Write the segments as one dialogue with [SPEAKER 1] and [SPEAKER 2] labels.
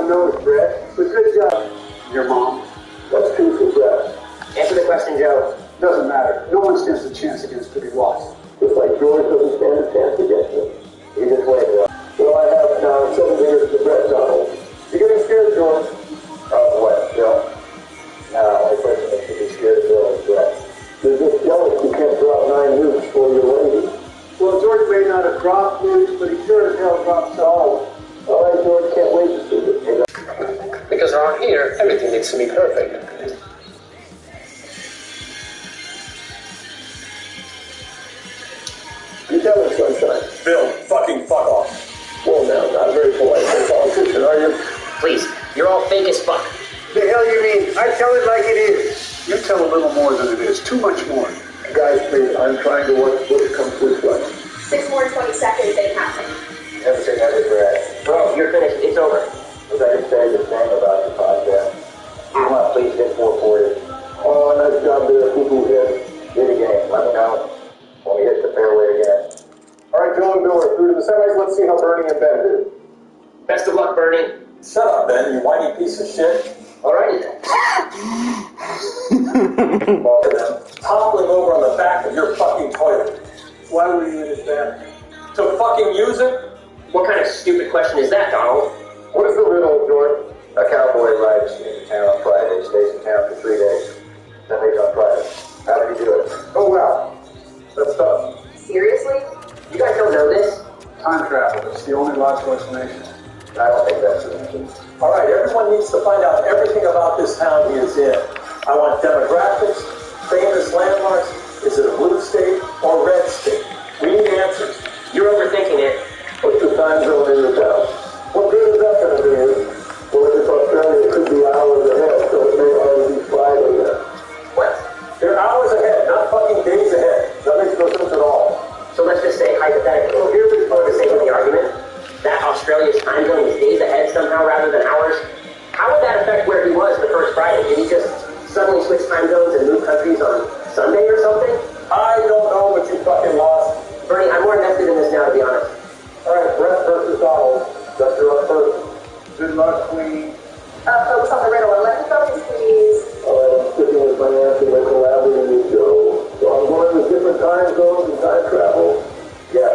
[SPEAKER 1] everyone knows, Brett. But good job, your mom. That's true for Brett.
[SPEAKER 2] Answer the question, Joe.
[SPEAKER 1] Doesn't matter. No one stands a chance against Billy Watts.
[SPEAKER 3] Just like George doesn't stand a chance against him. He just waited. Well, I have now 7 years to Brett Donald. You getting scared, George? Oh, what, Joe? No, the person that should be scared of Bill is Brett. You're just jealous you can't drop 9 nukes for your lady.
[SPEAKER 1] Well, George may not have dropped nukes, but he sure as hell dropped some.
[SPEAKER 3] All right, George, can't wait to see it.
[SPEAKER 4] Because around here, everything needs to be perfect.
[SPEAKER 3] You tell him, Sunshine.
[SPEAKER 5] Bill, fucking fuck off.
[SPEAKER 3] Well, now, not very polite for a politician, are you?
[SPEAKER 2] Please, you're all fake as fuck.
[SPEAKER 1] The hell you mean? I tell it like it is. You tell a little more than it is. Too much more.
[SPEAKER 3] Guys, please, I'm trying to watch Bush come to his lunch.
[SPEAKER 6] 6 more 20 seconds ain't happening.
[SPEAKER 3] Everything I did, Brad.
[SPEAKER 2] Bro, you're finished. It's over.
[SPEAKER 3] Was I just saying the same about the podcast? Come on, please hit 440. Oh, nice job there, people hit. Hit again. Let me know when we hit the fairway again. All right, Joe and Bill are through to the semis. Let's see how Bernie and Ben do.
[SPEAKER 2] Best of luck, Bernie.
[SPEAKER 5] Shut up, Ben, you whiny piece of shit.
[SPEAKER 2] Alrighty then.
[SPEAKER 5] Toppling over on the back of your fucking toilet.
[SPEAKER 1] Why were you in his bathroom?
[SPEAKER 5] To fucking use it?
[SPEAKER 2] What kind of stupid question is that, Donald?
[SPEAKER 3] What is the riddle, George? A cowboy rides into town on Friday, stays in town for 3 days, then leaves on Friday. How did he do it? Oh, wow. That's tough.
[SPEAKER 6] Seriously?
[SPEAKER 2] You guys don't know this?
[SPEAKER 1] Time travel. It's the only logical explanation.
[SPEAKER 3] I don't think that's the answer.
[SPEAKER 5] All right, everyone needs to find out everything about this town he is in. I want demographics, famous landmarks. Is it a blue state or red state? We need answers.
[SPEAKER 2] You're overthinking it.
[SPEAKER 3] What's the time zone in the town? What good is that going to do? Well, if Australia could be hours ahead, so it may already be Friday then.
[SPEAKER 2] What?
[SPEAKER 5] They're hours ahead, not fucking days ahead.
[SPEAKER 3] That makes no sense at all.
[SPEAKER 2] So let's just say hypothetically, for the sake of the argument, that Australia's time zone is days ahead somehow rather than hours. How would that affect where he was the first Friday? Did he just suddenly switch time zones and move countries on Sunday or something?
[SPEAKER 5] I don't know, but you fucking lost.
[SPEAKER 2] Bernie, I'm more invested in this now, to be honest.
[SPEAKER 3] All right, Brett versus Donald. That's your up first.
[SPEAKER 1] Good luck, Queen.
[SPEAKER 6] Focus on the riddle and let me focus, please.
[SPEAKER 3] All right, I'm sticking with my answer. We're collaborating with Joe. So I'm going with different time zones and time travel. Yeah,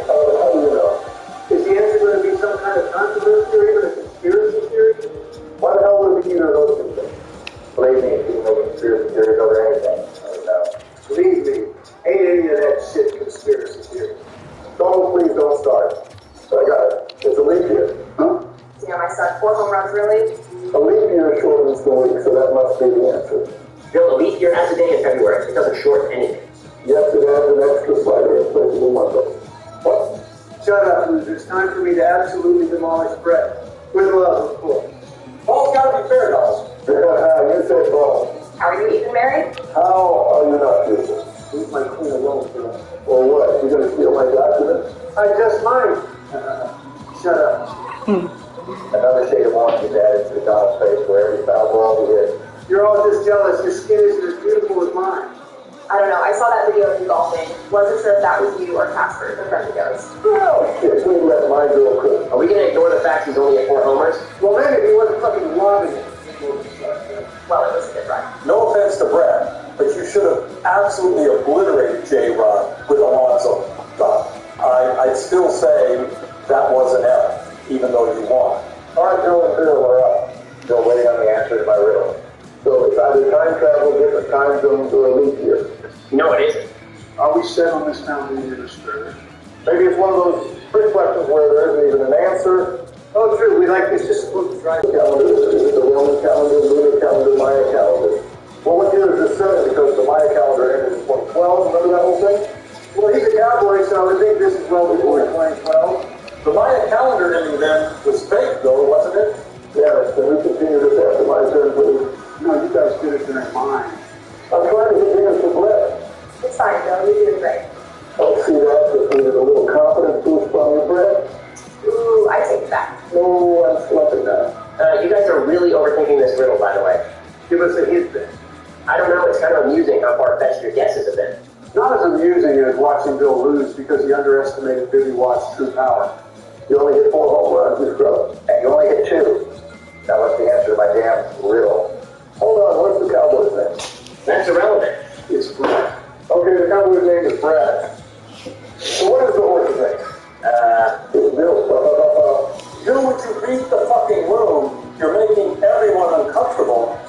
[SPEAKER 3] how do you know?
[SPEAKER 1] Is the answer going to be some kind of controversy or even a conspiracy theory?
[SPEAKER 3] Why the hell would it be either of those two things? Believe me, if you know conspiracy theories over anything, I don't know.
[SPEAKER 1] Believe me, ain't any of that shit conspiracy theory.
[SPEAKER 3] Donald, please don't start. So I got it. It's a leap year.
[SPEAKER 1] Huh?
[SPEAKER 6] You know, my son, 4 home runs, really?
[SPEAKER 3] A leap year shortens the week, so that must be the answer.
[SPEAKER 2] Bill, a leap year has a day in February. It doesn't shorten anything.
[SPEAKER 3] Yes, it adds an extra Friday in place of a Monday. What?
[SPEAKER 1] Shut up, loser. It's time for me to absolutely demolish Brett. With love, of course.
[SPEAKER 5] Ball's gotta be fair, Donald.
[SPEAKER 3] You said ball.
[SPEAKER 6] How are you even married?
[SPEAKER 3] How are you not beautiful?
[SPEAKER 1] Leave my queen alone for that.
[SPEAKER 3] Or what? You gonna steal my documents?
[SPEAKER 1] I just might. Shut up.
[SPEAKER 3] Another shade of orange is added to the Donald's face where every foul ball we hit.
[SPEAKER 1] You're all just jealous. Your skin isn't as beautiful as mine.
[SPEAKER 6] I don't know. I saw that video of you golfing. Wasn't sure if that was you or Casper, the friend of yours.
[SPEAKER 3] Oh, shit. We let my girl cook.
[SPEAKER 2] Are we going to ignore the fact he's only at 4 homers?
[SPEAKER 1] Well, then if he wasn't fucking lobbing it.
[SPEAKER 6] Well, it was a good run.
[SPEAKER 5] No offense to Brad, but you should have absolutely obliterated J-Rod with Alonso. I'd still say that was an F, even though you won.
[SPEAKER 3] All right, Joe and Bill are up. Still waiting on the answer to my riddle. So it's either time travel, different time zones, or a leap year.
[SPEAKER 2] No, it isn't.
[SPEAKER 1] Are we set on this founding in Australia?
[SPEAKER 3] Maybe it's one of those trick questions where there isn't even an answer.
[SPEAKER 1] Oh, true. We like this just supposed to drive.
[SPEAKER 3] Calendar, is it the Roman calendar, lunar calendar, Maya calendar? Well, what year is this set? Because the Maya calendar ended in 2012. Remember that whole thing?
[SPEAKER 1] Well, he's a cowboy, so I would think this is well before 2012.
[SPEAKER 5] The Maya calendar ending then was fake, though, wasn't it?
[SPEAKER 3] Yes, and we continue this after my turn, please.
[SPEAKER 1] No, you guys did it during mine.
[SPEAKER 3] I'm trying to get things for Brett.
[SPEAKER 6] It's fine, Bill. You're doing great.
[SPEAKER 3] Oh, see that? Just needed a little confidence boost from you, Brett.
[SPEAKER 6] Ooh, I take it back.
[SPEAKER 3] No, I'm slumping now.
[SPEAKER 2] You guys are really overthinking this riddle, by the way.
[SPEAKER 1] Give us a hint then.
[SPEAKER 2] I don't know. It's kind of amusing how far-fetched your guesses have been.
[SPEAKER 1] Not as amusing as watching Bill lose because he underestimated Billy Watt's true power.
[SPEAKER 3] You only hit 4 home runs, you scrub. And you only hit 2. Now what's the answer to my damn riddle? Hold on, what's the Cowboys name?
[SPEAKER 2] That's irrelevant.
[SPEAKER 1] It's Brett.
[SPEAKER 3] Okay, the Cowboys name is Brett. So what is the horse's name? It's Bill.
[SPEAKER 5] You, would you read the fucking room? You're making everyone uncomfortable.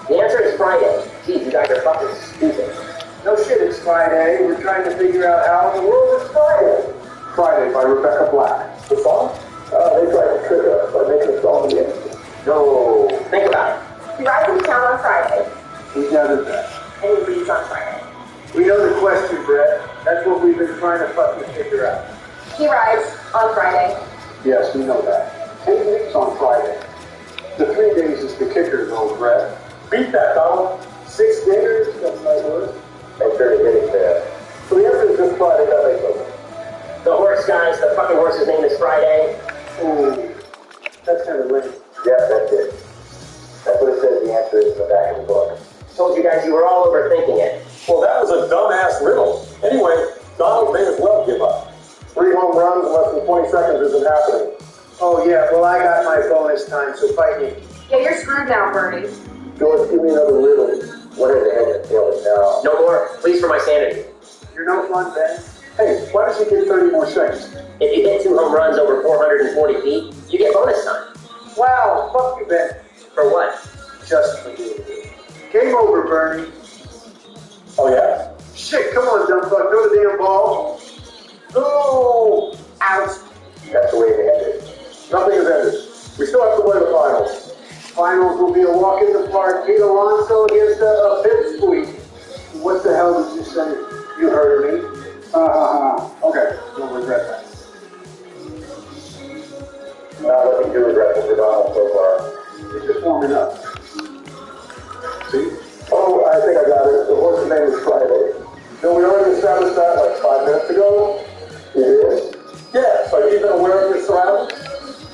[SPEAKER 2] The answer is Friday. Geez, you guys are fucking stupid.
[SPEAKER 1] No shit, it's Friday. We're trying to figure out how in the world it's Friday. Friday by Rebecca Black.
[SPEAKER 3] The song? They tried to trick us by making a song again.
[SPEAKER 2] No. Think about it.
[SPEAKER 6] He rides into town on Friday,
[SPEAKER 1] We gathered that.
[SPEAKER 6] and he leaves on Friday.
[SPEAKER 1] We know the question, Brett. That's what we've been trying to fucking figure out.
[SPEAKER 6] He rides on Friday.
[SPEAKER 1] Yes, we know that. 10 weeks on Friday. The 3 days is the kicker, though, Brett.
[SPEAKER 5] Beat that, Donald.
[SPEAKER 1] 6 dinners, that's my word.
[SPEAKER 3] Make sure to get it there. So the answer is this Friday, that makes no sense.
[SPEAKER 2] The horse, guys, the fucking horse's name is Friday.
[SPEAKER 1] Ooh, that's kind of lame.
[SPEAKER 3] Yeah, that's it. That's what it says the answer is in the back of the book.
[SPEAKER 2] Told you guys you were all overthinking it.
[SPEAKER 5] Well, that was a dumbass riddle. Anyway, Donald may as well give up.
[SPEAKER 3] 3 home runs in less than 20 seconds isn't happening.
[SPEAKER 1] Oh, yeah, well, I got my bonus time, so fight me.
[SPEAKER 6] Yeah, you're screwed now, Bernie.
[SPEAKER 3] George, give me another riddle. What are the head and tail now?
[SPEAKER 2] No more, please, for my sanity.
[SPEAKER 1] You're no fun, Ben. Hey, why does he get 30 more seconds?
[SPEAKER 2] If you hit 2 home runs over 440 feet, you get bonus time.
[SPEAKER 1] Wow, fuck you, Ben.
[SPEAKER 2] For what?
[SPEAKER 1] Just for you. Game over, Bernie.
[SPEAKER 5] Oh, yeah?
[SPEAKER 1] Shit, come on, dumb fuck, throw the damn ball. Go!
[SPEAKER 6] Out.
[SPEAKER 3] That's the way it ended. Nothing has ended. We still have to play the finals.
[SPEAKER 1] Finals will be a walk in the park. Pete Alonso against a pipsqueak. What the hell did you say? You heard me. Okay, don't regret that.
[SPEAKER 3] Not looking too regretful for Donald so far.
[SPEAKER 1] You're just warming up. See?
[SPEAKER 3] Oh, I think I got it. The horse's name is Friday. No, we already established that like 5 minutes ago. You did?
[SPEAKER 5] Yes. Are you even aware of your surroundings?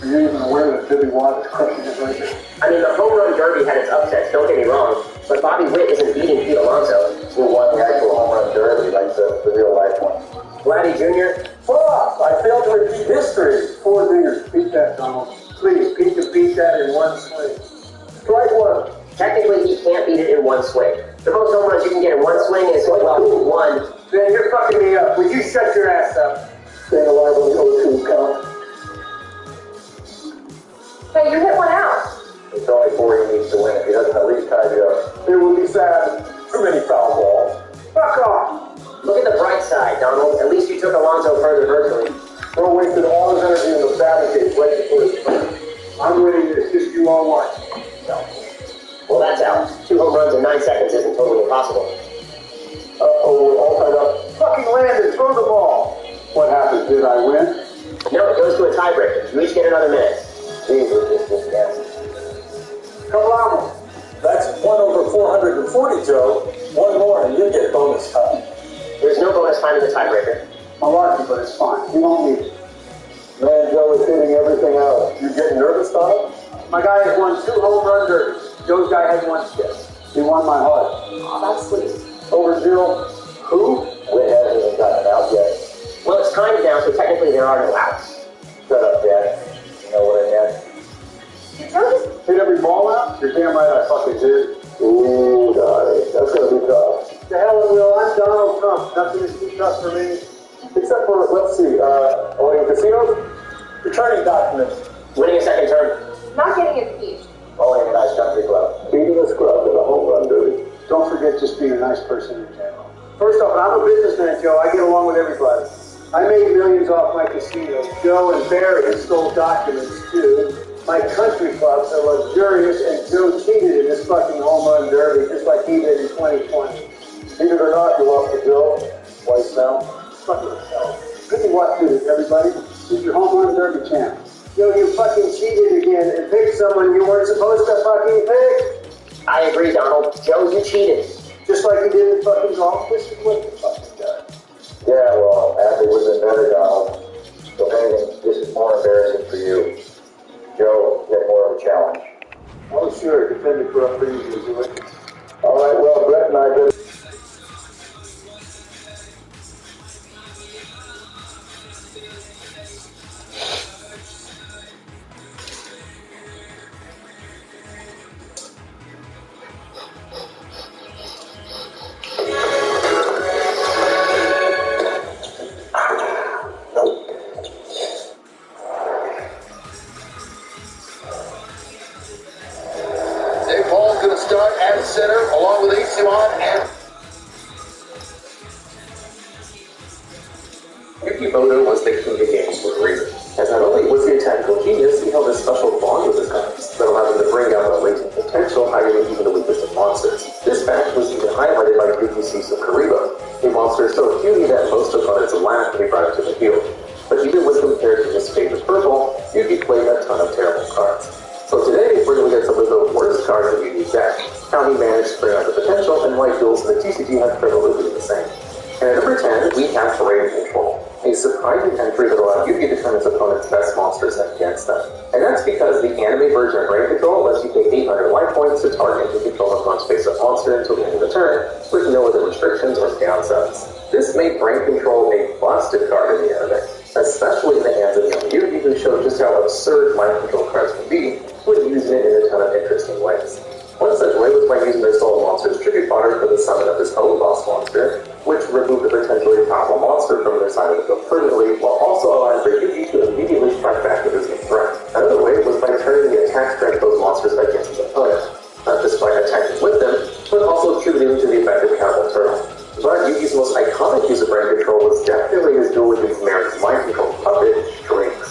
[SPEAKER 1] Are you even aware that Billy Watt is crushing his record?
[SPEAKER 2] I mean, the home run derby had its upsets, don't get me wrong, but Bobby Witt isn't beating Pete Alonso.
[SPEAKER 3] Who won the actual home run derby, like the real life one?
[SPEAKER 2] Vladdy Jr.?
[SPEAKER 5] Fuck! I failed to repeat history.
[SPEAKER 1] 4 dingers. Beat that, Donald. Please, Pete can beat that in one swing.
[SPEAKER 3] Strike one.
[SPEAKER 2] Technically, he can't beat it in one swing. The most home runs you can get in one swing is, well, 1.
[SPEAKER 1] Ben, you're fucking me up. Would you shut your ass up?
[SPEAKER 3] Staying alive on the O2 count.
[SPEAKER 6] Hey, you hit one out.
[SPEAKER 3] It's only 4 he needs to win. If he doesn't at least tie you up, it will be sad.
[SPEAKER 5] Too many foul balls.
[SPEAKER 1] Fuck off.
[SPEAKER 2] Look at the bright side, Donald. At least you took Alonso further virtually.
[SPEAKER 3] Bro wasted all his energy in the batting cage right before his turn.
[SPEAKER 1] I'm winning this. Just you all watch.
[SPEAKER 2] No. Well, that's out. 2 home runs in 9 seconds isn't totally impossible.
[SPEAKER 3] Uh-oh, we're all tied up.
[SPEAKER 1] Fucking Landon, throw the ball. What happened? Did I win?
[SPEAKER 2] No, it goes to a tiebreaker. You each get another minute.
[SPEAKER 3] Jesus, this guess.
[SPEAKER 1] Come on.
[SPEAKER 5] That's 1 over 440, Joe. 1 more and you get bonus time.
[SPEAKER 2] There's no bonus time in the tiebreaker.
[SPEAKER 1] Malarkey, but it's fine. He won't need it.
[SPEAKER 3] Man, Joe is hitting everything out.
[SPEAKER 5] You getting nervous, Donald?
[SPEAKER 1] My guy has won 2 home run derbies. Joe's guy has won 6. He won my heart.
[SPEAKER 6] Oh, that's sweet.
[SPEAKER 3] Over 0.
[SPEAKER 1] Who?
[SPEAKER 3] Whit hasn't even gotten out yet.
[SPEAKER 2] Well, it's timed now, so technically there are no outs.
[SPEAKER 3] Shut up, Dad. You know what I meant?
[SPEAKER 6] Did Joe just...
[SPEAKER 1] Hit every ball out? You're damn right I fucking did.
[SPEAKER 3] Ooh, darling. That's going to be tough.
[SPEAKER 1] The hell it will. I'm Donald Trump. Nothing is too tough for me.
[SPEAKER 3] Except for, let's see, owning casinos?
[SPEAKER 5] Returning documents.
[SPEAKER 2] Winning a second term.
[SPEAKER 6] Not getting impeached.
[SPEAKER 3] Owning a nice country club. Beating a scrub in a home run derby.
[SPEAKER 1] Don't forget just being a nice person in general. First off, I'm a businessman, Joe. I get along with everybody. I made millions off my casinos. Joe and Barry stole documents, too. My country clubs are luxurious, and Joe cheated in this fucking home run derby, just like he did in 2020.
[SPEAKER 3] Believe it or not, you lost to Joe. Twice now.
[SPEAKER 1] Fucking hell. Good to watch you, everybody. He's your home run derby champ. Joe, you fucking cheated again and picked someone you weren't supposed to fucking pick.
[SPEAKER 2] I agree, Donald. Joe, you cheated.
[SPEAKER 1] Just like you did in fucking golf. This is what you fucking done.
[SPEAKER 3] Yeah, well, Abby would have been better, Donald. So if anything, this is more embarrassing for you. Joe, get more of a challenge.
[SPEAKER 1] Oh, sure. Defend the corrupt things you do it.
[SPEAKER 3] All right, well, Brett and I did. center, along with Ichiman and
[SPEAKER 7] Yukimoto was the king of games for a reason, as not only was he a tactical genius, he held a special bond with his cards that allowed him to bring out the latent potential higher than even the weakest of monsters. This fact was even highlighted by Yuki's use of Karibo, a monster so puny that most opponents laughed when he brought it to the field. But even when compared to his favorite purple, Yuki played a ton of terrible cards. So today, we're going to get some of the worst cards in Yuki's deck, how he managed to bring out the potential, and why duels in the TCG have trouble doing the same. And at number 10, we have Terrain Control, a surprising entry that allowed Yuki to turn his opponent's best monsters against them. And that's because the anime version of Terrain Control lets you pay 800 life points to target and control opponent's face-up monster until the end of the turn, with no other restrictions or downsides. This made Brain Control a busted card in the anime, especially in the hands of young Yuki, who showed just how absurd mind control cards can be when using it in a ton of interesting ways. One such way was by using their soul monster's tribute fodder for the summon of his own boss monster, which removed a potentially powerful monster from their side of the field permanently, while also allowing for Yuki to immediately strike back with his new threat. Another way was by turning the attack strength of those monsters against his opponent, not just by attacking with them, but also attributing to the effective counter turtle. But Yuki's most iconic use of brain control was definitely his duel against Merrick's mind control puppet, Strings.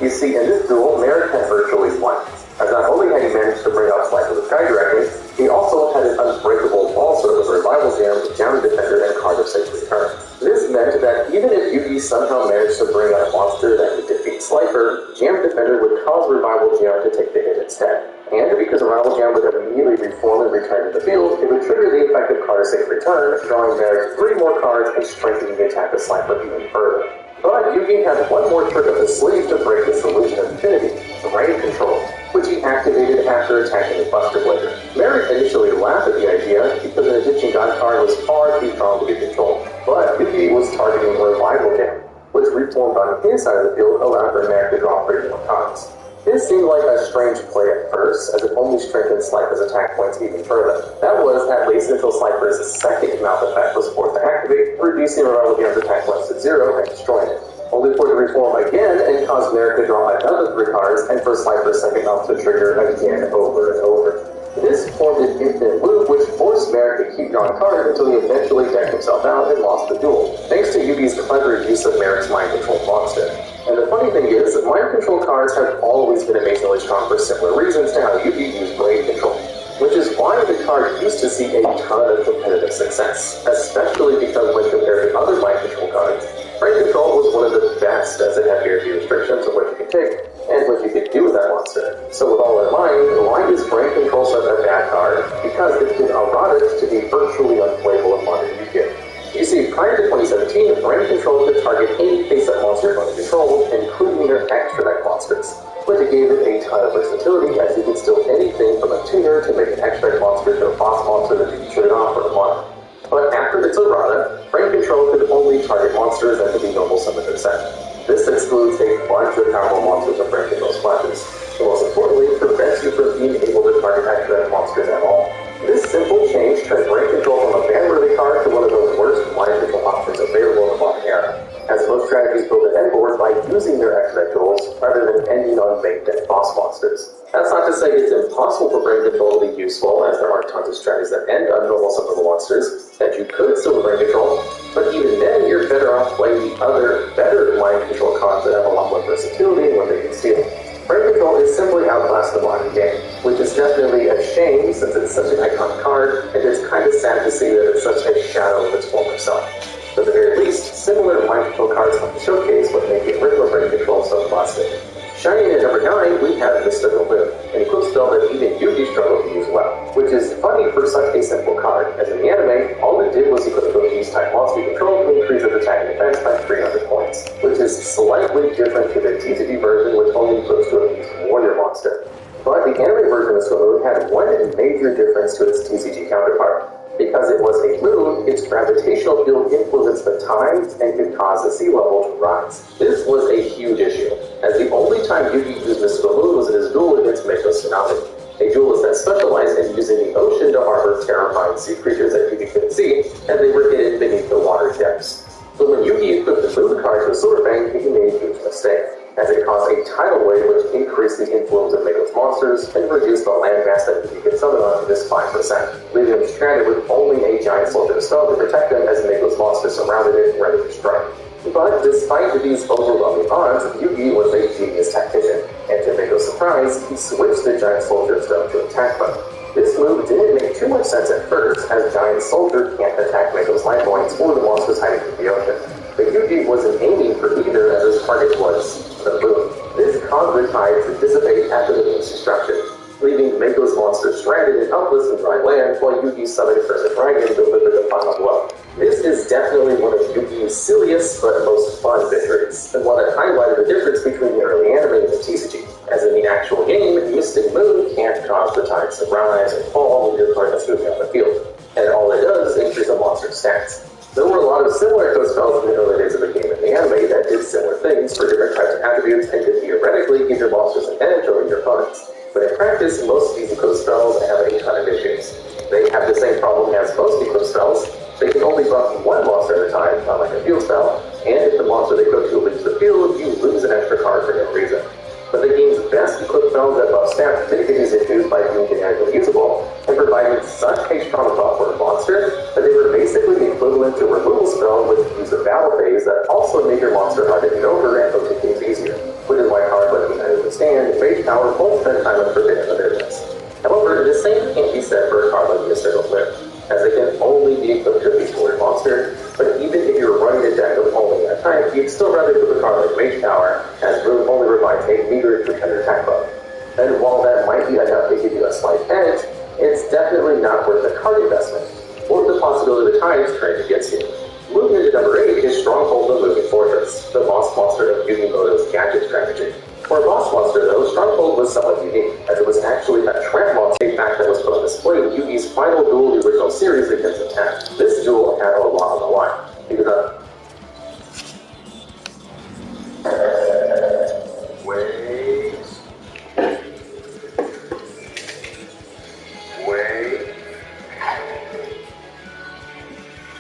[SPEAKER 7] You see, in this duel, Merrick had virtually won, as not only had he managed to bring out Slice of the Sky directly, he also had an unbreakable Valsar with Revival Jam, Down Defender, and Card of Safe Return. This meant that even if Yugi somehow managed to bring out a monster that could defeat Slifer, Jam Defender would cause Revival Jam to take the hit instead. And because Revival Jam would immediately reform and return to the field, it would trigger the effective Card of Safe Return, drawing Merrick 3 more cards and strengthening the attack of Slifer even further. But Yugi had one more trick up his sleeve to break this illusion of infinity, Brain Control, which he activated after attacking the Buster Blader. Merrick initially laughed at the idea because an Egyptian god card was far too strong to be controlled, but Yugi was targeting Revival Jam, which reformed on his side of the field, allowing for Merrick to draw 3 more cards. This seemed like a strange play at first, as it only strengthened Slifer's attack points even further. That was at least until Slifer's second mouth effect was forced to activate, reducing Revival Jam's attack points to 0 and destroying it, only for it to reform again and cause Merrick to draw another 3 cards, and for Slifer's second mouth to trigger again over and over. This formed an infinite loop which forced Merrick to keep drawing cards until he eventually decked himself out and lost the duel, thanks to Yugi's clever use of Merrick's mind control monster. And the funny thing is, mind control cards have always been amazingly strong for similar reasons to how Yugi used brain control, which is why the card used to see a ton of competitive success, especially because when compared to other mind control cards, brain control was one of the best as it had very few restrictions of what you could take and what you could do with that monster. So with all in mind, why is brain control such a bad card? Because it's been eroded to be virtually unplayable in modern Yu-Gi-Oh! You see, prior to 2017, brain control could target any face-up monster under control, including their extra deck monsters, but it gave it a ton of versatility, as you could steal anything from a tuner to make an extra deck monster to a boss monster that you can trade off for a mono. But after its errata, brain control could only target monsters that could be normal summoned or set. This excludes a bunch of powerful monsters of brain control splashes, and most importantly, prevents you from being able to target extra deck monsters at all. This simple change turned brain control from a ban-worthy card to one of the worst mind control options available in the modern era, as most strategies build an end board by using their extra deck tools rather than ending on main deck boss monsters. That's not to say it's impossible for brain control to be useful, as there are tons of strategies that end on normal summonable monsters that you could still brain control, but even then you're better off playing the other, better mind control cards that have a lot more versatility and what they can steal. Brain control is simply outclassed the modern game, which is definitely a shame since it's such an iconic card, and it's kind of sad to see that it's such a shadow of its former self. But at the very least, similar mind control cards like the Showcase would make the original brain control so classic. Shining at number 9, we have Mystical Moon, an equip spell that even Yugi struggled to use well, which is funny for such a simple card, as in the anime, all it did was equip abilities type monster control to increase its attack and defense by 300 points, which is slightly different to the TCG version, which only equips to at least warrior monster. But the anime version of Mystical Moon had one major difference to its TCG counterpart. Because it was a moon, its gravitational field influenced the tides and could cause the sea level to rise. This was a huge issue, as the only time Yugi used Mystical Moon was in his duel against Meiko Tsunami, a duelist that specialized in using the ocean to harbor terrifying sea creatures that Yugi couldn't see, and they were hidden beneath the water depths. So when Yugi equipped the moon card to a Sword Fang, he made a huge mistake, as it caused a tidal wave which increased the influence of Mako's monsters and reduced the landmass that he could summon on to just 5%, leaving him stranded with only a giant soldier spell to protect him as Mako's monsters surrounded it ready to strike. But despite these overwhelming odds, Yugi was a genius tactician, and to Mako's surprise, he switched the giant soldier spell to attack mode. This move didn't make too much sense at first, as Giant Soldier can't attack Mako's life points or the monsters hiding in the ocean. But Yugi wasn't aiming for either, as his target was the moon. This caused the tide to dissipate after the moon's destruction, leaving Mako's monsters stranded and helpless in dry land, while Yugi summoned first a dragon to deliver the final blow. This is definitely one of Yugi's silliest but most fun victories, and one that highlighted the difference between the early anime and the TCG. As in the actual game, Mystic Moon can't cause the tides to rise and fall when your opponent's moving on the field, and all it does is increase the monster's stats. There were a lot of similar ghost spells in the early days of the game in the anime that did similar things for different types of attributes and could theoretically give your monsters an edge over your opponents. But in practice, most of these ghost spells have a ton of issues. They have the same problem as most equipped spells. They can only buff one monster at a time, not like a field spell, and if the monster they equip to leaves the field, you lose an extra card for no reason. But the game's best equipped spells that buff stats mitigate these issues by being genetically usable and providing such a strong buff for a monster that they were basically the equivalent to a removal spell with use of battle phase that also made your monster hard to get over and OTK things easier, which is why cards like United Stand and Mage Power both spend time on forbidden in their business. However, the same can't be said for a card like Mystical Flip, as they can only be equipped to a beast-word monster, but even if you're running a deck of only that type, you'd still rather equip a card like Mage Power, as Moon only provides a meager 300 attack buff. And while that might be enough to give you a slight edge, it's definitely not worth the card investment, or the possibility of the tides turning against you. Moving into number 8 is Stronghold the Moving Fortress, the boss monster of Yugimoto's gadget strategy. For a boss monster, though, Stronghold was somewhat unique, as it was actually a trap monster, a fact that was put on display in Yugi's final duel of the original series against Attack. This duel had a lot on the line, because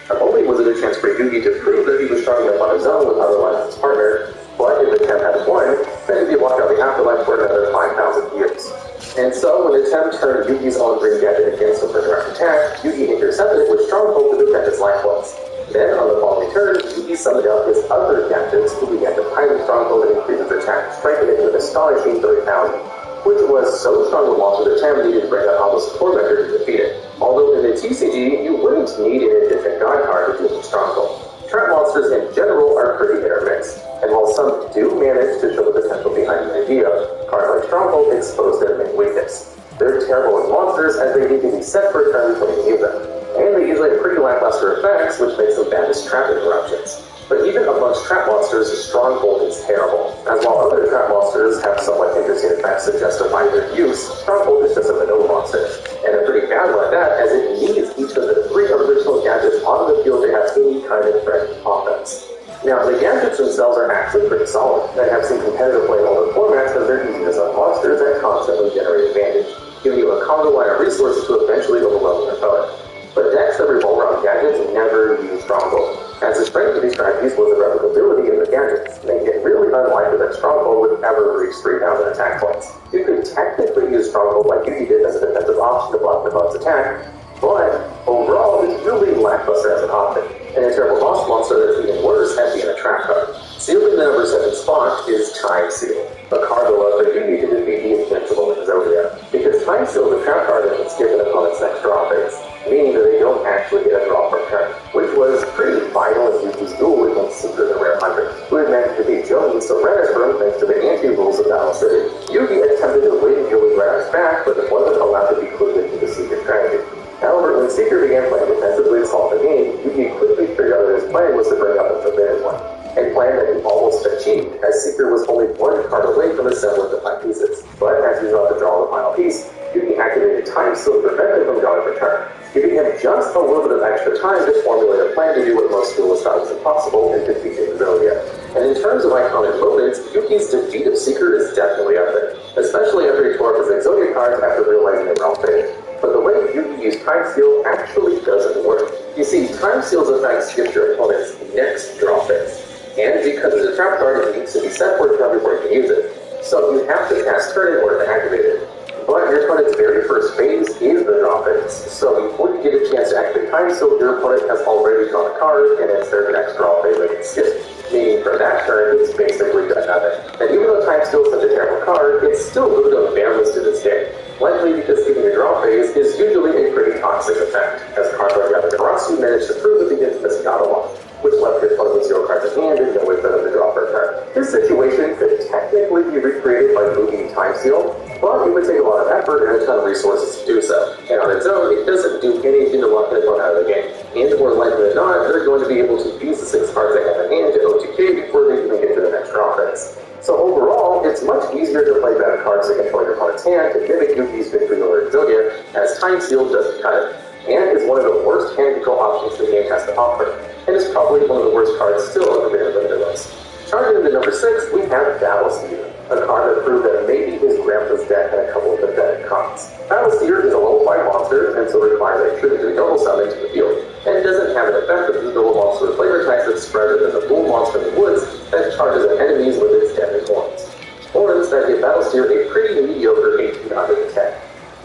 [SPEAKER 7] Not only was it a chance for Yugi to prove that he was strong enough on his own without relying on his partner, but if the Tem had won, then he'd be locked out of the afterlife for another 5,000 years. And so, when the Tem turned Yugi's own green gadget against him for direct attack, Yugi intercepted it with Stronghold to defend his life points. Then, on the following turn, Yugi summoned out his other gadgets, who began to pilot Stronghold and increase his attack, striking it with an astonishing 30,000, which was so strong a monster that Tem needed to bring out Almost Tormentor to defeat it. Although in the TCG, you wouldn't need an addition god card to defeat Stronghold. Trap monsters in general are pretty hit or miss, and while some do manage to show the potential behind the idea, cards like Stronghold expose their main weakness. They're terrible as monsters, as they need to be set for a turn before you use them, and they usually have pretty lackluster effects, which makes them bad as trap interruptions. But even amongst trap monsters, Stronghold is terrible, as while other trap monsters have somewhat interesting effects to justify their use, Stronghold is just a vanilla monster, and a pretty bad one at that, as it needs each of the 3 original gadgets on the field to have any kind of threat offense. Now, the gadgets themselves are actually pretty solid, and have seen competitive play in older formats because they're easy to summon monsters that constantly generate advantage, giving you a combo line of resources to eventually overwhelm your opponent. But decks that revolve around gadgets never use Stronghold, as the strength of these strategies was the replicability of the gadgets, making it really unlikely that Stronghold would ever reach 3,000 attack points. You could technically use Stronghold like Yugi did as a defensive option to block the opponent's attack, but overall it's really lackluster as an option, and a terrible boss monster that's even worse at being a trap card. Sealing the number 7 spot is Time Seal, a card that allows for Yugi to defeat the invincible Exodia, because Time Seal is a trap card that can skip an opponent's next draw phase, meaning that they don't actually get a draw per turn, which was pretty vital in Yugi's duel against Seeker the Rare Hunter, who had managed to beat Jones so Radha's room thanks to the anti-rules of Battle City. Yugi attempted to win Yugi Radha's back, but it wasn't allowed to be included in the Seeker strategy. However, when Seeker began playing defensively to solve the game, Yugi quickly figured out that his plan was to bring out the Forbidden One, a plan that he almost achieved, as Seeker was only 1 card away from assembling the 5 pieces. But as he was about to draw the final piece, Yugi activated Time Seal to prevent him from drawing a return, giving him just a little bit of extra time to formulate a plan to do what most duelists thought was impossible and defeat Exodia. And in terms of iconic moments, Yugi's defeat of Seeker is definitely up there, especially after he tore up his Exodia cards after realizing they were all fake. But the way Yugi used Time Seal actually doesn't work. You see, Time Seal's effect skips your opponent's next draw phase, and because it's a trap card, it needs to be set for a turn before you to use it. So you have to pass turn in order to activate it. But your opponent's very first phase is the draw phase. So before you get a chance to activate time seal, your opponent has already drawn a card, and it's their next draw phase they can skip. Meaning for that turn, it's basically done nothing. And even though time seal is such a terrible card, it's still moved on families to this day. Likely because skipping your draw phase is usually a pretty toxic effect, as cards like Yamagarasu managed to prove with the infamous Gadawa, which left your opponent with 0 cards in hand and no way for them to draw for a turn. This situation could technically be recreated by moving time seal, but it would take a lot of effort and a ton of resources to do so. And on its own, it doesn't do anything to lock an opponent out of the game. And more likely than not, they're going to be able to use the 6 cards they have in hand to OTK before they even get to the next draw phase. So overall, it's much easier to play better cards to control your opponent's hand to mimic Yugi's victory over Exodia, as time seal doesn't cut it, and is one of the worst hand control options the game has to offer, and is probably one of the worst cards still on the limited list. Charging into number 6, we have Battlesteer, a card that proved that maybe his grandpa's deck had a couple of pathetic cons. Battlesteer is a level 5 monster, and so requires a tribute to the normal summon to the field, and doesn't have an effect of the normal monster with flavor types that's spreader than the bull monster in the woods that charges at enemies with its deadly horns. Horns that give Battlesteer a pretty mediocre 18 out of 10.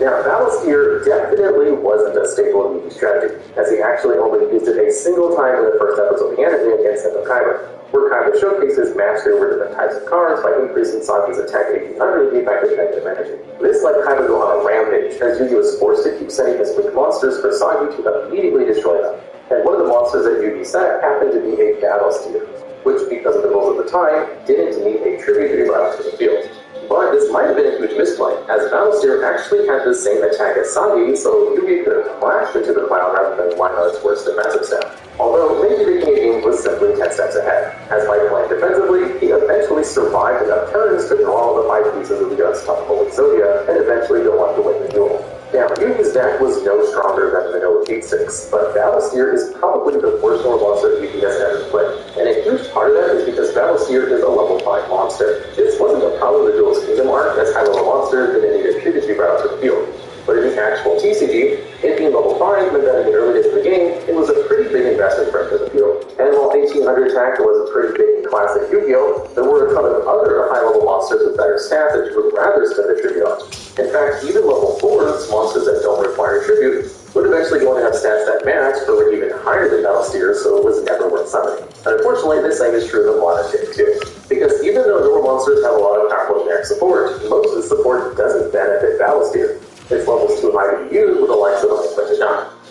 [SPEAKER 7] Now, Battlesteer definitely wasn't a staple of Yugi's strategy, as he actually only used it a single time in the first episode of the anime against Sendo Kaiba, where Kaiba showcases mastery over different types of cards by increasing Sagi's attack 1800 with the effect of negative energy. This let Kaiba go on a rampage, as Yugi was forced to keep sending his weak monsters for Sagi to immediately destroy them. And one of the monsters that Yugi sent happened to be a Battlesteer, which, because of the rules of the time, didn't need a tribute to be brought out to the field. But this might have been a huge misplay, as Battlesteer actually had the same attack as Sagi, so Yugi could have flashed into the cloud rather than relying on its worst defensive step. Although maybe the game was simply 10 steps ahead, as by playing defensively, he eventually survived enough turns to draw all the 5 pieces of the unstoppable Exodia, and eventually go on to win the duel. Now, Yugi's deck was no stronger than the vanilla 8-6, but Battlesteer is probably the worst normal monster Yugi has ever played. And a huge part of that is because Battlesteer is a level 5 monster. This wasn't a problem with the Duel's Kingdom arc, as high-level monsters didn't need a tribute to be brought out to the field. But in the actual TCG, it being level 5 meant that in the early days of the game, it was a pretty big investment for him to the field. And while 1800 attack was a pretty big in classic Yu-Gi-Oh!, there were a ton of other high-level monsters with better stats that you would rather spend a tribute on. In fact, even level 4s, monsters that don't require tribute, would eventually go on to have stats that match or were even higher than Battlesteer, so it was never worth summoning. And unfortunately, the same is true of modern day too. Because even though normal monsters have a lot of powerful generic support, most of the support doesn't benefit Battlesteer. Its level's too high to be used with the likes of Unexpected.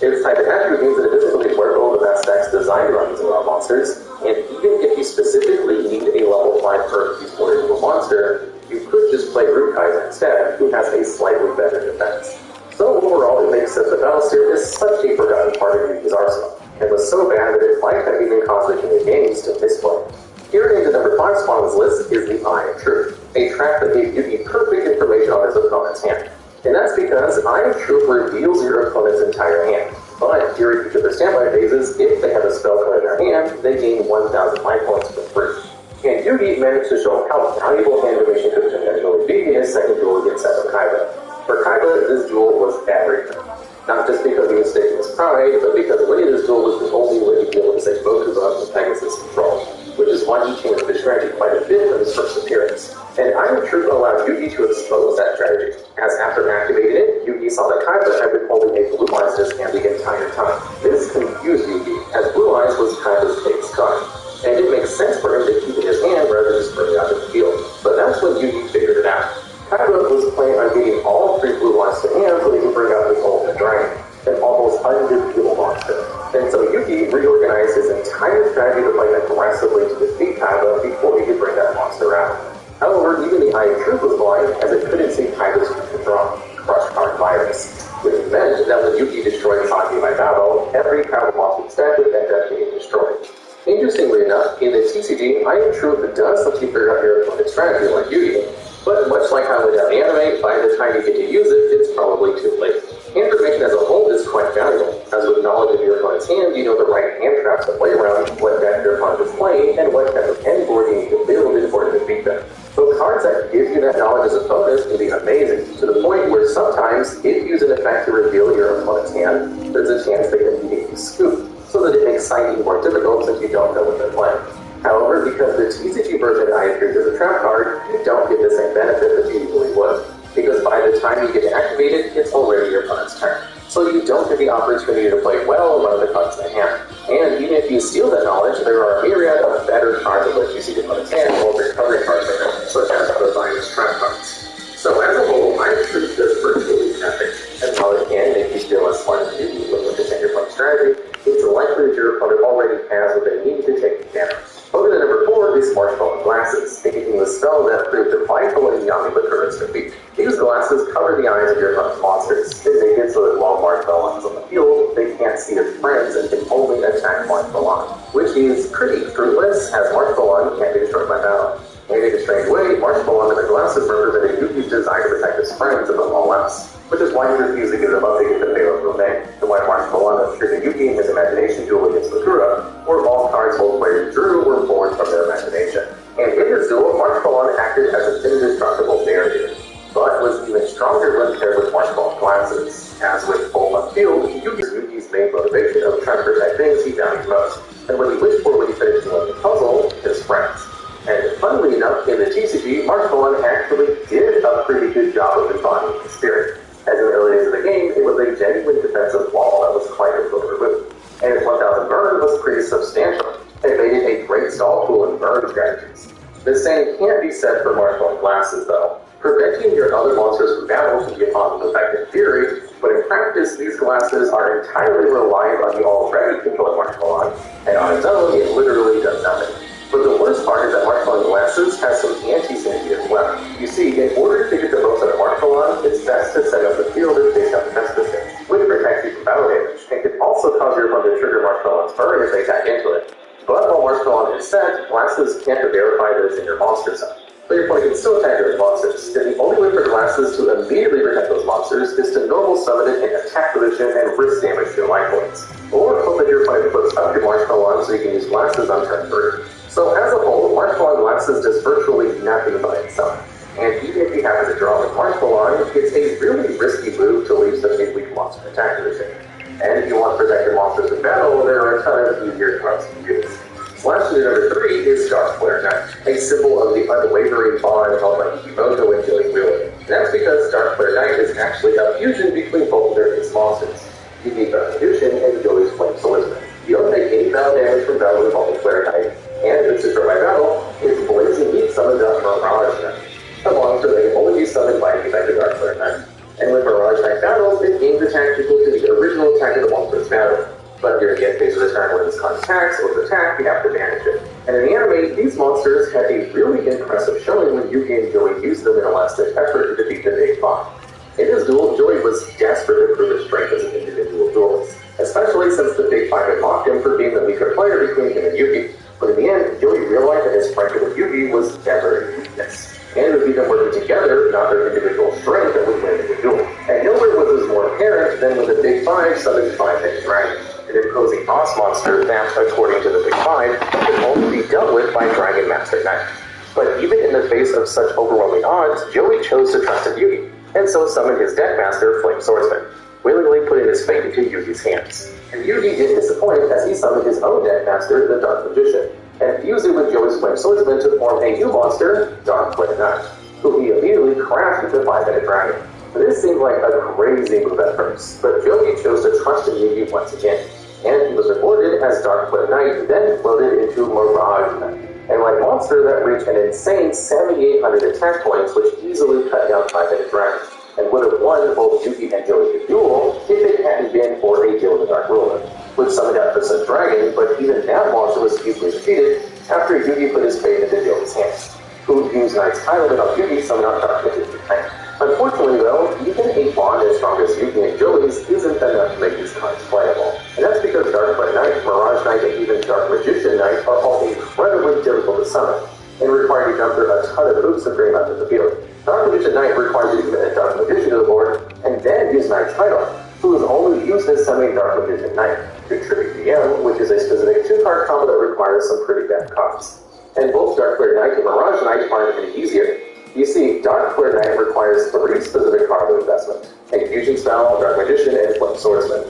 [SPEAKER 7] Its type of attribute means that it doesn't really work well with the stacks designed around these monsters, and even if you specifically need a level 5 perk to support a monster, you could just play Root Kaiser instead, who has a slightly better defense. So overall, it makes sense that Battlesteer is such a forgotten part of Yugi's arsenal, and was so bad that it might have even caused the King of Games to misplay. Here into number 5 spot on this list is the Eye of Truth, a trap that gave Yugi perfect information on his opponent's hand. And that's because Eye of Truth reveals your opponent's entire hand. But during each of their standby phases, if they have a spell card in their hand, they gain 1,000 life points for free. And Yugi managed to show how valuable hand information could potentially be in his second duel against Sendo Kaiba. For Kaiba, this duel was everything. Not just because he was staking his pride, but because winning this duel was the only way to be able to save Bokuba from Pegasus' control, which is why he changed the strategy quite a bit from his first appearance. And Eye of Truth allowed Yugi to expose that strategy, as after activating it, Yugi saw that Kaiba had been holding a Blue Eyes in his hand the entire time. This confused Yugi, as Blue Eyes was Kaiba's base card, and it makes sense for him to keep it in his hand rather than just bring it out to the field. But that's when Yugi figured it out. Kaiba was planning on getting all 3 Blue Eyes to hand so he could bring out his ultimate dragon, an almost undefeatable monster. And so Yugi reorganized his entire strategy to play aggressively to defeat Kaiba before he could bring that monster out. However, even the Eye of Truth was blind, as it couldn't see Kaiba's Crush Card virus, which meant that when Yugi destroyed Sagi by battle, every Kaiba monster stack would end up getting destroyed. Interestingly enough, in the TCG, Eye of Truth does let you figure out your opponent's strategy like Yugi, but much like how it does the anime, by the time you get to use it, it's probably too late. Information as a whole is quite valuable, as with knowledge of your opponent's hand, you know the right hand traps to play around, what deck your opponent is playing, and what type of end board you need to build in order to defeat them. So cards that give you that knowledge as a bonus can be amazing, to the point where sometimes, if you use an effect to reveal your opponent's hand, there's a chance they can immediately scoop, so that it makes sighting more difficult since you don't know what they're playing. However, because the TCG version I treats as a trap card, you don't get the same benefit that you usually would, because by the time you get to activate it, it's already your opponent's turn. So you don't get the opportunity to play well one of the cards in the hand. And even if you steal that knowledge, there are a myriad of better cards that let you see the opponent's hand while recovering cards from it, such as the Zion's trap cards. So as a whole, I treat this virtually epic. And while it can make you feel less smart than you when understand your opponent's strategy, it's likely that your opponent already has what they need to take advantage. Over to number 4 is Marshmallow Glasses, making the spell that proved vital in Yami Bakura's defeat. These glasses cover the eyes of your opponent's monsters. They make it so that while Marshmallow is on the field, they can't see his friends and can only attack Marshmallow, which is pretty fruitless, as Marshmallow can't be destroyed by battle. And in a strange way, Marshmallow and the glasses represented Yugi's desire to protect his friends above all else, which is why he refused to give them up to get the Pharos remain, and why Marshmallow treated Yugi in his imagination duel against Bakura, where all cards both players drew were born from their imagination. And in this duel, Marshmallow acted as an indestructible barrier, but was even stronger when paired with Marshmallow Glasses. As with full left field, Yugi's main motivation of trying to protect things he valued most, and what he wished for when he finished doing the puzzle, his friends. And funnily enough, in the TCG, Marshmallow actually did a pretty good job of embodying the spirit. As in the early days of the game, it was a genuine defensive wall that was quite difficult to remove. And its 1000 burn was pretty substantial. It made it a great stall tool in burn strategies. The same can't be said for Marshmallow Glasses, though. Preventing your other monsters from battle can be a positive effect in theory, but in practice, these glasses are entirely reliant on the already controlled Marshmallow, and on its own, it literally does nothing. But the worst part is that Marshmallow Glasses has some anti-synergy as well. You see, in order to get the most out of Marshmallow, it's best to set up the field and face up defense position, which protects you from battle damage, and can also cause your opponent to trigger Marshmallow's burn if they attack into it. But while Marshmallow is set, Glasses can't verify that it's in your monster zone. But your opponent can still attack your monsters, and the only way for Glasses to immediately protect those monsters is to normal summon it in attack position and risk damage to your life points. Or hope that your opponent puts up your Marshmallow so you can use Glasses on turn 3. So as a whole, Marshmallow Glasses does virtually nothing by itself. And even if you happen to draw with Marshmallow, it's a really risky move to leave such a weak monster attack position. And if you want to protect your monsters in battle, there are a ton of easier cards to use. Lastly, number 3 is Dark Flare Knight, a symbol of the unwavering bond held by Yukimoto and Joey Wheeler. And that's because Dark Flare Knight is actually a fusion between both of their base monsters, Yugi Constitution and Joey's Flame Swordsman. You don't take any battle damage from battle involving Flare Knight, and if it's destroyed by battle, its blazing heat summons out Mirage Knight, a monster that can only be summoned by an effective Dark Flare Knight. And when Mirage Knight battles, it gains attack equal to the original attack of the monster's battle. But during the end phase of the turn when this card attacks or is attacked, you have to banish it. And in the anime, these monsters had a really impressive showing when Yugi and Joey used them in a last-ditch effort to defeat the Big Five. In this duel, Joey was desperate to prove his strength as an individual duelist, especially since the Big Five had mocked him for being the weaker player between him and Yugi. But in the end, Joey realized that his friendship with Yugi was never a weakness. And it would be them working together, not their individual strength, that would win the duel. And nowhere was this more apparent than when the Big Five summoned Five-Headed Dragon, an imposing boss monster that, according to the Big Five, could only be dealt with by Dragon Master Knight. But even in the face of such overwhelming odds, Joey chose to trust in Yugi, and so summoned his Deckmaster, Flame Swordsman, willingly putting his fate into Yugi's hands. And Yugi didn't disappoint as he summoned his own Deckmaster, the Dark Magician, and fused it with Joey's Flame Swordsman to form a new monster, Dark Flare Knight, who he immediately crashed into the Five-Headed Dragon. This seemed like a crazy move at first, but Joey chose to trust in Yugi once again, and he was rewarded as Dark Flare Knight then floated into Mirage Knight, a light monster that reached an insane 7,800 attack points, which easily cut down Five-Headed Dragons, and would have won both Yugi and Joey's duel if it hadn't been for a deal with the Dark Ruler, which summoned out the Sun Dragon, but even that monster was easily defeated after Yugi put his fate into Joey's hands, who used Knight's title to help Yugi summon out Dark Magician Knight. Unfortunately, though, even a bond as strong as Yugi and Joey's isn't enough to make these cards playable. And that's because Dark Flare Knight, Mirage Knight, and even Dark Magician Knight are all incredibly difficult to summon, and require you to jump through a ton of hoops to bring them out to the field. Dark Magician Knight requires you to commit a Dark Magician to the board, and then use Knight's title, who is only used as summoning Dark Magician Knight, to tribute DM, which is a specific 2-card combo that requires some pretty bad cards. And both Dark Flare Knight and Mirage Knight aren't any easier. You see, Dark Flare Knight requires 3 specific cards of investment: a fusion spell, Dark Magician, and Flame Swordsman.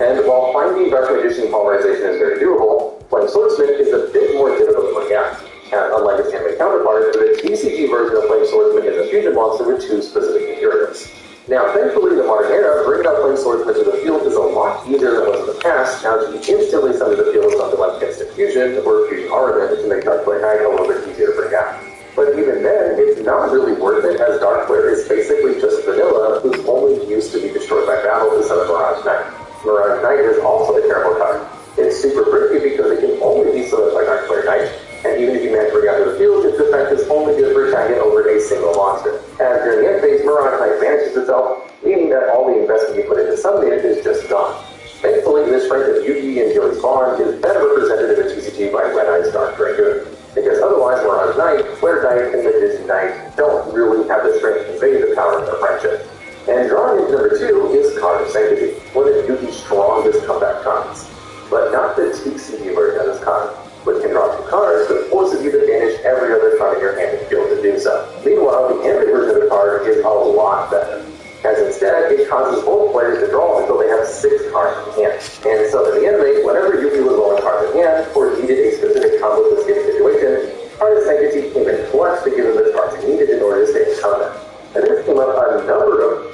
[SPEAKER 7] And while finding Dark Magician polymerization is very doable, Flame Swordsman is a bit more difficult to bring out. And unlike its anime counterpart, the TCG version of Flame Swordsman is a fusion monster with 2 specific inheritance. Now, thankfully, in the modern era, bringing out Flame Swordsman to the field is a lot easier than it was in the past. Now, you instantly summon the field with something like Instant Fusion or Fusion Ornament to make Darkblade Knight a little bit easier to bring out. But even then, it's not really worth it, as Darkblade is basically just vanilla, who's only used to be destroyed by battle to summon Mirage Knight. Mirage Knight is also a terrible card. It's super bricky because it can only be summoned by Darkblade Knight, and even if you manage to bring out to the field, its effect is only good for attacking over a single monster. As during the end phase, Mirage Knight vanishes itself, meaning that all the investment you put into summoning it is just gone. Thankfully, this strength of Yugi and Gilly's bond is better represented in the TCG by Red Eye's Dark Dragoon, because otherwise Mirage Knight, Flare Knight, and the Dizzy Knight don't really have the strength to convey the power of their friendship. And drawing into number 2 is Card of Sanctity, one of Yugi's strongest comeback cards. But not the TCG version of this card, which can draw 2 cards, but forces you to banish every other card in your hand if you feel to do so. Meanwhile, the anime version of the card is a lot better, as instead it causes both players to draw until they have 6 cards in hand. And so in the anime, whenever Yugi was rolling cards in hand, or needed a specific combo to escape situation, Card of Sanctity came in clutch to give him the cards he needed in order to stay in combat. And this came up a number of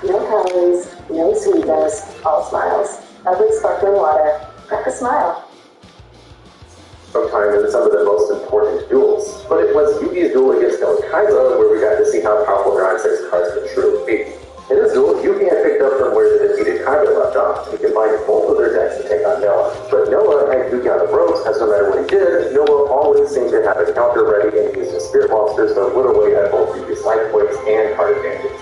[SPEAKER 8] no calories, no sweetness, all smiles. Ugly sparkling water. Crack a smile.
[SPEAKER 7] Sometime in some of the most important duels. But it was Yugi's duel against Noah Kaiba where we got to see how powerful Dragon 6 cards could truly be. In this duel, Yugi had picked up from where the defeated Kaiba left off. He combined both of their decks to take on Noah. But Noah had Yugi on the ropes, as no matter what he did, Noah always seemed to have a counter ready and used his spirit monsters to whittle away at both Yugi's life points and card advantage.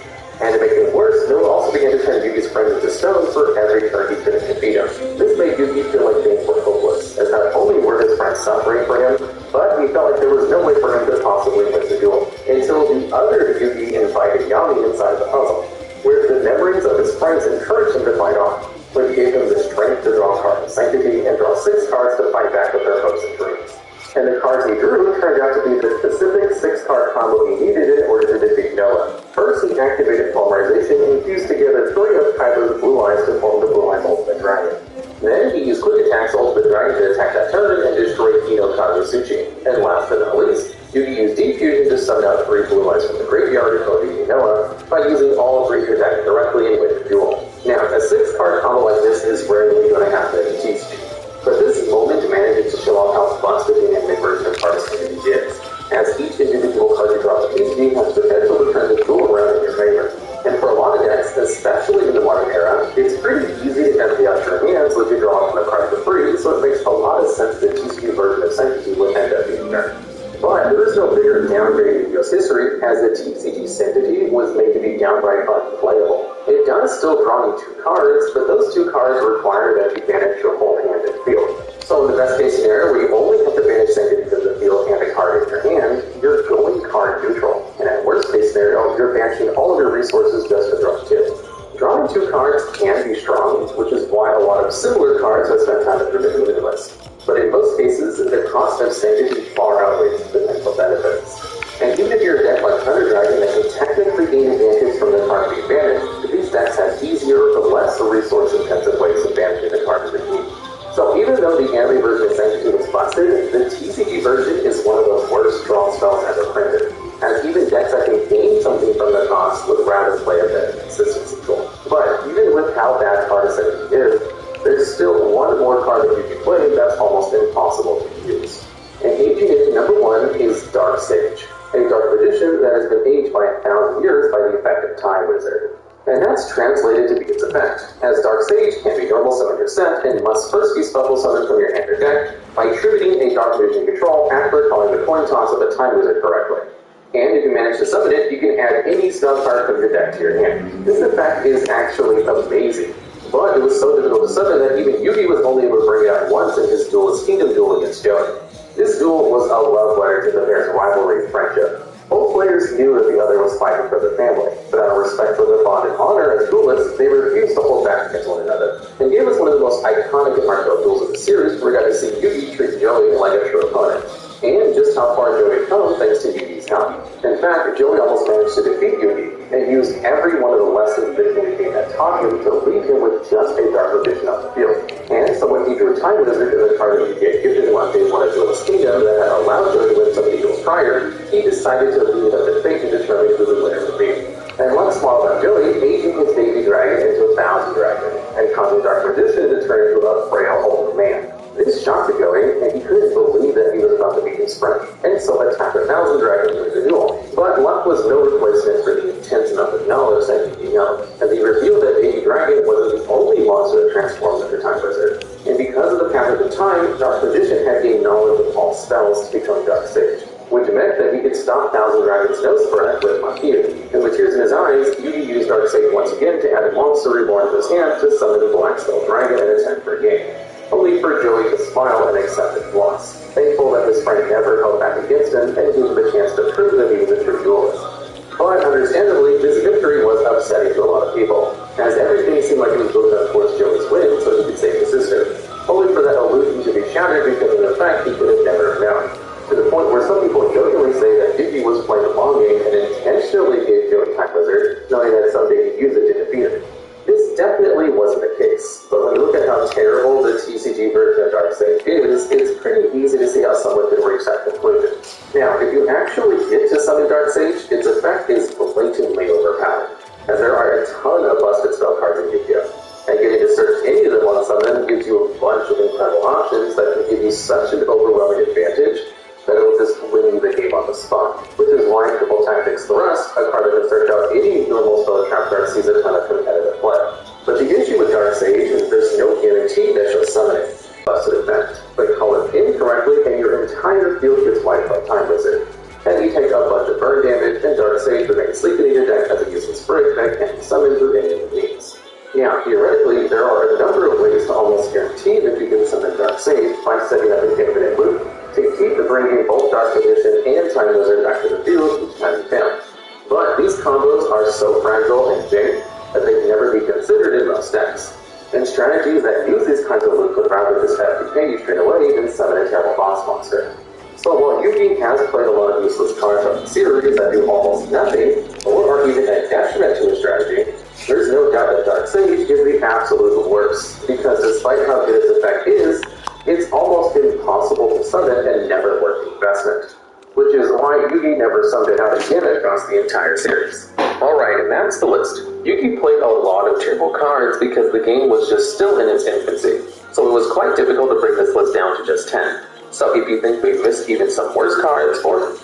[SPEAKER 7] And to make things worse, Noah also began to turn Yugi's friends into stone for every turn he couldn't defeat him. This made Yugi feel like things were hopeless, as not only were his friends suffering for him, but he felt like there was no way for him to possibly win the duel. Until the other Yugi invited Yami inside the puzzle, where the memories of his friends encouraged him to fight on, where he gave him the strength to draw Card of Sanctity and draw 6 cards to fight back with their hopes and dreams. And the cards he drew turned out to be the specific 6-card combo he needed in order to defeat Noah. First, he activated Polymerization and fused together 3 of Kaiba's Blue Eyes to form the Blue Eyes Ultimate Dragon. Then he used Quick Attack's Ultimate Dragon to attack that turn and destroy Kino Kazusuchi. And last but not least, Yugi used Deep Fusion to summon out 3 Blue Eyes from the graveyard to defeat Noah by using all 3 to attack directly and win the duel. Now, a 6-card combo like this is rarely going to happen in TCG. But this moment manages to show off how busted the anime version of Card of Sanctity is, as each individual card you draw in TCG has the potential to turn the duel around in your favor. And for a lot of decks, especially in the modern era, it's pretty easy to empty out your hands so that you draw from the card for free, so it makes a lot of sense that the TCG version of Sanctity would end up being there. But there is no bigger downgrade in Yu-Gi-Oh! History, as the TCG Sanctity was made to be downright unplayable. It does still draw you 2 cards, but those 2 cards require that you manage your whole hand and field. So in the best case scenario, where you only have to banish Sanctity to the field and a card in your hand, you're going card neutral. And at worst case scenario, you're banishing all of your resources just to draw 2. Drawing 2 cards can be strong, which is why a lot of similar cards have spent time at their limited list. But in most cases, the cost of Sanctity far outweighs the potential benefits. And even if you're a deck like Thunder Dragon that can technically gain advantage from the card being banished, these decks have easier but less resource-intensive ways of banishing the card to defeat. So even though the anime version of Sanctity was busted, the TCG version is one of the worst draw spells ever printed, as even decks that can gain something from the cost would rather play a bit of consistency tool. But even with how bad Card of Sanctity is, there's still one more card that you can play that's almost impossible to use. And aging into number 1 is Dark Sage, a dark magician that has been aged by 1,000 years by the effect of Time Wizard. And that's translated to be its effect, as Dark Sage can be normal summoned or sent, and must first be special summoned from your hand or deck by attributing a Dark Magician control after calling the coin toss of the Time Wizard correctly. And if you manage to summon it, you can add any spell card from your deck to your hand. This effect is actually amazing, but it was so difficult to summon that even Yugi was only able to bring it out once in his Duelist Kingdom duel against Joey. This duel was a love letter to the pair's rivalry and friendship. Both players knew that the other was fighting for their family, but out of respect for their bond and honor as duelists, they refused to hold back against one another, and gave us one of the most iconic and heartfelt duels of the series, where we got to see Yugi treat Joey like a true opponent. and just how far Joey had come thanks to Yugi's help. In fact, Joey almost managed to defeat Yugi, and used every one of the lessons that Yugi had taught him to leave him with just a darker vision of the field. And so when he drew Time Wizard in the card that Yugi had given him on day one of Joey's Kingdom that had allowed Joey to win some of the Eagles prior, he decided to leave it up to fate to determine who the winner would be. And once smiled on Joey, aging his baby dragon into a 1,000 dragon, and causing Dark Magician to turn into a frail old man. This shocked Joey, and he couldn't believe that he was about to beat his friend, and so attacked 1,000 dragons with the duel. But luck was no replacement for the intense amount of knowledge that Yugi held, and he revealed that Baby Dragon wasn't the only monster that transformed into Time Wizard. And because of the passage of time, Dark Magician had gained knowledge of all spells to become Dark Sage, which meant that he could stop 1,000 Dragons' nose spread with Makia. And with tears in his eyes, Yugi used Dark Sage once again to add a monster reborn to his hand to summon the Black Spell Dragon and attempt for a game, only for Joey to smile and accept his loss, thankful that his friend never held back against him and gave him the chance to prove that he was a true duelist. But understandably, this victory was upsetting to a lot of people, as everything seemed like it was built up towards Joey's win so he could save his sister, only for that illusion to be shattered because of the fact he could have never known. To the point where some people jokingly say that Yugi was playing a long game and intentionally gave Joey Time Wizard, knowing that someday he'd use it to defeat him. This definitely wasn't the case, but when you look at how terrible the TCG version of Darkseid is, it's pretty easy to see how someone could reach that conclusion. Now, if you actually get to summon Darkseid, its effect is blatantly overpowered, as there are a ton of busted spell cards in Yu-Gi-Oh! And getting to search any of them on summon gives you a bunch of incredible options that can give you such an overwhelming advantage that it will just win you the game on the spot, which is why Triple Tactics Thrust, a card that can search out any normal spell trap card, sees a ton of competitive play. But the issue with Darkseid is there's no guarantee that you'll summon it. Busted effect, but call it incorrectly and your entire field gets wiped by Time Wizard. And you take a bunch of burn damage, and Darkseid remains sleeping in your deck as a useless break that can't be summoned through any of the means. Now, theoretically, there are a number of ways to almost guarantee that you can summon Darkseid by setting up an infinite loop to keep bringing both Dark Magician and Time Wizard back to the field each time you fail. But these combos are so fragile and jank that they can never be considered in most decks. And strategies that use these kinds of loops would rather just FTP you straight away than summon a terrible boss monster. So while Yugi has played a lot of useless cards from the series that do almost nothing, or are even a detriment to his strategy, there's no doubt that Darkseid is the absolute worst, because despite how good its effect is, it's almost impossible to summon and never worth the investment, which is why Yugi never summed it out again across the entire series. Alright, and that's the list. Yugi played a lot of terrible cards because the game was just still in its infancy, so it was quite difficult to bring this list down to just 10. So if you think we've missed even some worse cards, or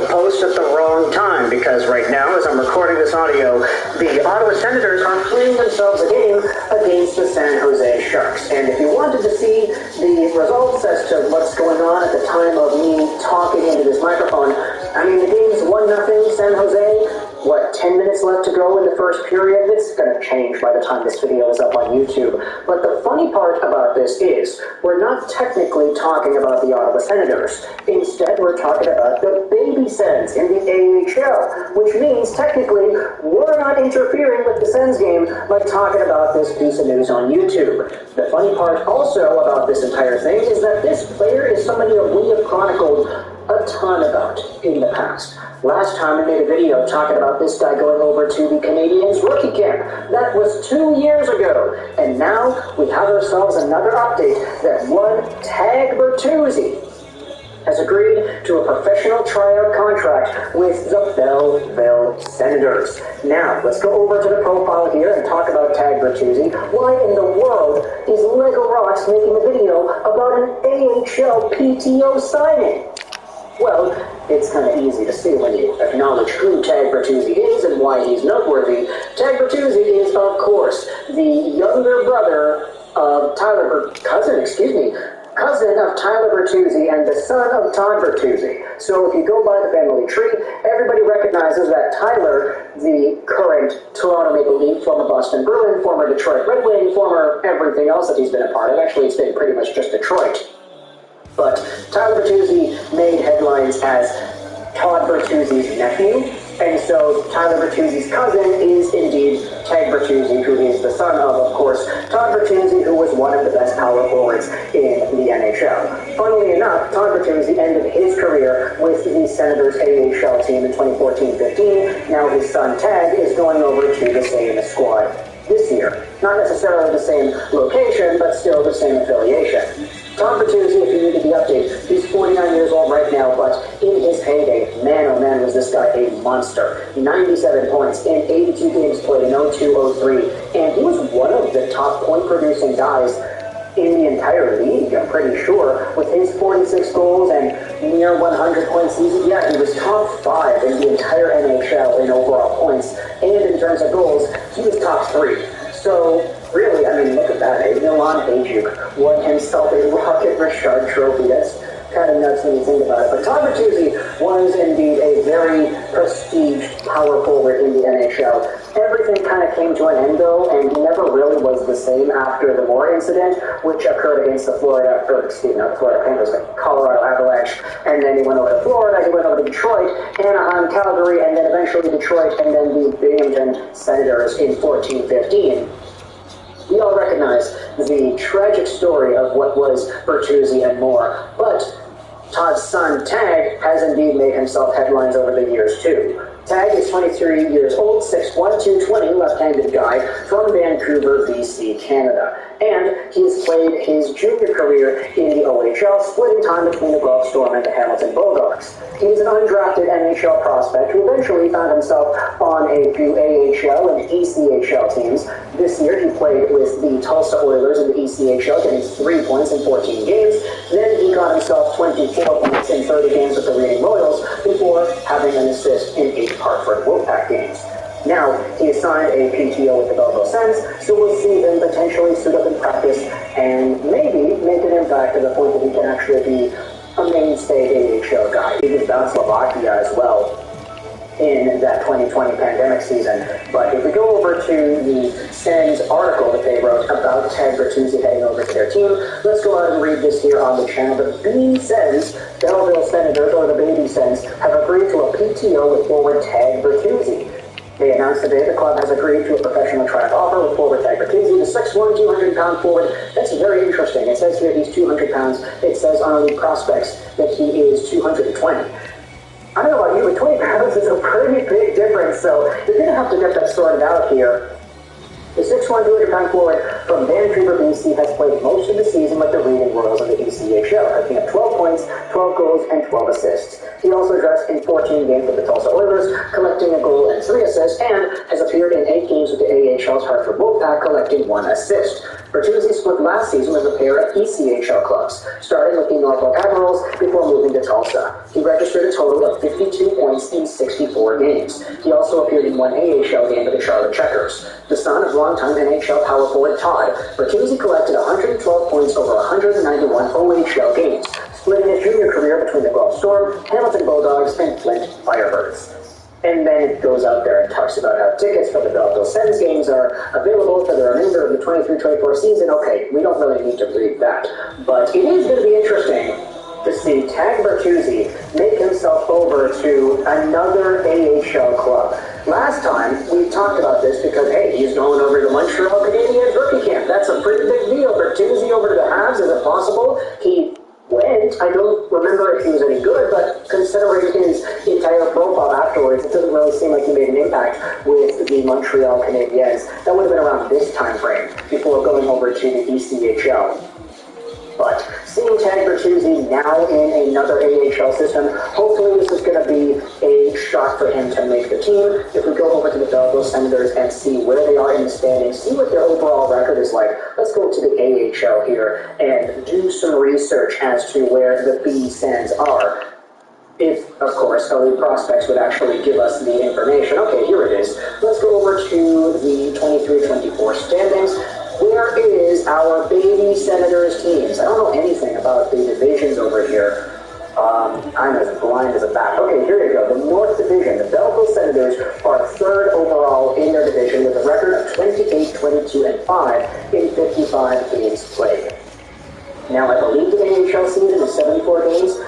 [SPEAKER 9] post at the wrong time, because right now, as I'm recording this audio, the Ottawa Senators are playing themselves a game against the San Jose Sharks. And if you wanted to see the results as to what's going on at the time of me talking into this microphone, I mean, the game's 1-0 San Jose. What, 10 minutes left to go in the first period? It's going to change by the time this video is up on YouTube. But the funny part about this is, we're not technically talking about the Ottawa Senators. Instead, we're talking about the baby Sens in the AHL, which means, technically, we're not interfering with the Sens game by talking about this piece of news on YouTube. The funny part also about this entire thing is that this player is somebody that we have chronicled a ton about in the past. Last time I made a video talking about this guy going over to the Canadiens rookie camp. That was 2 years ago. And now we have ourselves another update that one Tag Bertuzzi has agreed to a professional tryout contract with the Belleville Senators. Now, let's go over to the profile here and talk about Tag Bertuzzi. Why in the world is Lego Rocks making a video about an AHL PTO signing? Well, it's kind of easy to see when you acknowledge who Tag Bertuzzi is and why he's noteworthy. Tag Bertuzzi is, of course, the younger brother of cousin of Tyler Bertuzzi and the son of Todd Bertuzzi. So if you go by the family tree, everybody recognizes that Tyler, the current Toronto Maple Leaf, former Boston Bruin, former Detroit Red Wing, former everything else that he's been a part of. Actually, it's been pretty much just Detroit. But Tyler Bertuzzi made headlines as Todd Bertuzzi's nephew, and so Tyler Bertuzzi's cousin is indeed Tag Bertuzzi, who is the son of course, Todd Bertuzzi, who was one of the best power forwards in the NHL. Funnily enough, Todd Bertuzzi ended his career with the Senators AHL team in 2014-15. Now his son Tag is going over to the same squad this year. Not necessarily the same location, but still the same affiliation. Todd Bertuzzi, if you needed the update, he's 49 years old right now, but in his heyday, man oh man was this guy a monster. 97 points in 82 games played, 0-2-0-3, and he was one of the top point-producing guys in the entire league, I'm pretty sure, with his 46 goals and near 100-point season. Yeah, he was top 5 in the entire NHL in overall points, and in terms of goals, he was top 3. So, really, I mean, look at that. Milan Bajuk won himself a Rocket Richard trophy. That's kind of nuts when you think about it. But Todd Bertuzzi was indeed a very prestiged power forward in the NHL. Everything kind of came to an end, though, and he never really was the same after the Moore incident, which occurred against the Colorado Avalanche. And then he went over to Florida, he went over to Detroit, Anaheim, Calgary, and then eventually Detroit, and then the Binghamton Senators in 14-15. We all recognize the tragic story of what was Bertuzzi and Moore, but Todd's son, Tag, has indeed made himself headlines over the years, too. Tag is 23 years old, 6'1", 220, left-handed guy from Vancouver, BC, Canada. And he has played his junior career in the OHL, splitting time between the Guelph Storm and the Hamilton Bulldogs. He's an undrafted NHL prospect who eventually found himself on a few AHL and ECHL teams. This year he played with the Tulsa Oilers in the ECHL, getting 3 points in 14 games. Then he got himself 24 points in 30 games with the Reading Royals before having an assist in 8 Hartford Wolfpack games. Now, he has signed a PTO with the Belleville Sens, so we'll see him potentially suit up in practice and maybe make an impact to the point that he can actually be a mainstay AHL guy. He was down Slovakia as well in that 2020 pandemic season. But if we go over to the Sens article that they wrote about Tag Bertuzzi heading over to their team, let's go ahead and read this here on the channel. The B Sens, Belleville Senators, or the Baby Sens, have agreed to a PTO with forward Tag Bertuzzi. They announced today the club has agreed to a professional tryout offer with forward Tag Bertuzzi, the 6'1", 200-pound forward. That's very interesting. It says here he's 200 pounds. It says on Elite Prospects that he is 220. I don't know about you, but 20 pounds is a pretty big difference, so you're going to have to get that sorted out here. The 6'1", 200-pound forward from Vancouver, BC, has played most of the season with the Reading Royals in the ECHL, picking up 12 points, 12 goals, and 12 assists. He also dressed in 14 games with the Tulsa Oilers, collecting a goal and 3 assists, and has appeared in 8 games with the AHL's Hartford Wolfpack, collecting 1 assist. Bertuzzi split last season with a pair of ECHL clubs, starting with the Norfolk Admirals before moving to Tulsa. He registered a total of 52 points in 64 games. He also appeared in one AHL game with the Charlotte Checkers. The son of longtime NHL power forward Todd, Bertuzzi collected 112 points over 191 OHL games, splitting his junior career between the Guelph Storm, Hamilton Bulldogs, and Flint Firebirds. And then it goes out there and talks about how tickets for the Belleville Sens games are available for the remainder of the 23-24 season. Okay, we don't really need to read that. But it is going to be interesting to see Tag Bertuzzi make himself over to another AHL club. Last time, we talked about this because, hey, he's going over to Montreal Canadiens rookie camp. That's a pretty big deal. Bertuzzi over to the Habs, is it possible? He went. I don't remember if he was any good, but considering his entire profile afterwards, it doesn't really seem like he made an impact with the Montreal Canadiens. That would have been around this time frame before going over to the ECHL. But seeing Tag Bertuzzi now in another AHL system, hopefully this is going to be a shot for him to make the team. If we go over to the Belleville Senators and see where they are in the standings, see what their overall record is like, let's go to the AHL here and do some research as to where the B Sens are. If, of course, Elite Prospects would actually give us the information. Okay, here it is. Let's go over to the 23-24 standings. Where is our baby Senators teams? I don't know anything about the divisions over here. I'm as blind as a bat. Okay, here you go. The North Division. The Belleville Senators are third overall in their division with a record of 28, 22, and 5 in 55 games played. Now, I believe the NHL season is 74 games.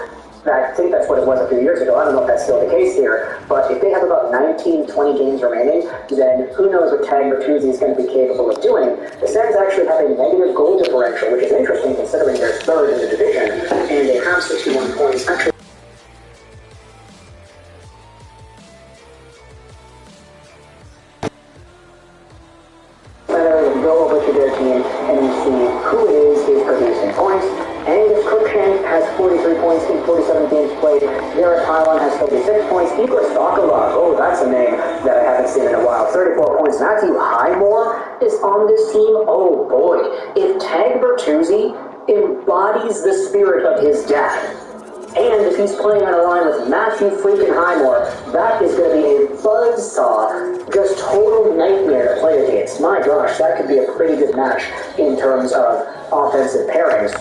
[SPEAKER 9] I think that's what it was a few years ago. I don't know if that's still the case here. But if they have about 19, 20 games remaining, then who knows what Tag Bertuzzi is going to be capable of doing. The Sens actually have a negative goal differential, which is interesting considering they're third in the division, and they have 61 points. Actually, go over to their team and see who it is producing points. Angus Cruikshank has 43 points in 47 games played. Garrett Hyland has 36 points. Igor Sokolov, oh, that's a name that I haven't seen in a while. 34 points. Matthew Highmore is on this team. Oh, boy. If Tag Bertuzzi embodies the spirit of his dad, and if he's playing on a line with Matthew freaking Highmore, that is going to be a buzzsaw, just total nightmare to play against. My gosh, that could be a pretty good match in terms of offensive pairings.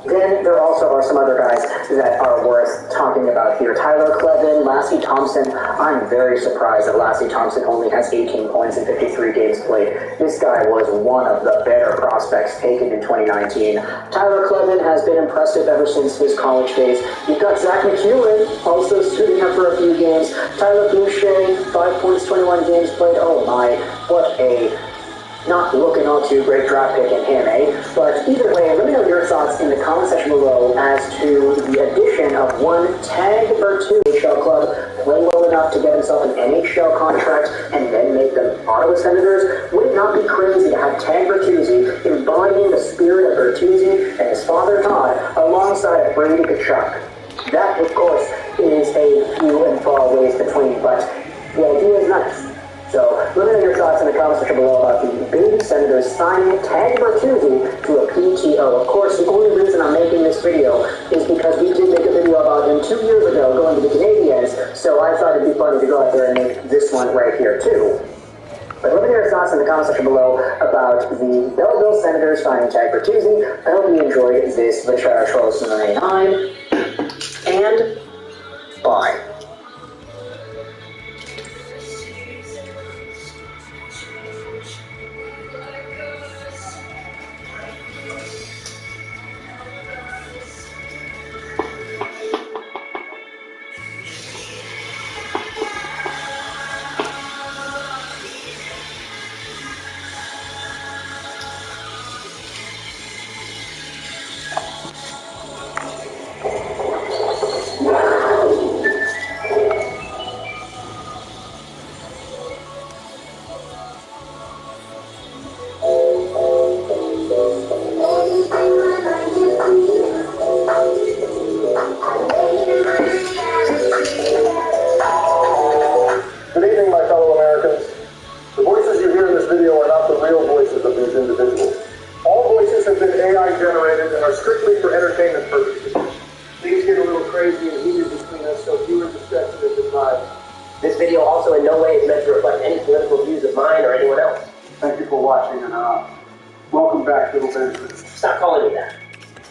[SPEAKER 9] Then there also are some other guys that are worth talking about here. Tyler Clevin, Lassie Thompson. I'm very surprised that Lassie Thompson only has 18 points in 53 games played. This guy was one of the better prospects taken in 2019. Tyler Clevin has been impressive ever since his college days. You've got Zach McEwen also suiting up for a few games. Tyler Boucher, 5 points, 21 games played. Oh my, what a not looking all too great draft pick in him, eh? But either way, let me know your thoughts in the comment section below as to the addition of one Tag Bertuzzi NHL club, play well enough to get himself an NHL contract, and then make them Ottawa Senators. Would it not be crazy to have Tag Bertuzzi embodying the spirit of Bertuzzi and his father Todd alongside Brady Tkachuk? That, of course, is a few and far ways between, but the idea is nice. So, let me know your thoughts in the comments section below about the baby Senators signing Tag Bertuzzi to a PTO. Of course, the only reason I'm making this video is because we did make a video about him 2 years ago going to the Canadiens, so I thought it'd be funny to go out there and make this one right here too. But let me know your thoughts in the comment section below about the Belleville Senators signing Tag Bertuzzi. I hope you enjoyed this Vachara Trolls 99, and bye.
[SPEAKER 2] This video also in no way is meant to reflect any political views of mine or anyone else.
[SPEAKER 1] Thank you for watching, and welcome back, little Benjamin.
[SPEAKER 2] Stop calling me that.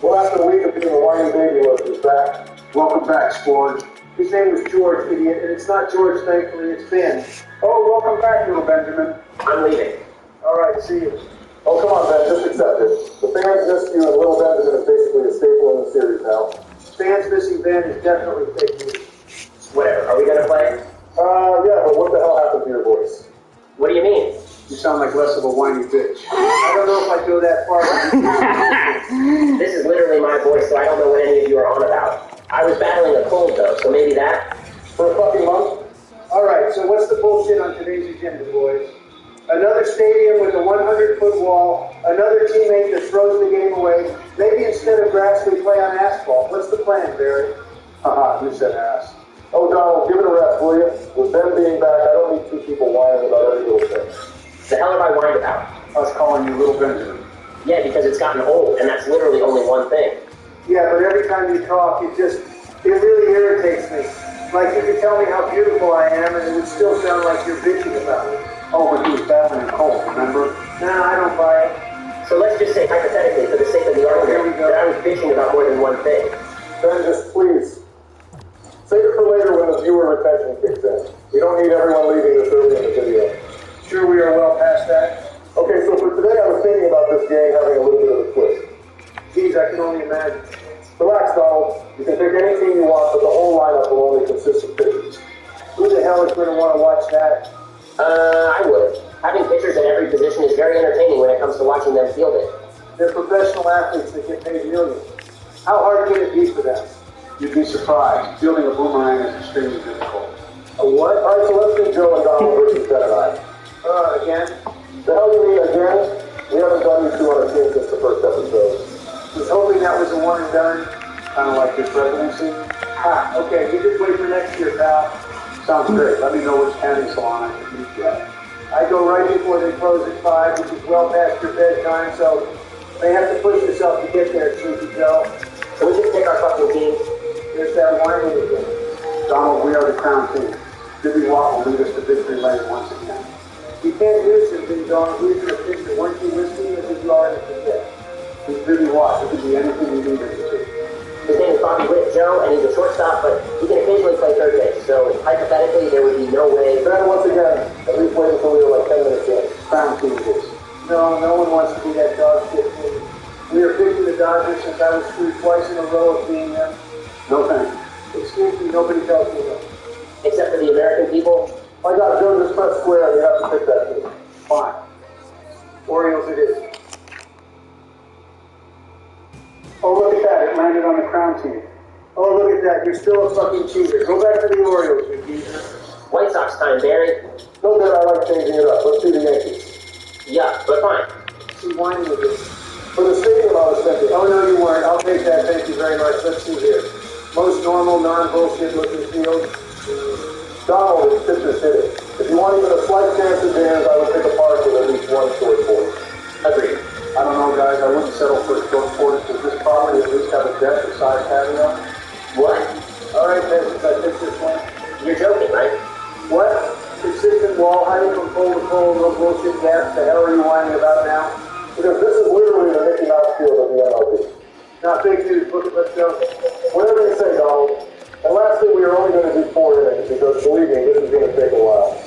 [SPEAKER 3] Well, after a week of being a whiny baby is back.
[SPEAKER 1] Welcome back, Sporge. His name was George, idiot, and it's not George, thankfully, it's Ben. Oh, welcome back, little Benjamin.
[SPEAKER 2] I'm leaving.
[SPEAKER 1] All right, see you.
[SPEAKER 3] Oh, come on, Ben, just accept it. The fans missed you, and Little Benjamin is basically a staple in the series now.
[SPEAKER 1] Fans missing Ben is definitely fake news.
[SPEAKER 2] Whatever. Are we gonna play?
[SPEAKER 3] Yeah, but what the hell happened to your voice?
[SPEAKER 2] What do you mean?
[SPEAKER 1] You sound like less of a whiny bitch. I don't know if I'd go that far.
[SPEAKER 2] This is literally my voice, so I don't know what any of you are on about. I was battling a cold, though, so maybe that?
[SPEAKER 3] For a fucking month?
[SPEAKER 1] All right, so what's the bullshit on today's agenda, boys? Another stadium with a 100-foot wall, another teammate that throws the game away. Maybe instead of grass, we play on asphalt. What's the plan, Barry?
[SPEAKER 3] Haha, who said ass? Oh, Donald, give it a rest, will you? With Ben being back, I don't need two people whining about every little thing.
[SPEAKER 2] The hell have I whined about?
[SPEAKER 1] Us calling you Little Benjamin.
[SPEAKER 2] Yeah, because it's gotten old, and that's literally only one thing.
[SPEAKER 1] Yeah, but every time you talk, it really irritates me. Like you could tell me how beautiful I am, and it would still sound like you're bitching about it. Oh, but he was battling a cold, remember? Nah, I don't buy it.
[SPEAKER 2] So let's just say, hypothetically, for the sake of the argument, that I was bitching about more than one thing.
[SPEAKER 3] Ben, just please. Save it for later when the viewer retention kicks in. We don't need everyone leaving this early in the video.
[SPEAKER 1] Sure we are well past that?
[SPEAKER 3] Okay, so for today, I was thinking about this game having a little bit of a twist.
[SPEAKER 1] Geez, I can only imagine.
[SPEAKER 3] Relax, Donald. You can pick any team you want, but the whole lineup will only consist of pitchers.
[SPEAKER 1] Who the hell is going to want to watch that?
[SPEAKER 2] I would. Having pitchers at every position is very entertaining when it comes to watching them field it.
[SPEAKER 1] They're professional athletes that get paid millions. How hard can it be for them? You'd be surprised. Fielding a boomerang is extremely difficult.
[SPEAKER 3] A what? All right, so let's do Joe and Donald versus Ben and I.
[SPEAKER 1] Again?
[SPEAKER 3] The hell you mean again? We haven't done you two on a team since the first episode.
[SPEAKER 1] Was hoping that was a one and done. Kind of like your presidency. Ha, okay, you just wait for next year, pal. Sounds great. Let me know which tanning salon I can meet you at. I go right before they close at 5, which is well past your bedtime, so they have to push yourself to get there, Sleepy Joe.
[SPEAKER 2] Can we just pick our fucking team?
[SPEAKER 1] There's that whining again. Donald, we are the crown team. Jimmy Watt will lead us to victory lane once again. You can't use him, Big Dog. Who's your pitcher? Weren't you listening, or did you already forget? He's Jimmy Watt. He can be anything you need him to.
[SPEAKER 2] His name is Bobby Witt, Joe, and he's a shortstop, but he can occasionally play third base, so hypothetically, there would be no way.
[SPEAKER 3] Ben, once again, at least wait until we were like 10 minutes in.
[SPEAKER 1] Crown team it is. No one wants to be that dog shit team. We are picking the Dodgers since I was screwed twice in a row of being them. No thanks. Excuse me, nobody tells me no.
[SPEAKER 2] Except for the American people.
[SPEAKER 3] My God, Joe, just press square and you have to pick that team.
[SPEAKER 1] Fine. Orioles it is. Oh, look at that. It landed on the crown team. Oh, look at that. You're still a fucking cheater. Go back to the Orioles, you geezer.
[SPEAKER 2] White Sox time, Barry.
[SPEAKER 3] No, Ben, I like changing it up. Let's do the Yankees.
[SPEAKER 2] Yeah, but fine.
[SPEAKER 1] See, whining with this.
[SPEAKER 3] For the stadium, I was thinking.
[SPEAKER 1] Oh, no, you weren't. I'll take that. Thank you very much. Let's see here. Most normal, non-bullshit looking field.
[SPEAKER 3] Donald is pitcher's hitting. If you want even a slight chance of jams, I would pick a park with at least one short porch.
[SPEAKER 2] Agreed.
[SPEAKER 1] I don't know, guys. I wouldn't settle for a short porch. Does this property at least have a deck or size patio?
[SPEAKER 2] What?
[SPEAKER 1] All right, then, since I picked this one.
[SPEAKER 2] You're joking, right?
[SPEAKER 1] What? Consistent wall height from pole to pole, no bullshit gaps. The hell are you whining about now?
[SPEAKER 3] Because this is literally the Mickey Mouse field of the MLB.
[SPEAKER 1] Not fake news. Book it. Let's go.
[SPEAKER 3] Whatever you say, Donald. And lastly, we are only going to do 4 innings because, believe me, this is going to take a while.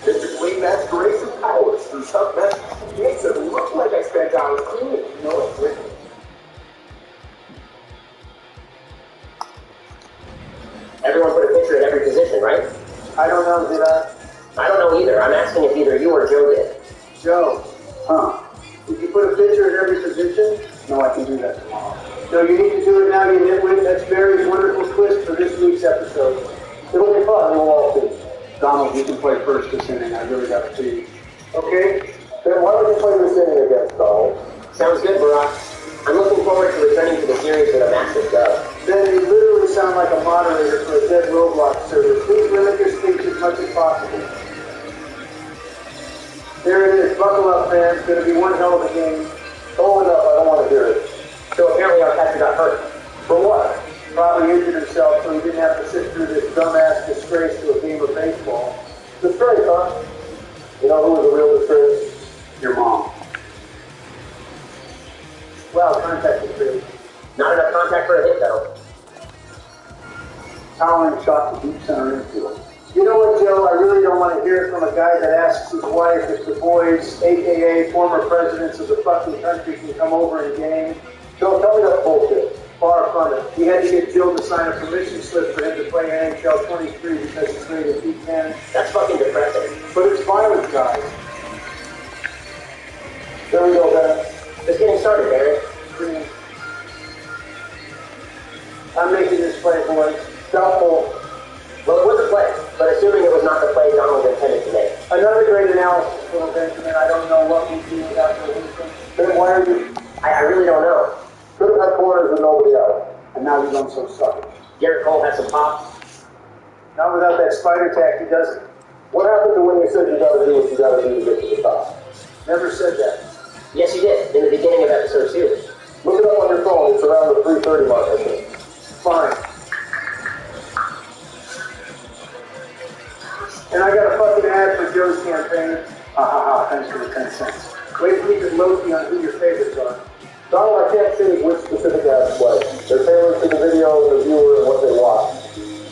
[SPEAKER 7] Just between that grace and powers through tough match, makes it look like I spent hours cleaning. No, it didn't.
[SPEAKER 2] Everyone put a pitcher at every position, right?
[SPEAKER 1] I don't know, did I?
[SPEAKER 2] I don't know either. I'm asking if either you or Joe did.
[SPEAKER 1] Joe. Huh. Did you put a pitcher at every position? No, I can do that tomorrow. No, you need to do it now, you nitwit. That's Barry's wonderful twist for this week's episode.
[SPEAKER 3] It'll be fun. We'll all see.
[SPEAKER 1] Donald, you can play first this inning. I really got to pee. Okay?
[SPEAKER 3] Then why don't you play this inning against Donald?
[SPEAKER 2] Sounds good, Barack. I'm looking forward to returning to the series with a massive dub.
[SPEAKER 1] Ben, you literally sound like a moderator for a dead Roblox server. Please limit your speech as much as possible. There it is. Buckle up, fans. It's going to be one hell of a game.
[SPEAKER 3] Hold it up. I don't want to hear it.
[SPEAKER 2] So apparently our catcher got hurt.
[SPEAKER 3] For what?
[SPEAKER 1] Probably injured himself so he didn't have to sit through this dumbass disgrace to a game of baseball.
[SPEAKER 3] Disgrace, huh? You know who was a real disgrace?
[SPEAKER 1] Your mom. Well, contact was great.
[SPEAKER 2] Not enough contact for a hit, though.
[SPEAKER 1] Towering shot to deep center infield. You know what, Joe? I really don't want to hear it from a guy that asks his wife if the boys, a.k.a. former presidents of the fucking country, can come over and game.
[SPEAKER 3] Joe, tell me that's bullshit.
[SPEAKER 1] Far from it. We had to get Jill to sign a permission slip for him to play NHL 23 because he's rated D10.
[SPEAKER 2] That's fucking depressing.
[SPEAKER 1] But it's violent, guys.
[SPEAKER 3] There we go, Ben.
[SPEAKER 2] Just getting started, Barry.
[SPEAKER 1] I'm making this play, boys.
[SPEAKER 3] Doubtful.
[SPEAKER 2] Well, it was a play, but assuming it was not the play Donald intended to make.
[SPEAKER 1] Another great analysis, little Benjamin. I don't know what we do without your wisdom.
[SPEAKER 3] Ben, why are you...
[SPEAKER 2] I really don't know.
[SPEAKER 3] Could have had corners and nobody out.
[SPEAKER 1] And now he's on so sucky.
[SPEAKER 2] Garrett Cole had some pop.
[SPEAKER 1] Not without that spider tack, he doesn't.
[SPEAKER 3] What happened to when you said you gotta do what you gotta do to get to the top?
[SPEAKER 1] Never said that.
[SPEAKER 2] Yes, you did, in the beginning of episode 2.
[SPEAKER 3] Look it up on your phone. It's around the 3:30 mark, I think.
[SPEAKER 1] Fine. And I got a fucking ad for Joe's campaign. Ha ha ha, thanks for the 10 cents. Wait till you get Loki on who your favorites are.
[SPEAKER 3] Donald, I can't say which specific ads was. They're tailored to the video, the viewer, and what they watch.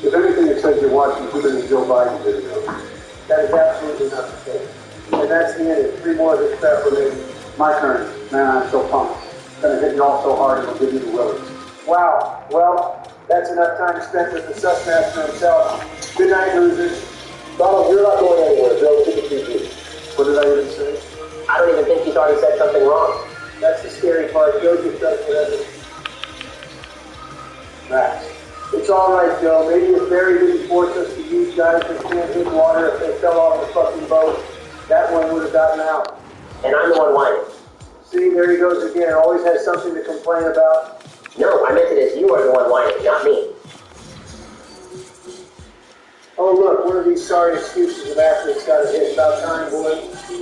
[SPEAKER 1] If anything, it says you're watching too many Joe Biden videos. That is absolutely not the case. And that's the end. 3 more of this crap remaining. My turn. Man, I'm so pumped. Gonna hit you all so hard it'll give you the willies. Wow. Well, that's enough time spent with the Sussmaster himself. Good night, losers.
[SPEAKER 3] Donald, you're not going anywhere. Joe, keep it PG.
[SPEAKER 1] What did I even say?
[SPEAKER 2] I don't even think he thought he said something wrong.
[SPEAKER 1] That's the scary part. Joe just does whatever. Max. It's all right, Joe. Maybe if Barry didn't force us to use guys that can't hit water if they fell off the fucking boat, that one would have gotten out.
[SPEAKER 2] And I'm the one whining.
[SPEAKER 1] See, there he goes again. Always has something to complain about.
[SPEAKER 2] No, I meant it as you are the one whining, not me.
[SPEAKER 1] Oh, look, one of these sorry excuses of athletes got a hit. About time, boy.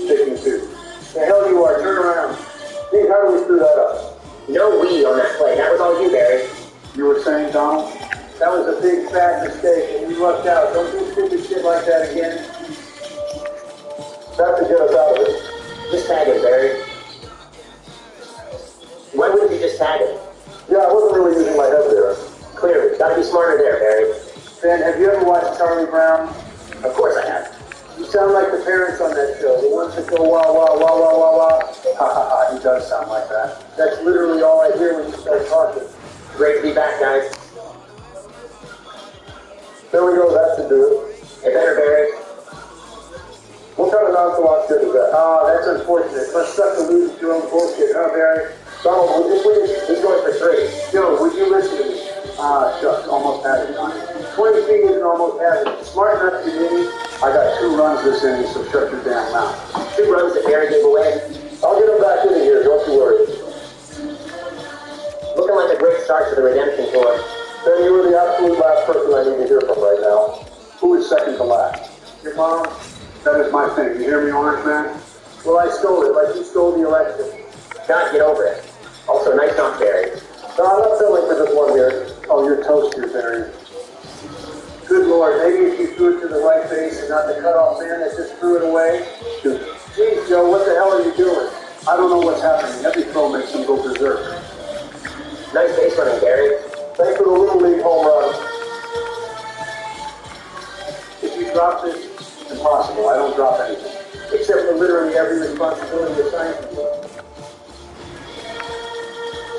[SPEAKER 3] Taking 2.
[SPEAKER 1] The hell you are. Turn around.
[SPEAKER 3] Steve, how do we screw that up?
[SPEAKER 2] No we on that play. That was all you, Barry.
[SPEAKER 1] You were saying, Donald? That was a big, fat mistake, and you lucked out. Don't do stupid shit like that again.
[SPEAKER 3] That's to get us out of it.
[SPEAKER 2] Just tag him, Barry. Why wouldn't you just tag him?
[SPEAKER 3] Yeah, I wasn't really using my head there.
[SPEAKER 2] Clearly. Gotta be smarter there, Barry.
[SPEAKER 1] Ben, have you ever watched Charlie Brown?
[SPEAKER 2] Of course I have.
[SPEAKER 1] You sound like the parents on that show, the ones that go wah, wah, wah, wah, wah, wah. Ha, ha, ha, he does sound like that. That's literally all I hear when you start talking.
[SPEAKER 2] Great to be back, guys.
[SPEAKER 3] There we go, that should do it.
[SPEAKER 2] Hey, better, Barry.
[SPEAKER 3] What kind of nonchalant shit is that?
[SPEAKER 1] That's unfortunate. Let's suck the lose to your own bullshit, huh, Barry?
[SPEAKER 3] Donald, would you please?
[SPEAKER 2] He's going for 3.
[SPEAKER 1] Joe, would you listen to me? Shucks, almost had it, Johnny. 20 feet isn't almost had it. Smart enough to be. I got 2 runs this inning, so shut your damn mouth.
[SPEAKER 2] 2 runs that Barry gave away.
[SPEAKER 3] I'll get him back in here, don't you worry.
[SPEAKER 2] Looking like a great start to the redemption tour.
[SPEAKER 3] Ben, you were the absolute last person I need to hear from right now.
[SPEAKER 1] Who is second to last? Your mom? That is my thing. You hear me, Orange Man? Well, I stole it, like you stole the election.
[SPEAKER 2] God, get over it. Also, nice knock, Barry.
[SPEAKER 3] No, I'm not settling for just one here.
[SPEAKER 1] Oh, you're toast, you're Barry. Good Lord, maybe if you threw it to the right base and not the cutoff man that just threw it away. Geez, Joe, what the hell are you doing? I don't know what's happening. Every throw makes him go berserk.
[SPEAKER 2] Nice base running, Barry.
[SPEAKER 3] Thanks for the Little League home run.
[SPEAKER 1] If you drop this, impossible. I don't drop anything. Except for literally every responsibility assigned to me.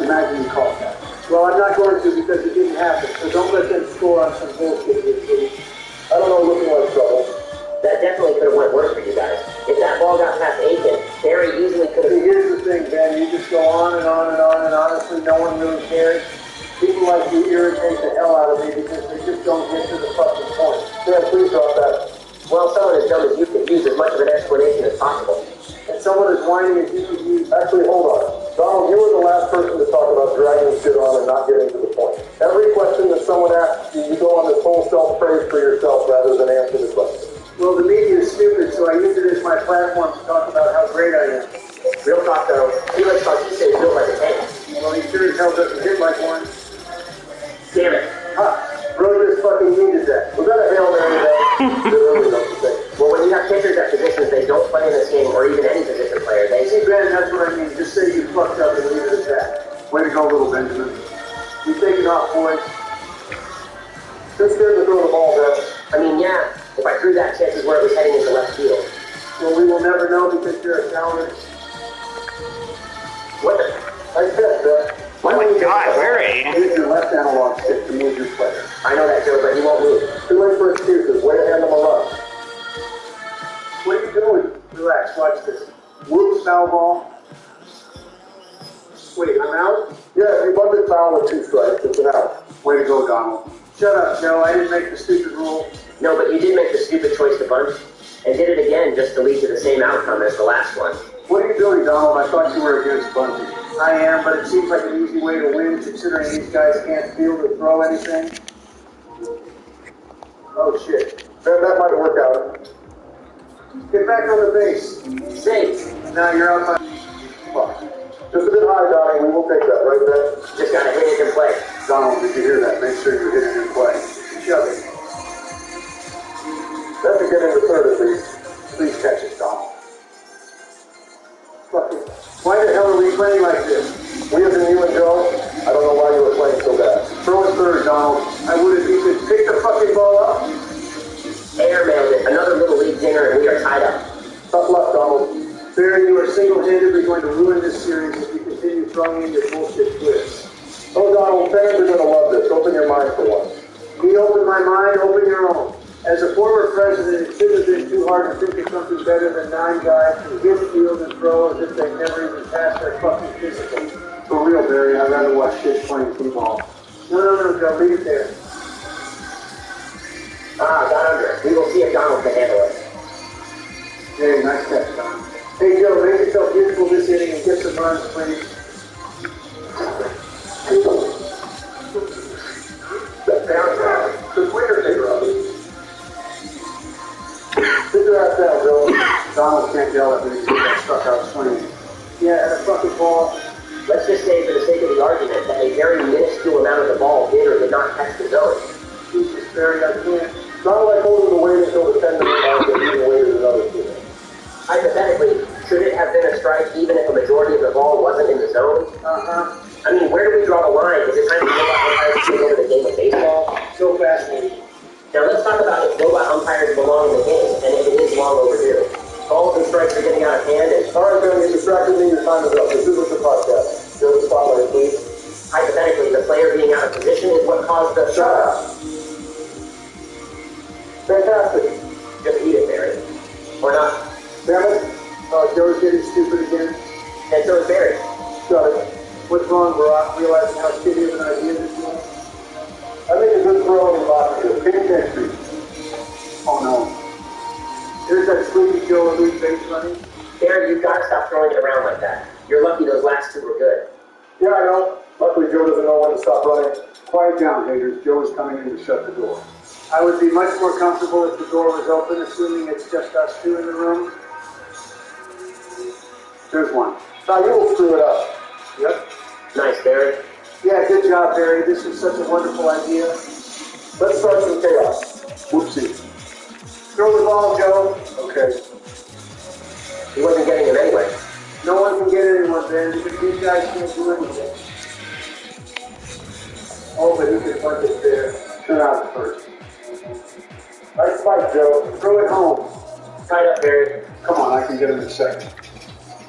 [SPEAKER 1] Imagine you caught that. Well, I'm not going to because it didn't happen. So don't let them score on some bullshit here, please.
[SPEAKER 3] I don't know, looking like trouble.
[SPEAKER 2] That definitely could have went worse for you guys. If that ball got past Aiken, Barry easily could have...
[SPEAKER 1] See, here's the thing, Ben. You just go on and on and on, and honestly, no one really cares. People like you irritate the hell out of me because they just don't get to the fucking point.
[SPEAKER 3] Ben, please drop that.
[SPEAKER 2] Well, someone as dumb as you could use as much of an explanation as possible.
[SPEAKER 1] And someone as whining as you could use...
[SPEAKER 3] Actually, hold on. Donald, you were the last person to talk about dragging shit on and not getting to the point. Every question that someone asks you, you go on this whole self-praise for yourself rather than answer the question.
[SPEAKER 1] Well, the media is stupid, so I use it as my platform to talk about how great I am.
[SPEAKER 2] Real talk, though. Felix Bautista is built like a tank.
[SPEAKER 1] Well, he sure as hell doesn't hit like one.
[SPEAKER 2] Damn it.
[SPEAKER 1] Bro just fucking needed that.
[SPEAKER 3] Was that a Hail Mary there?
[SPEAKER 2] Well, when you have pitchers at positions they don't play in this game, or even any position player, they
[SPEAKER 1] See, Ben, that's what I mean. Just say you fucked up and leave it at that. Way to go, little Benjamin. You taking off, boys?
[SPEAKER 3] Just scared to throw the ball, Ben.
[SPEAKER 2] I mean, yeah, if I threw that, chances were it was heading into left field.
[SPEAKER 1] Well, we will never know because you're a coward.
[SPEAKER 2] What the?
[SPEAKER 3] Nice catch, Ben.
[SPEAKER 9] Oh my God, Barry.
[SPEAKER 1] Use your left analog stick to move your player.
[SPEAKER 2] I know that, Joe, but he won't move.
[SPEAKER 3] Too late for excuses. Way to hand them a run.
[SPEAKER 1] What are you doing? Relax, watch this. Whoops, foul ball. Wait, I'm out?
[SPEAKER 3] Yeah, if you bunted foul with 2 strikes, it's an out.
[SPEAKER 1] Way to go, Donald. Shut up, Joe. I didn't make the stupid rule.
[SPEAKER 2] No, but you did make the stupid choice to bunt, and did it again just to lead to the same outcome as the last one.
[SPEAKER 1] What are you doing, Donald? I thought you were against bunting. I am, but it seems like an easy way to win considering these guys can't field or throw anything. Oh, shit.
[SPEAKER 3] Ben, that might work out.
[SPEAKER 1] Get back on the base.
[SPEAKER 2] Safe.
[SPEAKER 1] Now you're out by... Fuck.
[SPEAKER 3] Just a bit high, Donnie. We will take that, right, Ben?
[SPEAKER 2] Just gotta hit it and play.
[SPEAKER 1] Donald, did you hear that? Make sure you hit it in play. Shove it.
[SPEAKER 3] That's to get into third, at least.
[SPEAKER 1] Please catch it, Donald. Fuck it. Why the hell are we playing like this?
[SPEAKER 3] We have been you and Joe. I don't know why you were playing so bad.
[SPEAKER 1] Throw it third, Donald. I would if you could pick the fucking ball up.
[SPEAKER 2] Airmailed it. Another little league dinger, and we are tied up.
[SPEAKER 3] Tough luck, Donald.
[SPEAKER 1] Barry, you are single-handedly going to ruin this series if you continue throwing in your bullshit twists.
[SPEAKER 3] Oh, Donald, fans are going to love this. Open your mind for once.
[SPEAKER 1] Me open my mind, open your own. As a former president, it shouldn't have been too hard to think of something better than 9 guys who hit, field, and throw as if they never even passed their fucking physical. For real, Barry, I'd rather watch kids playing football. No, Joe, leave it there.
[SPEAKER 2] Got under it. We will see if Donald can handle it.
[SPEAKER 1] Hey, nice catch, Don. Hey, Joe, make yourself useful this inning and get some runs, please.
[SPEAKER 3] The quicker take her up. Sit your ass down, Joe.
[SPEAKER 1] Donald can't yell at me because he got stuck out swinging. Yeah, and a fucking ball.
[SPEAKER 2] Let's just say, for the sake of the argument, that a very minuscule amount of the ball did or did not catch the zone.
[SPEAKER 1] Jesus, Barry, I can't.
[SPEAKER 3] Donald, I told him to wait until the 10-minute mark and even waited another 2 minutes.
[SPEAKER 2] Hypothetically, should it have been a strike even if a majority of the ball wasn't in the zone? I mean, where do we draw the line? Is it time to go about umpires to go to the game of baseball?
[SPEAKER 1] So fascinating.
[SPEAKER 2] Now let's talk about if robot umpires belong in the game, and if it is long overdue. Balls and strikes are getting out of hand, and
[SPEAKER 3] All right, Ben, you distracted me. Your time is up. This isn't the podcast. Go to the spotlight, please.
[SPEAKER 2] hypothetically, the player being out of position is what caused the shot.
[SPEAKER 3] Fantastic.
[SPEAKER 2] Just eat it, Barry. Or not.
[SPEAKER 1] Damn it. Joe's getting stupid again.
[SPEAKER 2] And so is Barry.
[SPEAKER 1] Got it. What's wrong, Barack? Realizing how shitty of an idea this was?
[SPEAKER 3] I make a good throw in the box here.
[SPEAKER 1] Pay attention. Oh no. There's that sleepy Joe elite base running.
[SPEAKER 2] Barry, you've got to stop throwing it around like that. You're lucky those last two were good.
[SPEAKER 3] Yeah, I know. Luckily, Joe doesn't know when to stop running.
[SPEAKER 1] Quiet down, haters. Joe is coming in to shut the door. I would be much more comfortable if the door was open, assuming it's just us two in the room. There's one.
[SPEAKER 3] Now you will screw it up.
[SPEAKER 1] Yep.
[SPEAKER 2] Nice, Barry.
[SPEAKER 1] Yeah, good job, Barry. This is such a wonderful idea.
[SPEAKER 3] Let's start some chaos.
[SPEAKER 1] Whoopsie. Throw the ball, Joe.
[SPEAKER 3] Okay.
[SPEAKER 2] He wasn't getting him anyway.
[SPEAKER 1] No one can get anyone, Ben, because these guys can't do anything. Oh, but he can punch it there. Turn out the first.
[SPEAKER 3] Nice fight, Joe.
[SPEAKER 1] Throw it home.
[SPEAKER 2] Tied up, Barry.
[SPEAKER 1] Come on, I can get him in a second.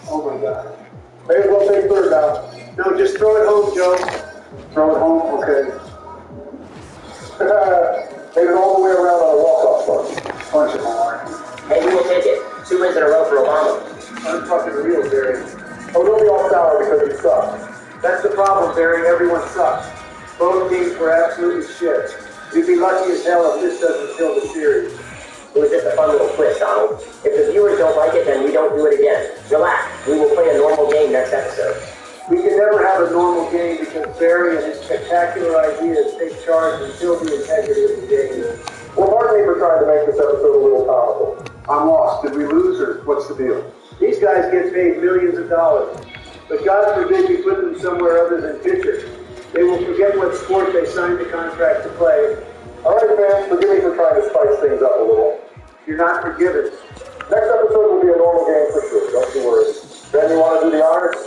[SPEAKER 1] Oh my God.
[SPEAKER 3] May as well take third now.
[SPEAKER 1] No, just throw it home, Joe. Throw it home? Okay.
[SPEAKER 3] Made it all the way around on a walk-off punch.
[SPEAKER 1] Punch it hard.
[SPEAKER 2] Hey, we will take it. 2 wins in a row for Obama.
[SPEAKER 1] Unfucking real, Barry.
[SPEAKER 3] Oh, don't be all sour because you suck.
[SPEAKER 1] That's the problem, Barry. Everyone sucks. Both teams were absolutely shit. You'd be lucky as hell if this doesn't kill the series.
[SPEAKER 2] It was just a fun little twist, Donald. If the viewers don't like it, then we don't do it again. Relax. We will play a normal game next episode.
[SPEAKER 1] We can never have a normal game because Barry and his spectacular ideas take charge and kill the integrity of the game.
[SPEAKER 3] Well, pardon me for trying to make this episode a little comical.
[SPEAKER 1] I'm lost. Did we lose or what's the deal? These guys get paid millions of dollars. But God forbid you put them somewhere other than pitcher. They will forget what sport they signed the contract to play.
[SPEAKER 3] All right, fans, forgive me for trying to spice things up a little.
[SPEAKER 1] You're not forgiven.
[SPEAKER 3] Next episode will be a normal game for sure, don't you worry. Ben, you want to do the honors?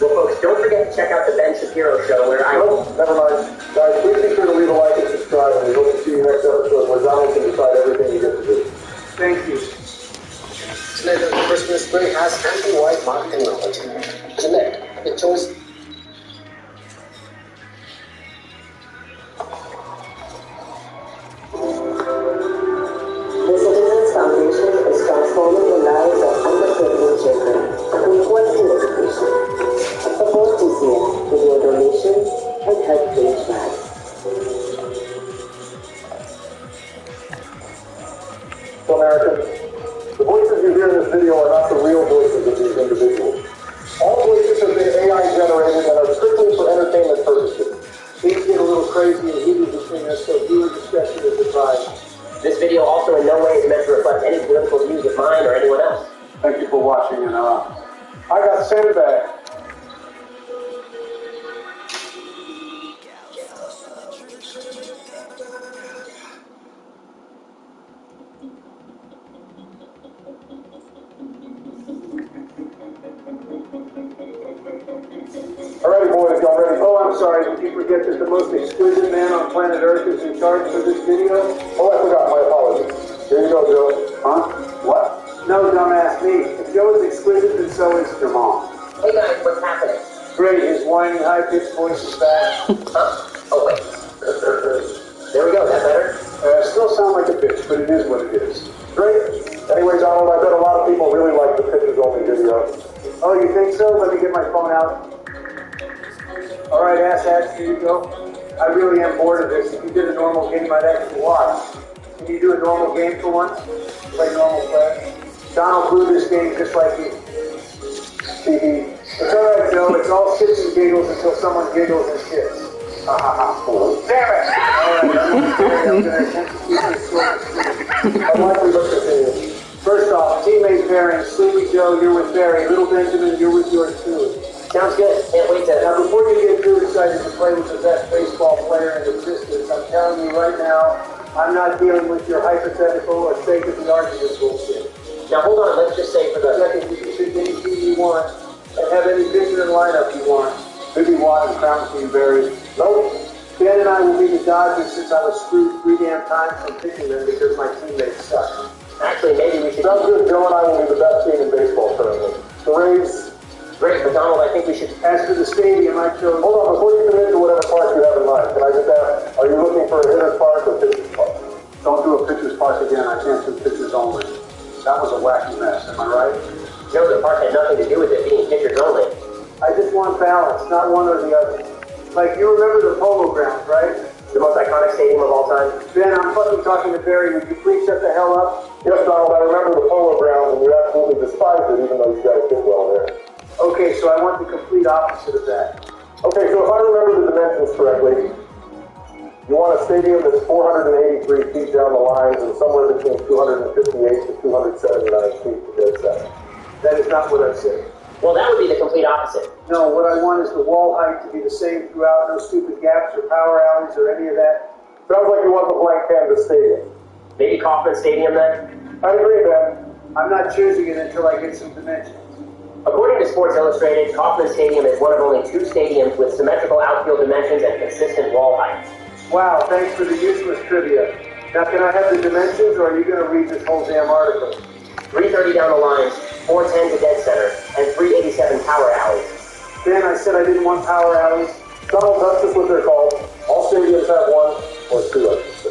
[SPEAKER 2] Well, folks, don't forget to check out the Ben Shapiro Show, where I...
[SPEAKER 3] Nope, never mind. Guys, please be sure to leave a like and subscribe, and we hope to see you next episode where Donald can decide everything you get to do.
[SPEAKER 1] Thank you.
[SPEAKER 4] Tonight, the Christmas spray has anti-white mark technology. Select the choice.
[SPEAKER 8] The Citizens Foundation is transforming the lives of underprivileged children through quality education. Support TCF with your donations and help change lives.
[SPEAKER 3] So, Americans, the voices you hear in this video are not the real voices of these individuals. All voices have been AI generated and are strictly for entertainment purposes.
[SPEAKER 1] Things get a little crazy and heated between us, so viewer discretion is advised.
[SPEAKER 2] This video also in no way is meant to reflect any political views of mine or anyone else.
[SPEAKER 1] Thank you for watching, and I got sent back.
[SPEAKER 3] Alrighty, boys, y'all ready?
[SPEAKER 1] Oh, I'm sorry. Did you forget that the most exquisite man on planet Earth is in charge for this video?
[SPEAKER 3] Oh, I forgot. My apologies. Here you go, Joe.
[SPEAKER 1] Huh? What? No, dumbass, me. If Joe is exquisite, then so is your mom.
[SPEAKER 2] Hey guys, what's happening?
[SPEAKER 1] Great, his whiny, high-pitched voice is back.
[SPEAKER 2] Huh? Oh, wait. There we go. That better?
[SPEAKER 1] Still sound like a bitch, but it is what it is.
[SPEAKER 3] Great. Anyway, Donald, I bet a lot of people really like the pictures-only video.
[SPEAKER 1] Oh, you think so? Let me get my phone out. All right, asshats, here you go. I really am bored of this. If you did a normal game, I'd actually watch. Can you do a normal game for once? Play normal play. Donald blew this game just like you. It's all right, Joe. It's all shits and giggles until someone giggles and shits. Ha ha ha. Damn it! All right, I'm going to attempt to keep this short and sweet.
[SPEAKER 3] Unlikely, but continue.
[SPEAKER 1] First off, teammate pairing. Sleepy Joe, you're with Barry. Little Benjamin, you're with yours too.
[SPEAKER 2] Sounds good. Can't wait to...
[SPEAKER 1] Now, before you get too excited to play with the best baseball player in existence, I'm telling you right now, I'm not dealing with your hypothetical or sake of the argument bullshit.
[SPEAKER 2] Now, hold on. Let's just say for the...
[SPEAKER 1] Second, you can pick any team you want and have any pitcher in lineup you want. Maybe Watt and Crown Team Barry. Nope. Ben and I will be the Dodgers since I was screwed 3 damn times from picking them because my teammates suck.
[SPEAKER 2] Actually, maybe we should...
[SPEAKER 3] Sounds good. Joe and I will be the best team in baseball currently. The Rays...
[SPEAKER 2] Great, but Donald, I think we should...
[SPEAKER 1] As for the stadium, I chose...
[SPEAKER 3] Hold on, before you commit to whatever park you have in mind, can I just ask, are you looking for a hitter's park or pitcher's park?
[SPEAKER 1] Don't do a pitcher's park again. I can't do pitchers only. That was a wacky mess, am I right?
[SPEAKER 2] Joe, the park had nothing to do with it being pitchers only.
[SPEAKER 1] I just want balance, not one or the other. Like, you remember the Polo Grounds, right?
[SPEAKER 2] The most iconic stadium of all time?
[SPEAKER 1] Ben, I'm fucking talking to Barry. Would you please shut the hell up?
[SPEAKER 3] Yes, Donald, I remember the Polo Grounds, and you absolutely despised it, even though you guys did well there.
[SPEAKER 1] Okay, so I want the complete opposite of that.
[SPEAKER 3] Okay, so if I remember the dimensions correctly, you want a stadium that's 483 feet down the lines and somewhere between 258 to 279 feet to dead center.
[SPEAKER 1] That is not what I said.
[SPEAKER 2] Well, that would be the complete opposite.
[SPEAKER 1] No, what I want is the wall height to be the same throughout, no stupid gaps or power alleys or any of that.
[SPEAKER 3] Sounds like you want the blank canvas stadium.
[SPEAKER 2] Maybe Kauffman Stadium then?
[SPEAKER 3] I agree, Ben.
[SPEAKER 1] I'm not choosing it until I get some dimensions.
[SPEAKER 2] According to Sports Illustrated, Kauffman Stadium is one of only 2 stadiums with symmetrical outfield dimensions and consistent wall heights.
[SPEAKER 1] Wow, thanks for the useless trivia. Now, can I have the dimensions, or are you going to read this whole damn article?
[SPEAKER 2] 330 down the lines, 410 to dead center, and 387 power alleys.
[SPEAKER 1] Ben, I said I didn't want power alleys.
[SPEAKER 3] Donald, that's just what they're called. All stadiums have one, or 2, I should say.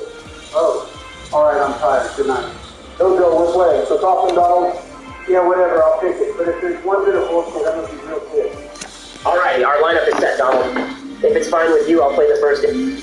[SPEAKER 1] Oh, all right, I'm tired. Good night.
[SPEAKER 3] No, Joe, we're playing. So, Kauffman, Donald?
[SPEAKER 1] Yeah, whatever, I'll pick it. But if there's one bit of bullshit, I'm going to be real pissed.
[SPEAKER 2] Alrighty, our lineup is set, Donald. If it's fine with you, I'll play the first inning.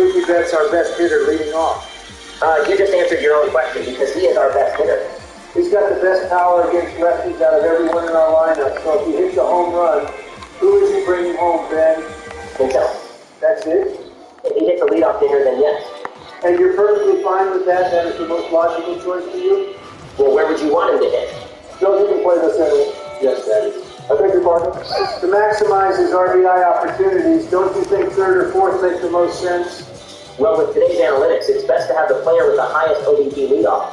[SPEAKER 1] Mookie Betts our best hitter leading off?
[SPEAKER 2] You just answered your own question because he is our best hitter.
[SPEAKER 1] He's got the best power against lefties out of everyone in our lineup, so if he hits a home run, who is he bringing home, Ben?
[SPEAKER 2] Himself.
[SPEAKER 1] That's it?
[SPEAKER 2] If he hits a leadoff dinger, then yes.
[SPEAKER 1] And you're perfectly fine with that? That is the most logical choice for you?
[SPEAKER 2] Well, where would you want him to hit?
[SPEAKER 5] Joe, you can play this inning. Yes, Daddy. I beg your pardon?
[SPEAKER 1] To maximize his RBI opportunities, don't you think third or fourth make the most sense?
[SPEAKER 2] Well, with today's analytics, it's best to have the player with the highest OBP leadoff.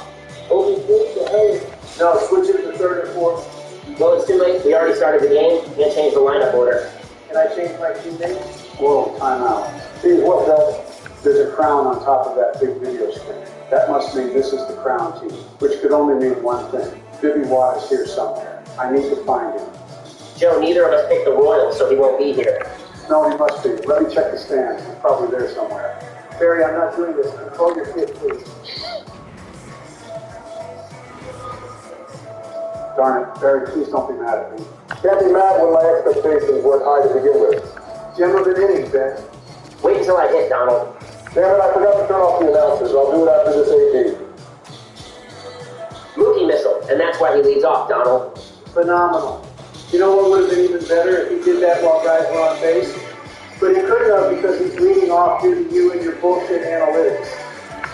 [SPEAKER 1] No, switch it to third or fourth.
[SPEAKER 2] Well, it's too late. We already started the game. Can't change the lineup order.
[SPEAKER 1] Can I change my teammate?
[SPEAKER 10] Whoa, time out.
[SPEAKER 5] Steve, what's that?
[SPEAKER 10] There's a crown on top of that big video screen. That must mean this is the crown team, which could only mean one thing. Bibby Watt is here somewhere. I need to find him.
[SPEAKER 2] Joe, neither of us picked the Royals, so he won't be here.
[SPEAKER 10] No, he must be. Let me check the stands. He's probably there somewhere.
[SPEAKER 1] Barry, I'm not doing this. Control your kid, please.
[SPEAKER 10] Darn it, Barry, please don't be mad at me.
[SPEAKER 5] Can't be mad when my expectations weren't high to begin with.
[SPEAKER 1] Gentlemen innings, Ben.
[SPEAKER 2] Wait until I hit, Donald.
[SPEAKER 5] Damn it, I forgot to turn off the announcers. I'll do it after this AD.
[SPEAKER 2] Mookie missile, and that's why he leads off, Donald.
[SPEAKER 1] Phenomenal. You know what would have been even better if he did that while guys were on base? But he couldn't have because he's leading off due to you and your bullshit analytics.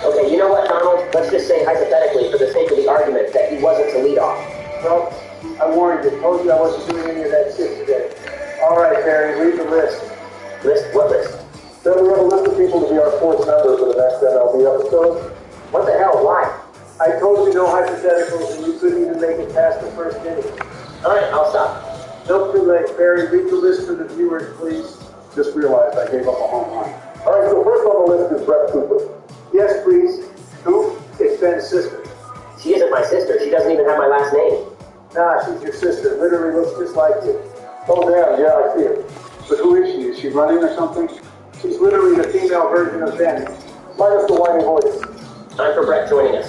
[SPEAKER 2] Okay, you know what, Donald? Let's just say hypothetically, for the sake of the argument, that he wasn't to lead off.
[SPEAKER 1] Well, I warned you. Told you I wasn't doing any of that shit today. All right, Barry, read the list.
[SPEAKER 2] List? What list?
[SPEAKER 5] Then we have a list of people to be our fourth member for the next MLB episode.
[SPEAKER 2] What the hell? Why?
[SPEAKER 1] I told you no hypotheticals, and you couldn't even make it past the first inning.
[SPEAKER 2] All right, I'll stop.
[SPEAKER 1] No, too late. Barry, read the list for the viewers, please.
[SPEAKER 10] Just realized I gave up a home run.
[SPEAKER 5] All right, so first on the list is Brett Cooper.
[SPEAKER 1] Yes, please. Who? It's Ben's sister.
[SPEAKER 2] She isn't my sister. She doesn't even have my last name.
[SPEAKER 1] Nah, she's your sister. Literally looks just like you.
[SPEAKER 5] Oh, damn, yeah, I see it.
[SPEAKER 10] But who is she? Is she running or something?
[SPEAKER 1] She's literally the female version of Ben.
[SPEAKER 5] Minus the whiny voice.
[SPEAKER 2] Time for Brett joining us.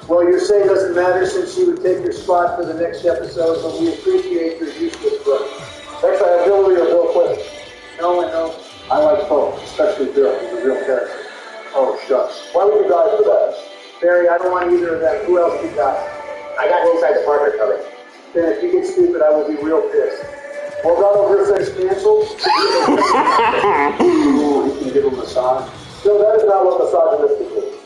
[SPEAKER 1] Well, your say doesn't matter since she would take your spot for the next episode, but we appreciate your useless work.
[SPEAKER 5] Next, I have Hillary or Bill Clinton.
[SPEAKER 1] No and no.
[SPEAKER 10] I like both, especially Bill. He's a real character. Oh, shucks.
[SPEAKER 5] Why would you die for that?
[SPEAKER 1] Barry, I don't want either of them. Who else you got?
[SPEAKER 2] I got an inside the Parker coming.
[SPEAKER 1] Then if you get stupid, I will be real pissed.
[SPEAKER 5] Well, Donald, your thing's canceled.
[SPEAKER 10] Ooh, he can give a massage.
[SPEAKER 5] No, that is not what misogynistic means.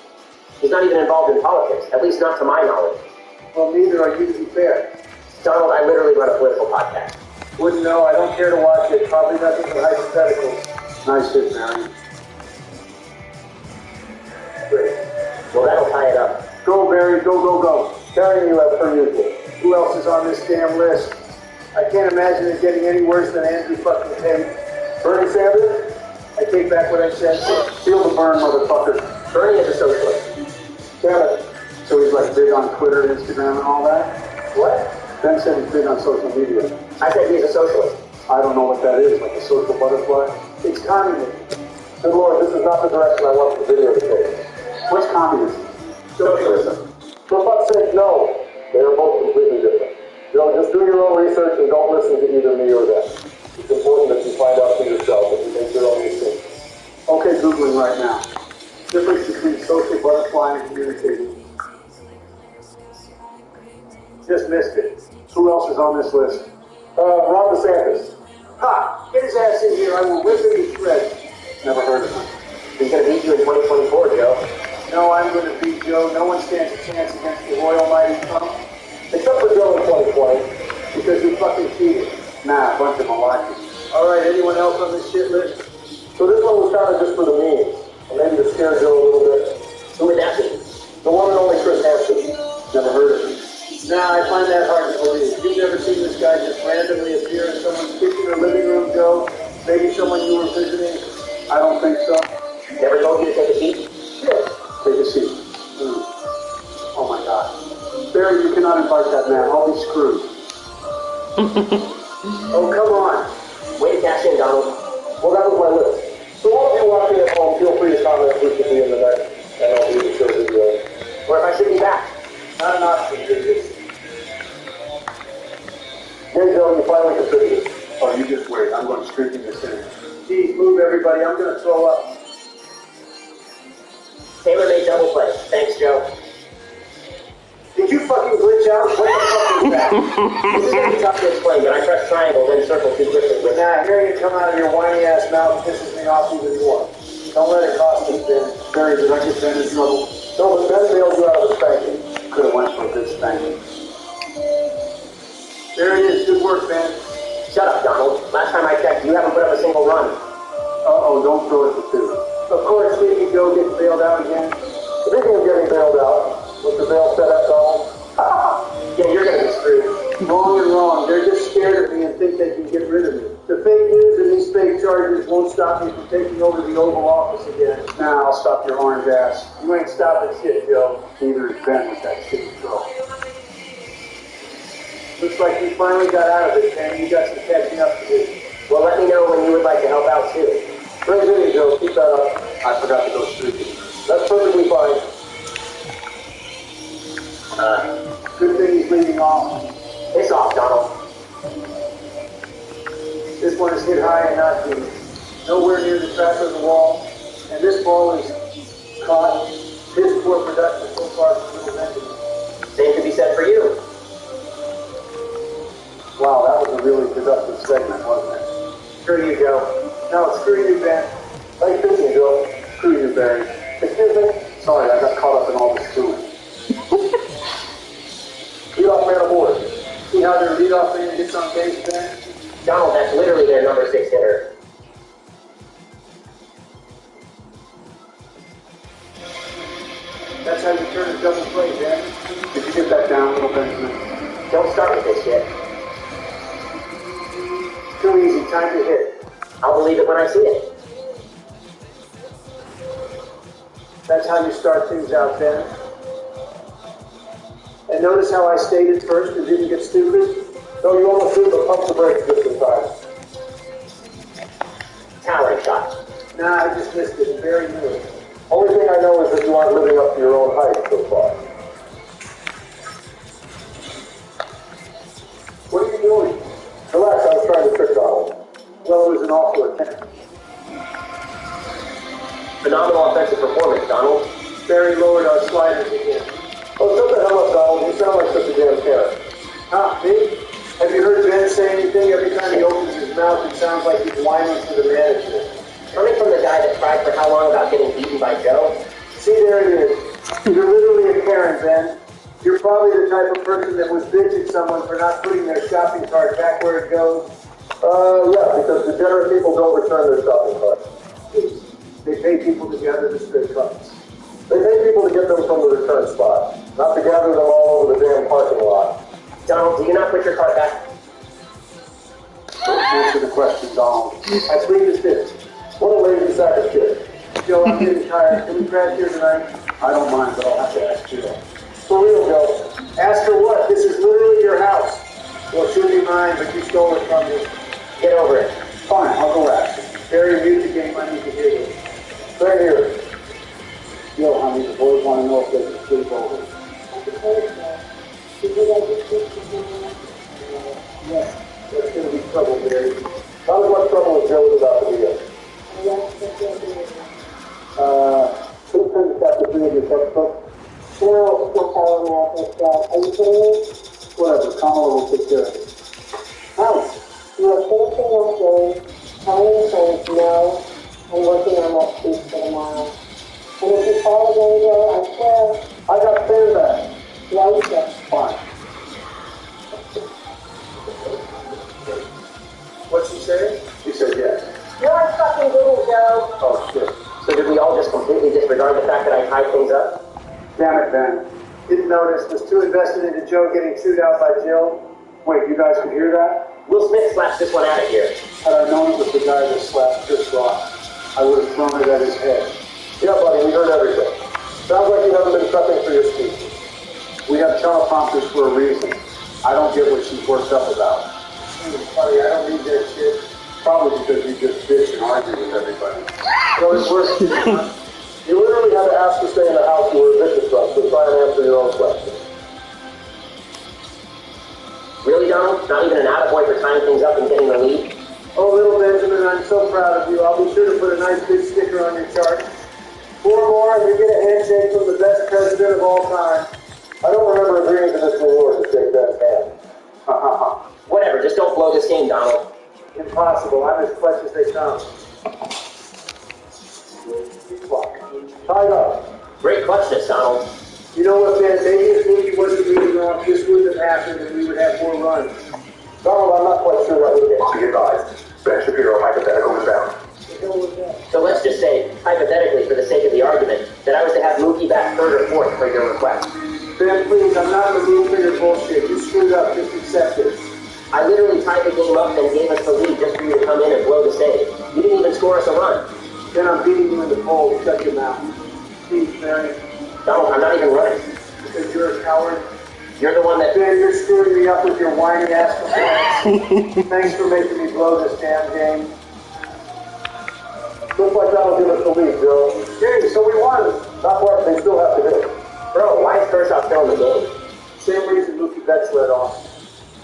[SPEAKER 2] He's not even involved in politics, at least not to my knowledge.
[SPEAKER 1] Well, neither are you, to be fair.
[SPEAKER 2] Donald, I literally run a political podcast.
[SPEAKER 1] Wouldn't know. I don't care to watch it. Probably nothing but hypotheticals.
[SPEAKER 10] Nice hit, Barry.
[SPEAKER 1] Great.
[SPEAKER 2] Well, that'll tie it up.
[SPEAKER 1] Go, Barry. Go, go, go.
[SPEAKER 5] Carrying you as per usual.
[SPEAKER 1] Who else is on this damn list? I can't imagine it getting any worse than Andrew fucking Tate.
[SPEAKER 5] Bernie Sanders?
[SPEAKER 1] I take back what I said.
[SPEAKER 10] Feel the burn, motherfucker.
[SPEAKER 2] Bernie is a socialist.
[SPEAKER 5] Damn it.
[SPEAKER 10] So he's like big on Twitter and Instagram and all that?
[SPEAKER 2] What?
[SPEAKER 10] Ben said he's big on social media.
[SPEAKER 2] I said he's a socialist.
[SPEAKER 10] I don't know what that is, like a social butterfly.
[SPEAKER 1] It's communism.
[SPEAKER 5] Good Lord, this is not the direction I want the video to take.
[SPEAKER 10] What's communism?
[SPEAKER 2] Socialism.
[SPEAKER 5] For fuck's sake, no. They are both completely different. You know, just do your own research and don't listen to either me or them. It's important that you find out for yourself and you make your own decisions.
[SPEAKER 10] Okay, Googling right now. Difference between social butterfly and communication.
[SPEAKER 1] Just missed it.
[SPEAKER 10] Who else is on this list?
[SPEAKER 5] Ron DeSantis.
[SPEAKER 1] Ha! Get his ass in here. I will whip him to shreds.
[SPEAKER 10] Never heard of him.
[SPEAKER 2] He's going to beat you in 2024, Joe.
[SPEAKER 1] No, I'm going to beat Joe. No one stands a chance against the Royal Mighty Trump.
[SPEAKER 5] Except for Joe in 2020.
[SPEAKER 1] Because you fucking cheated.
[SPEAKER 10] Nah, a bunch of malarkey.
[SPEAKER 1] All right, anyone else on this shit list?
[SPEAKER 5] So this one was kind of just for the memes. Or maybe to scare Joe a little bit.
[SPEAKER 2] Who would that be?
[SPEAKER 5] The one and only Chris Hansen.
[SPEAKER 10] Never heard of him.
[SPEAKER 1] Nah, I find that hard to believe. You've never seen this guy just randomly appear in someone's kitchen or living room, Joe? Maybe someone you were visiting?
[SPEAKER 10] I don't think so.
[SPEAKER 2] Never told you to take a seat?
[SPEAKER 1] Sure.
[SPEAKER 10] Take a seat. Oh my God. Barry, you cannot invite that man. I'll be screwed.
[SPEAKER 1] Oh, come on.
[SPEAKER 2] Way to cash in, Donald.
[SPEAKER 5] Well, that was my list. So all of you watching at home, feel free to comment who should be in the next MLB show video.
[SPEAKER 2] Or if I should be back.
[SPEAKER 1] Not an option, is
[SPEAKER 5] Hey, Joe, you finally contributed.
[SPEAKER 10] Oh, you just wait. I'm going to streaking this in.
[SPEAKER 1] Geez, move everybody. I'm going to throw up. switch out? What the fuck is that?
[SPEAKER 2] This is going to be tough to explain, but I press triangle, then circle too quickly.
[SPEAKER 1] But now, hearing it come out of your whiny ass mouth pisses me off even more. Don't let it cost me, Ben. Barry, did I get Ben in trouble?
[SPEAKER 5] No, but Ben bailed you out of the spanking.
[SPEAKER 1] Could have went for a good spanking. There it is. Good work, Ben.
[SPEAKER 2] Shut up, Donald. Last time I checked, you haven't put up a single run.
[SPEAKER 1] Uh-oh, don't throw it to two. Of course, Sleepy Joe gets bailed out again.
[SPEAKER 5] Speaking of getting bailed out, was the bail set up, Donald?
[SPEAKER 2] Yeah, you're going to be screwed.
[SPEAKER 1] Wrong and wrong. They're just scared of me and think they can get rid of me. The fake news and these fake charges won't stop me from taking over the Oval Office again. Now I'll stop your orange ass. You ain't stopping shit, Joe. Neither is Ben with that shit throw. Looks like you finally got out of it, Ben. You got some catching up to do.
[SPEAKER 2] Well, let me know when you would like to help out, too.
[SPEAKER 5] Great video, Joe. Keep that up.
[SPEAKER 1] I forgot to go streaking.
[SPEAKER 5] That's perfectly fine.
[SPEAKER 1] Good thing he's leading off.
[SPEAKER 2] Piss off, Donald.
[SPEAKER 1] This one is hit high and not deep. Nowhere near the track of the wall. And this ball is caught. His poor production so far from Little Benjamin.
[SPEAKER 2] Same could be said for you.
[SPEAKER 1] Wow, that was a really productive segment, wasn't it? Screw you, Joe. No, screw you, Ben.
[SPEAKER 5] Nice fishing, Joe.
[SPEAKER 1] Screw you, Barry.
[SPEAKER 5] Excuse me?
[SPEAKER 1] Sorry, I got caught up in all this stewing.
[SPEAKER 5] Lead-off man aboard.
[SPEAKER 1] See how their leadoff man gets on base, Ben?
[SPEAKER 2] Donald, that's literally their number 6 hitter.
[SPEAKER 1] That's how you turn a double play, Ben. Did you get that down, Little Benjamin?
[SPEAKER 2] Don't start with this shit.
[SPEAKER 1] Too easy. Time to hit.
[SPEAKER 2] I'll believe it when I see it.
[SPEAKER 1] That's how you start things out, Ben. And notice how I stayed at first and didn't get stupid?
[SPEAKER 5] No, you almost did, but pump the brakes just in time.
[SPEAKER 2] Talent shot.
[SPEAKER 1] Nah, I just missed it. Very new.
[SPEAKER 5] Only thing I know is that you aren't living up to your own hype so far.
[SPEAKER 1] What are you doing?
[SPEAKER 5] Relax, I was trying to trick Donald.
[SPEAKER 1] Well, it was an awful attempt.
[SPEAKER 2] Phenomenal offensive performance, Donald.
[SPEAKER 1] Barry lowered our sliders again.
[SPEAKER 5] Oh, shut the hell up, Donald. You sound like such a damn carrot.
[SPEAKER 1] Ah, me? Have you heard Ben say anything? Every time he opens his mouth, it sounds like he's whining for the management.
[SPEAKER 2] Coming from the guy that cried for how long about getting beaten by Joe?
[SPEAKER 1] See, there it is. You're literally a Karen, Ben. You're probably the type of person that would bitch at someone for not putting their shopping cart back where it goes.
[SPEAKER 5] Yeah, because degenerate people don't return their shopping carts.
[SPEAKER 1] They pay people to gather the straight carts.
[SPEAKER 5] They pay people to get them from the return spot, not to gather them all over the damn parking lot.
[SPEAKER 2] Donald, do you not put your cart back?
[SPEAKER 1] Answer the question, Donald. I plead the fifth.
[SPEAKER 5] What a lazy sack of shit.
[SPEAKER 1] Joe, I'm getting tired. Can we crash here tonight? I don't mind, but I'll have to ask Joe.
[SPEAKER 5] For real, Joe.
[SPEAKER 1] Ask her what? This is literally your house. Well, it should be mine, but you stole it from me.
[SPEAKER 2] Get over it.
[SPEAKER 1] Fine, I'll go ask her. Barry, mute the game. I need to hear this.
[SPEAKER 5] Right here.
[SPEAKER 1] Yo, honey, the boys want to know if they can sleep over. Yeah, that's going to be trouble, Barry.
[SPEAKER 5] Not as much trouble as Joe is about to be in.
[SPEAKER 1] Please turn to chapter 3 of your textbook.
[SPEAKER 8] No, it's not fellow Americans, Dad. Are you kidding me?
[SPEAKER 1] Whatever, Kamala will take care of it.
[SPEAKER 8] How? You are finishing that game, telling your friends no, and working on that speech for tomorrow. And if you fall again, Joe, I swear,
[SPEAKER 1] I got sandbags.
[SPEAKER 8] right there.
[SPEAKER 1] Fine. What's she saying? She said yes.
[SPEAKER 8] You're a fucking Google, Joe.
[SPEAKER 1] Oh, shit.
[SPEAKER 2] So did we all just completely disregard the fact that I tied things up?
[SPEAKER 1] Damn it, Ben. Didn't notice. Was too invested into Joe getting chewed out by Jill. Wait, you guys could hear that?
[SPEAKER 2] Will Smith slaps this one out of here.
[SPEAKER 1] Had I known it was the guy that slapped Chris Rock, I would have thrown it at his head.
[SPEAKER 5] Yeah, buddy, we heard everything. Sounds like you haven't been prepping for your speech.
[SPEAKER 1] We have teleprompters for a reason. I don't get what she's worked up about. Buddy, I don't need that shit. Probably because you just bitch and argue with everybody.
[SPEAKER 5] So it's worse. You literally had to ask to stay in the house you were evicted from to try and answer your own questions.
[SPEAKER 2] Really, Donald? Not even an attaboy for tying things up and getting the lead?
[SPEAKER 1] Oh, little Benjamin, I'm so proud of you. I'll be sure to put a nice big sticker on your chart. 4 more and you get a handshake from the best president of all time.
[SPEAKER 5] I don't remember
[SPEAKER 3] agreeing to this reward to shake Ben's hand.
[SPEAKER 2] Whatever, just don't blow this game, Donald.
[SPEAKER 1] Impossible. I'm as clutch as they come.
[SPEAKER 3] Tied up.
[SPEAKER 2] Great clutchness, Donald.
[SPEAKER 1] You know what, man? Maybe if Mookie wasn't leading off, this wouldn't have happened and we would have more runs.
[SPEAKER 3] Donald, I'm not quite sure what we get. Be advised. Ben Shapiro hypothetical is down.
[SPEAKER 2] So let's just say, hypothetically, for the sake of the argument, that I was to have Mookie back third or fourth per your request.
[SPEAKER 1] Ben, please, I'm not in the mood for your bullshit. You screwed up. Just accept it.
[SPEAKER 2] I literally tied the game up and gave us the lead just for you to come in and blow the save. You didn't even score us a run.
[SPEAKER 1] Then I'm beating you in the polls. Shut your mouth. Please, Barry.
[SPEAKER 2] Donald, I'm not even running.
[SPEAKER 1] Because you're a coward.
[SPEAKER 2] You're the one that...
[SPEAKER 1] Ben, you're screwing me up with your whiny ass complaints. Thanks for making me blow this damn game.
[SPEAKER 3] Looks like that'll give us the lead, Joe.
[SPEAKER 1] Okay, so we won.
[SPEAKER 3] Not what they still have to do.
[SPEAKER 2] Bro, why is Kershaw still in the game?
[SPEAKER 1] Same reason Mookie Betts led off.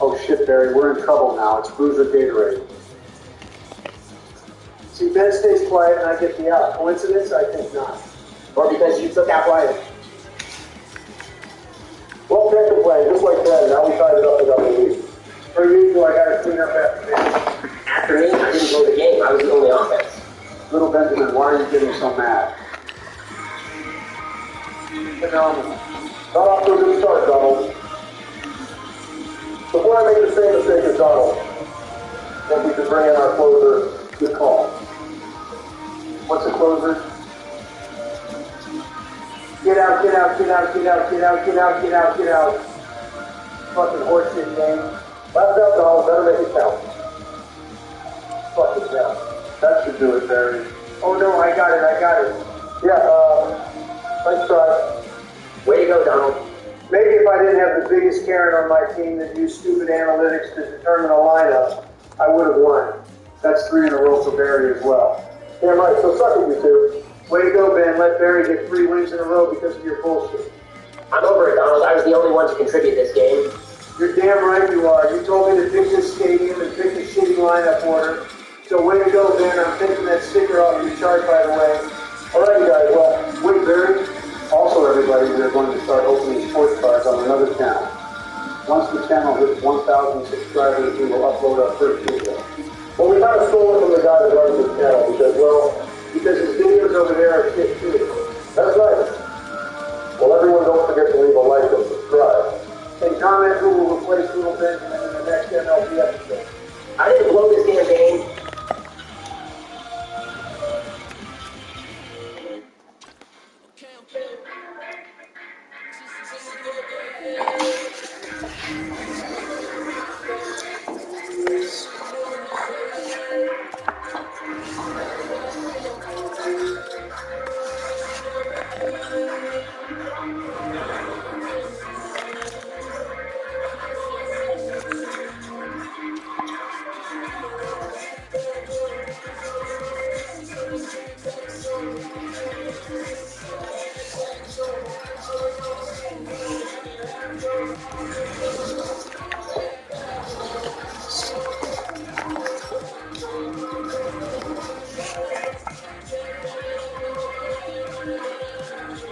[SPEAKER 1] Oh shit, Barry, we're in trouble now. It's Bruiser Gatorade. See, Ben stays quiet and I get the out. Coincidence? I think not.
[SPEAKER 2] Or because you took out Wyatt?
[SPEAKER 3] Well, can't complain. Just like that, now we tied it up and got the lead.
[SPEAKER 1] Per usual, I gotta clean up after Ben.
[SPEAKER 2] After me, I didn't blow the game. I was the only offense.
[SPEAKER 1] Little Benjamin, why are you getting so mad? Phenomenal.
[SPEAKER 3] Not off to a good start, Donald. Before I make the same mistake as Donald, I think we should bring in our closer, Good call.
[SPEAKER 1] What's a closer? Get out, get out, get out, get out, get out, get out, get out, get out. Fucking horseshit game.
[SPEAKER 3] Last out, Donald. Better make it count.
[SPEAKER 1] Fucking hell.
[SPEAKER 3] That should do it, Barry.
[SPEAKER 1] Oh no, I got it, I got it.
[SPEAKER 3] Yeah, nice try.
[SPEAKER 2] Way to go, Donald.
[SPEAKER 1] Maybe if I didn't have the biggest Karen on my team that used stupid analytics to determine a lineup, I would have won. That's 3 in a row for Barry as well.
[SPEAKER 3] Damn right, so suck it, you two.
[SPEAKER 1] Way to go, Ben. Let Barry get 3 wins in a row because of your bullshit.
[SPEAKER 2] I'm over it, Donald. I was the only one to contribute this game.
[SPEAKER 1] You're damn right you are. You told me to pick this stadium and pick the shitty lineup order. So way to go, Ben. I'm taking that sticker off your chart, by the way.
[SPEAKER 3] All right, you guys. Well,
[SPEAKER 1] Wait, Barry. Also, everybody, we're going to start opening sports cards on another channel. Once the channel hits 1,000 subscribers, we will upload our first video.
[SPEAKER 3] well, we kind of stole it from the guy that runs this channel because, well,
[SPEAKER 1] Because his videos over there are shit too.
[SPEAKER 3] that's nice. Well, everyone don't forget to leave a like and subscribe.
[SPEAKER 1] And comment who will replace Little Benjamin in the next MLB episode.
[SPEAKER 2] I didn't blow this damn game.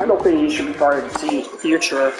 [SPEAKER 11] I don't think you should try to see future.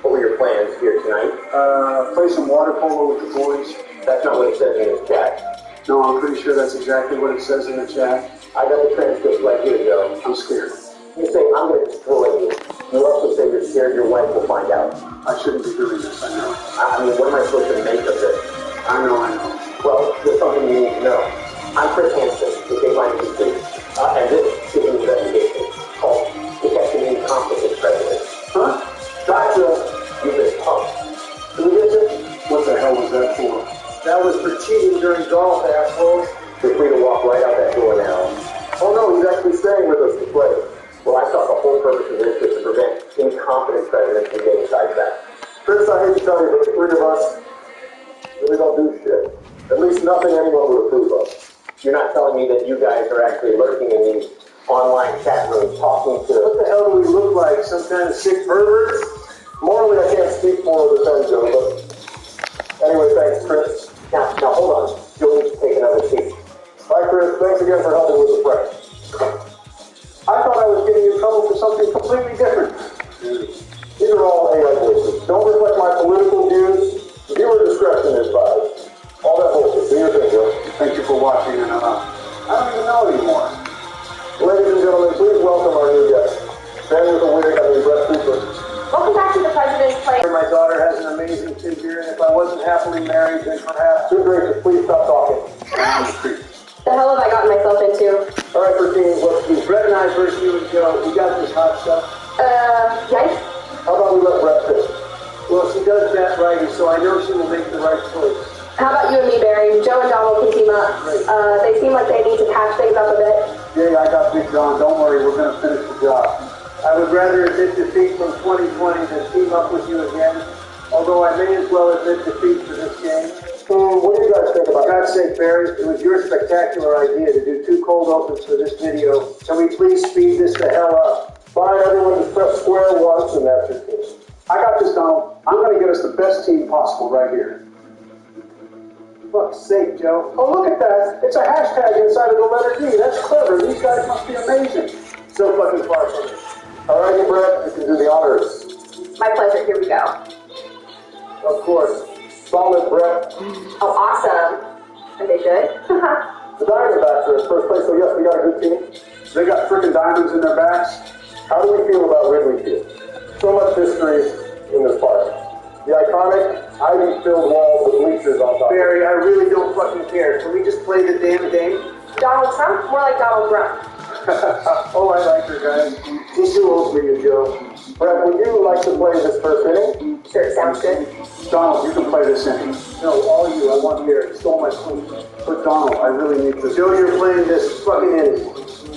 [SPEAKER 2] What were your plans here tonight?
[SPEAKER 10] Play some water polo with the boys.
[SPEAKER 2] That's not what it says in his chat.
[SPEAKER 10] No, I'm pretty sure that's exactly what it says in the chat.
[SPEAKER 2] I got the transcript right here, Joe.
[SPEAKER 10] I'm scared.
[SPEAKER 2] You say, I'm going to destroy you. You also say you're scared your wife will find out.
[SPEAKER 10] I shouldn't be doing this, I know.
[SPEAKER 2] I mean, what am I supposed to make of this?
[SPEAKER 10] I know.
[SPEAKER 2] Well, there's something you need to know. I'm Chris Hansen, with Dateline History, and this is an investigation called Detecting Incompetent President.
[SPEAKER 10] Huh?
[SPEAKER 2] Gotcha. You've been pumped. Did we get you?
[SPEAKER 10] What the hell was that for?
[SPEAKER 1] That was for cheating during golf, assholes.
[SPEAKER 2] You're free to walk right out that door now.
[SPEAKER 5] Oh no, he's actually staying with us to play.
[SPEAKER 2] Well, I thought the whole purpose of this was to prevent incompetent presidents from getting sidetracked.
[SPEAKER 5] Chris, I hate to tell you, but the three of us really don't do shit. At least nothing anyone would approve of.
[SPEAKER 2] You're not telling me that you guys are actually lurking in these online chat rooms talking to...
[SPEAKER 1] What the hell do we look like? Some kind of sick perverts?
[SPEAKER 5] Morally, I can't speak for the ten, Joe, but anyway, thanks, Chris.
[SPEAKER 2] Now hold on. You'll need to take another seat.
[SPEAKER 5] Bye, Chris. Thanks again for helping with the press.
[SPEAKER 10] I thought I was getting in trouble for something completely different.
[SPEAKER 5] These are all AI voices. Don't reflect my political views. Viewer discretion is advised. All that bullshit. Do your thing, Joe.
[SPEAKER 10] Thank you for watching, and I don't even know anymore.
[SPEAKER 5] Ladies and gentlemen, please welcome our new guest. Man with a wig, Brett Cooper.
[SPEAKER 6] Welcome back to the President's Play.
[SPEAKER 1] My daughter has an amazing figure, and if I wasn't happily married, then perhaps...
[SPEAKER 5] Good gracious, please stop talking.
[SPEAKER 6] The hell have I gotten myself into?
[SPEAKER 5] All right, for teams, let's do.
[SPEAKER 1] Brett and I versus you and Joe, we got this hot stuff.
[SPEAKER 6] Yikes.
[SPEAKER 5] How about we let Brett pick?
[SPEAKER 1] Well, she does that right, so I know she will make the right choice.
[SPEAKER 6] How about you and me, Barry? Joe and Donald can team up. They seem like they need to patch things up a bit.
[SPEAKER 10] Yeah, I got Big John. Don't worry, we're going to finish the job.
[SPEAKER 1] I would rather admit defeat from 2020 than team up with you again, although I may as well admit defeat for this game.
[SPEAKER 5] What do you guys think about
[SPEAKER 1] For God's sake, Barry, it was your spectacular idea to do 2 cold opens for this video. Can we please speed this the hell up?
[SPEAKER 5] Fine, everyone just press square once and that's your team.
[SPEAKER 10] I got this, Donald. I'm going to get us the best team possible right here.
[SPEAKER 1] Fuck's sake, Joe.
[SPEAKER 10] Oh, look at that. It's a hashtag inside of the letter D. That's clever. These guys must be amazing.
[SPEAKER 1] So fucking far from it.
[SPEAKER 5] All righty, Brett, you can do the honors.
[SPEAKER 6] My pleasure. Here we go.
[SPEAKER 5] Of course. Solid, Brett.
[SPEAKER 6] Oh, awesome. Are they good?
[SPEAKER 5] The Diamondbacks are in first place, so yes, we got a good team.
[SPEAKER 10] They got frickin' diamonds in their backs.
[SPEAKER 5] How do we feel about Wrigley Field? So much history in this park. The iconic, ivy-filled walls with bleachers on top.
[SPEAKER 1] Barry, I really don't fucking care. Can we just play the damn game?
[SPEAKER 6] Donald Trump? More like Donald Trump.
[SPEAKER 10] Oh, I like her, guys.
[SPEAKER 1] She's too old for you, Joe.
[SPEAKER 5] Brett, would you like to play this first inning?
[SPEAKER 6] Sure, sounds good.
[SPEAKER 10] Donald, you can play this inning.
[SPEAKER 1] No, all you. I want Barry. Stole my sleep.
[SPEAKER 10] But Donald, I really need to...
[SPEAKER 1] Joe, you're playing this fucking inning.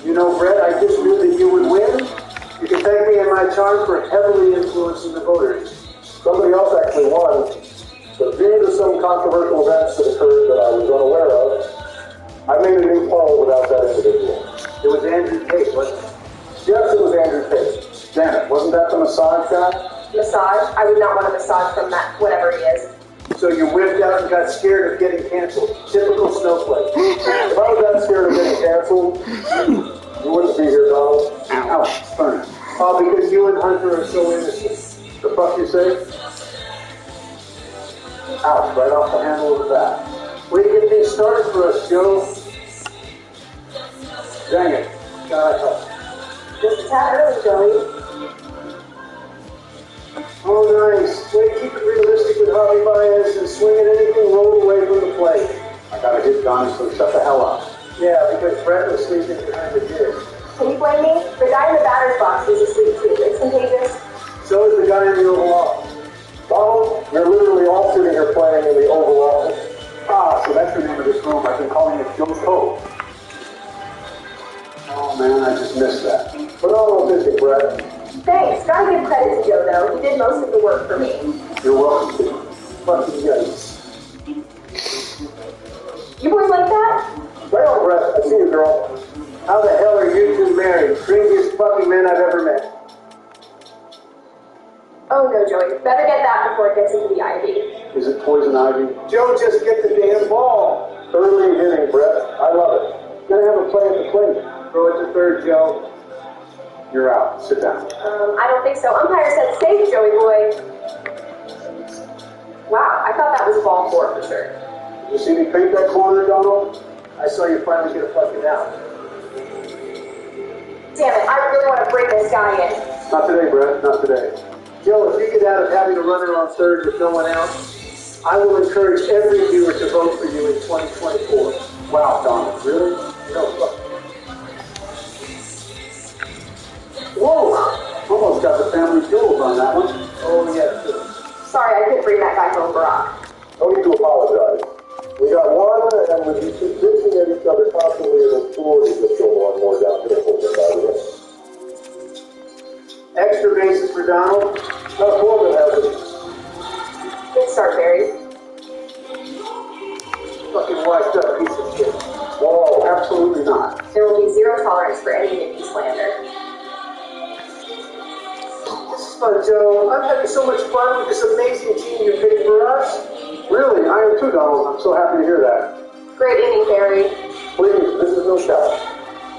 [SPEAKER 1] You know, Brett, I just knew that you would win. You can thank me and my charm for heavily influencing the voters.
[SPEAKER 5] Somebody else actually won, but due to some controversial events that occurred that I was unaware of, I made a new poll without that individual.
[SPEAKER 1] It was Andrew Tate, wasn't it?
[SPEAKER 5] Yes, it was Andrew Tate.
[SPEAKER 10] Damn it, wasn't that the massage guy?
[SPEAKER 6] Massage? I would not want a massage from that, whatever he is.
[SPEAKER 1] So you whipped out and got scared of getting canceled. Typical snowflake.
[SPEAKER 5] If I was that scared of getting canceled, you wouldn't be here, Donald.
[SPEAKER 10] Ouch, burn.
[SPEAKER 1] Oh, because you and Hunter are so innocent.
[SPEAKER 10] The fuck you say? Ouch, right off the handle of the bat.
[SPEAKER 1] Way to get things started for us, Joe.
[SPEAKER 10] Dang it. God help.
[SPEAKER 6] Just a tad early, Joey.
[SPEAKER 1] Oh, nice. Way to keep it realistic with Javi Baez and swing at anything rolled away from the plate.
[SPEAKER 10] I gotta hit Donnie, so shut the hell up.
[SPEAKER 1] Yeah, because Brett was sleeping behind the dish.
[SPEAKER 6] Can you blame me? The guy in the batter's box is asleep too. It's contagious.
[SPEAKER 1] So is the guy in the Oval Office.
[SPEAKER 5] Donald, you're literally all sitting here playing in the Oval Office.
[SPEAKER 10] Ah, so that's the name of this room. I've been calling it Joe's Cove. Oh man, I just missed that.
[SPEAKER 5] Phenomenal pitching, Brett.
[SPEAKER 6] Thanks. Gotta give credit to Joe, though. He did most of the work for me.
[SPEAKER 10] You're welcome to. Fucking yikes.
[SPEAKER 6] You boys like that?
[SPEAKER 5] Right on, Brett. I see you, girl.
[SPEAKER 1] How the hell are you two married? Craziest fucking men I've ever met.
[SPEAKER 6] Oh no, Joey. Better get that before it gets into the IV.
[SPEAKER 10] Is it poison ivy?
[SPEAKER 1] Joe, just get the damn ball.
[SPEAKER 5] Early hitting, Brett. I love it. Gonna have a play at the plate.
[SPEAKER 1] Throw it to third, Joe.
[SPEAKER 10] You're out. Sit down.
[SPEAKER 6] I don't think so. Umpire said safe, Joey boy. I thought that was ball 4 for sure.
[SPEAKER 10] You see me paint that corner, Donald?
[SPEAKER 1] I saw you finally get a fucking out.
[SPEAKER 6] Damn it, I really want to bring this guy in.
[SPEAKER 10] Not today, Brett. Not today.
[SPEAKER 1] Joe, if you get out of having a runner on third with no one out, I will encourage every viewer to vote for you in 2024.
[SPEAKER 10] Wow, Donald. Really?
[SPEAKER 1] No, fuck.
[SPEAKER 10] Whoa! Almost got the family jewels on that one.
[SPEAKER 1] Oh, yeah.
[SPEAKER 6] Sorry, I couldn't bring that guy home, Barack.
[SPEAKER 3] No need to apologize. We got one, and with you two bitching at each other constantly in the store, you just go more and more down to the full value.
[SPEAKER 1] Extra bases for Donald.
[SPEAKER 3] Now, Corbin has it.
[SPEAKER 6] Good start, Barry.
[SPEAKER 1] Fucking washed up piece of shit.
[SPEAKER 10] Whoa, absolutely not.
[SPEAKER 6] There will be zero tolerance for any Nicky slander.
[SPEAKER 1] This is fun, Joe. I'm having so much fun with this amazing team you picked for us.
[SPEAKER 10] Really? I am too, Donald. I'm so happy to hear that.
[SPEAKER 6] Great inning, Barry.
[SPEAKER 3] Please, this is no shot.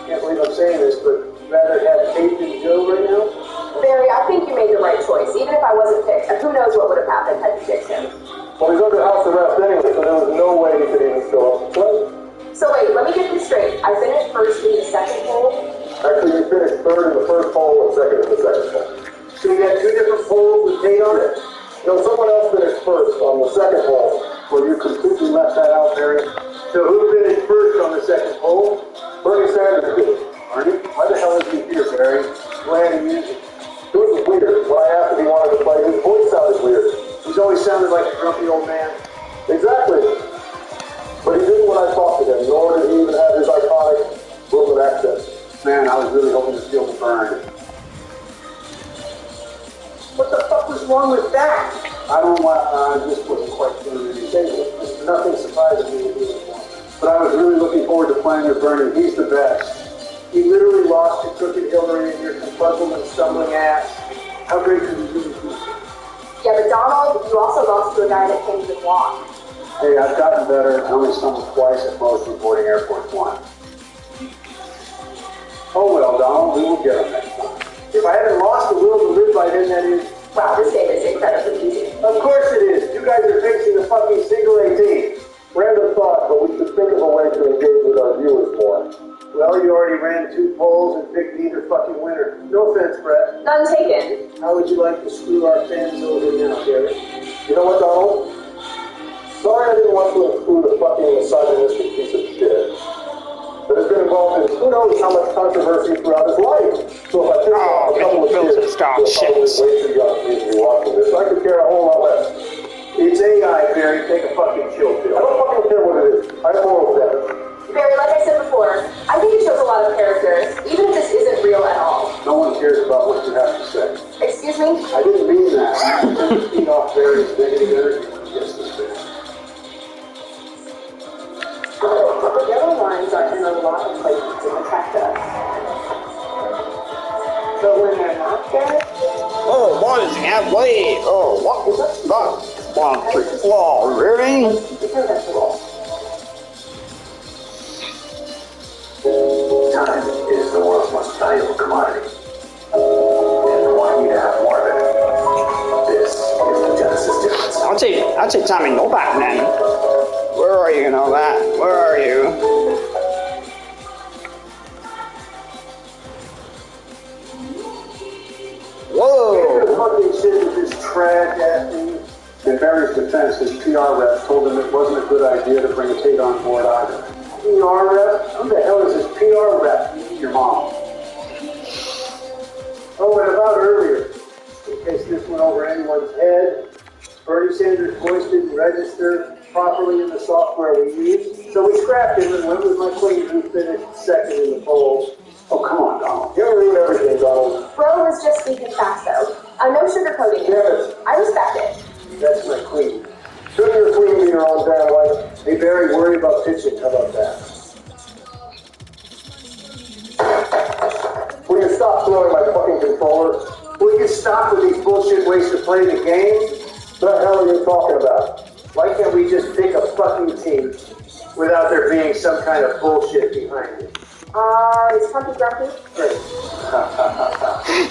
[SPEAKER 1] Can't believe I'm saying this, but rather have Kate than Joe right now?
[SPEAKER 6] Barry, I think you made the right choice, even if I wasn't picked. And who knows what would have happened had you picked him.
[SPEAKER 3] Well, he's under house arrest anyway, so there was no way he could even show up to play.
[SPEAKER 6] So wait, let me get this straight. I finished first in the second hole.
[SPEAKER 3] Actually, you finished third in the first hole and second in the second hole.
[SPEAKER 1] So you got 2 different poles with Kate on it?
[SPEAKER 3] No, someone else finished first on the second hole.
[SPEAKER 10] Well, you completely left that out, Barry.
[SPEAKER 1] So who finished first on the second hole?
[SPEAKER 3] Bernie Sanders did.
[SPEAKER 10] Barney, why the hell is he here, Barry?
[SPEAKER 1] Glad he used it.
[SPEAKER 3] It was weird. When I asked if he wanted to play, his voice sounded weird.
[SPEAKER 1] He's always sounded like a grumpy old man.
[SPEAKER 3] Exactly. But he didn't when I talked to him, nor did he even have his iconic Brooklyn accent.
[SPEAKER 10] Man, I was really hoping to feel the burn.
[SPEAKER 1] What the fuck was wrong with that?
[SPEAKER 10] I don't want, I just wasn't quite sure that he said it.
[SPEAKER 1] Nothing surprises me with you.
[SPEAKER 10] But I was really looking forward to playing with Bernie. He's the best.
[SPEAKER 1] He literally lost to Crooked Hillary and your confuzzled and stumbling ass. How great could he be?
[SPEAKER 6] Yeah, but Donald, you also lost to a guy that can't even walk.
[SPEAKER 10] Hey, I've gotten better. I only stumbled twice at most reporting Air Force One. Oh well, Donald, we will get him next time.
[SPEAKER 1] If I haven't lost the will to live by then, that is...
[SPEAKER 6] Wow, this game is incredibly easy.
[SPEAKER 1] Of course it is. You guys are facing the fucking single A team.
[SPEAKER 3] Random thought, but we should think of a way to engage with our viewers more.
[SPEAKER 1] Well, you already ran 2 polls and picked neither fucking winner. No offense, Brett.
[SPEAKER 6] None taken.
[SPEAKER 1] How would you like to screw our fans over now, Gary?
[SPEAKER 3] You know what, Donald? Sorry I didn't want to include a fucking misogynistic piece of shit. But has been involved in who knows how much controversy throughout his life. So if I pick off a couple of kids who are probably way too young to be watching this, I could care a whole lot less.
[SPEAKER 1] It's AI, Barry. Take a fucking chill pill.
[SPEAKER 3] I don't fucking care what it is. I have moral standards.
[SPEAKER 6] Barry, like I said before, I think it shows a lot of character, even if this isn't real at all.
[SPEAKER 10] No one cares about what you have to say.
[SPEAKER 6] Excuse me?
[SPEAKER 10] I didn't mean that. I didn't feed off Barry's negative energy against this thing.
[SPEAKER 8] Yellow lines are in a lot of places to protect us. But when they're not there,
[SPEAKER 11] Oh, boys, halfway. Oh, what was that? 1, 3, 4, really?
[SPEAKER 8] because that's the role.
[SPEAKER 3] Time is the world's most valuable commodity. And I want you to have more of it. This is the Genesis difference.
[SPEAKER 11] I'd say Tommy Novak then. Where are you and all that? Where are you? Whoa!
[SPEAKER 1] The fucking shit with this trash ass thing.
[SPEAKER 10] In Barry's defense, his PR rep told him it wasn't a good idea to bring Kate on board either.
[SPEAKER 1] PR rep? Who the hell is this PR rep?
[SPEAKER 10] Your mom.
[SPEAKER 1] Oh, and about earlier, in case this went over anyone's head, Bernie Sanders' voice didn't register properly in the software we used, so we scrapped him and went with my queen, who finished second in the polls.
[SPEAKER 10] Oh, come on, Donald.
[SPEAKER 3] You ruin everything, Donald.
[SPEAKER 6] Bro was just speaking facts, though. No sugarcoating it. I respect it.
[SPEAKER 1] That's my queen.
[SPEAKER 3] Shouldn't your queen be your own damn wife?
[SPEAKER 1] Hey, Barry, worry about pitching. How about that?
[SPEAKER 3] Will you stop throwing my fucking controller?
[SPEAKER 1] Will you stop with these bullshit ways to play the game?
[SPEAKER 3] What the hell are you talking about?
[SPEAKER 1] Why can't we just pick a fucking team without there being some kind of bullshit behind it?
[SPEAKER 6] Is Trumpy grumpy?
[SPEAKER 1] Great.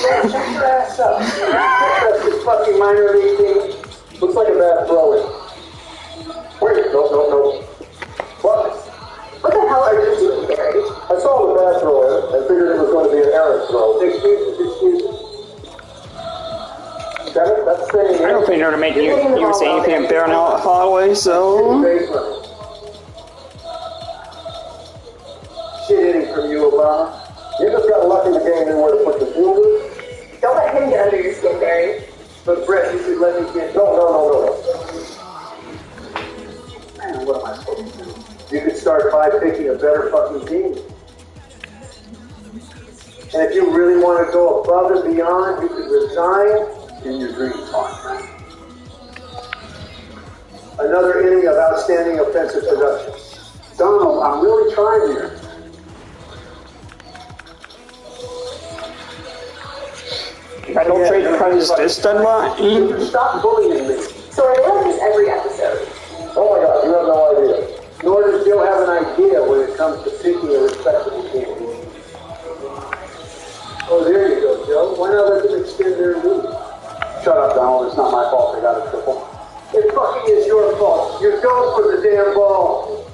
[SPEAKER 1] Shut your ass up. That's this fucking minor league team.
[SPEAKER 3] Looks like a bad throw-in.
[SPEAKER 5] wait, no. What?
[SPEAKER 6] What the hell are you doing, Barry?
[SPEAKER 5] I saw the bat throw in and figured it was going to be an errant throw.
[SPEAKER 1] Excuses.
[SPEAKER 5] Kevin, that's staying in.
[SPEAKER 11] I don't think they're making you say anything about now at Holloway, so.
[SPEAKER 1] Shit hitting from you, Obama.
[SPEAKER 5] You just got lucky the game knew where to put the fielder.
[SPEAKER 6] Don't let him get under your skin, Barry.
[SPEAKER 1] But Brett, you should let me get...
[SPEAKER 5] No.
[SPEAKER 1] Man, what am I supposed to do? You could start by picking a better fucking team. And if you really want to go above and beyond, you could resign in your dreams, my friend. Another inning of outstanding offensive production.
[SPEAKER 10] Donald, I'm really trying here.
[SPEAKER 11] I don't trade this deadline.
[SPEAKER 1] Stop bullying me.
[SPEAKER 6] So I know this every episode.
[SPEAKER 5] Oh my God, you have no idea.
[SPEAKER 1] Nor does Joe have an idea when it comes to picking a respectable team. Oh, there you go, Joe. Why not let them extend their lead?
[SPEAKER 10] Shut up, Donald. It's not my fault they got a triple.
[SPEAKER 1] It fucking is your fault. You're going for the damn ball.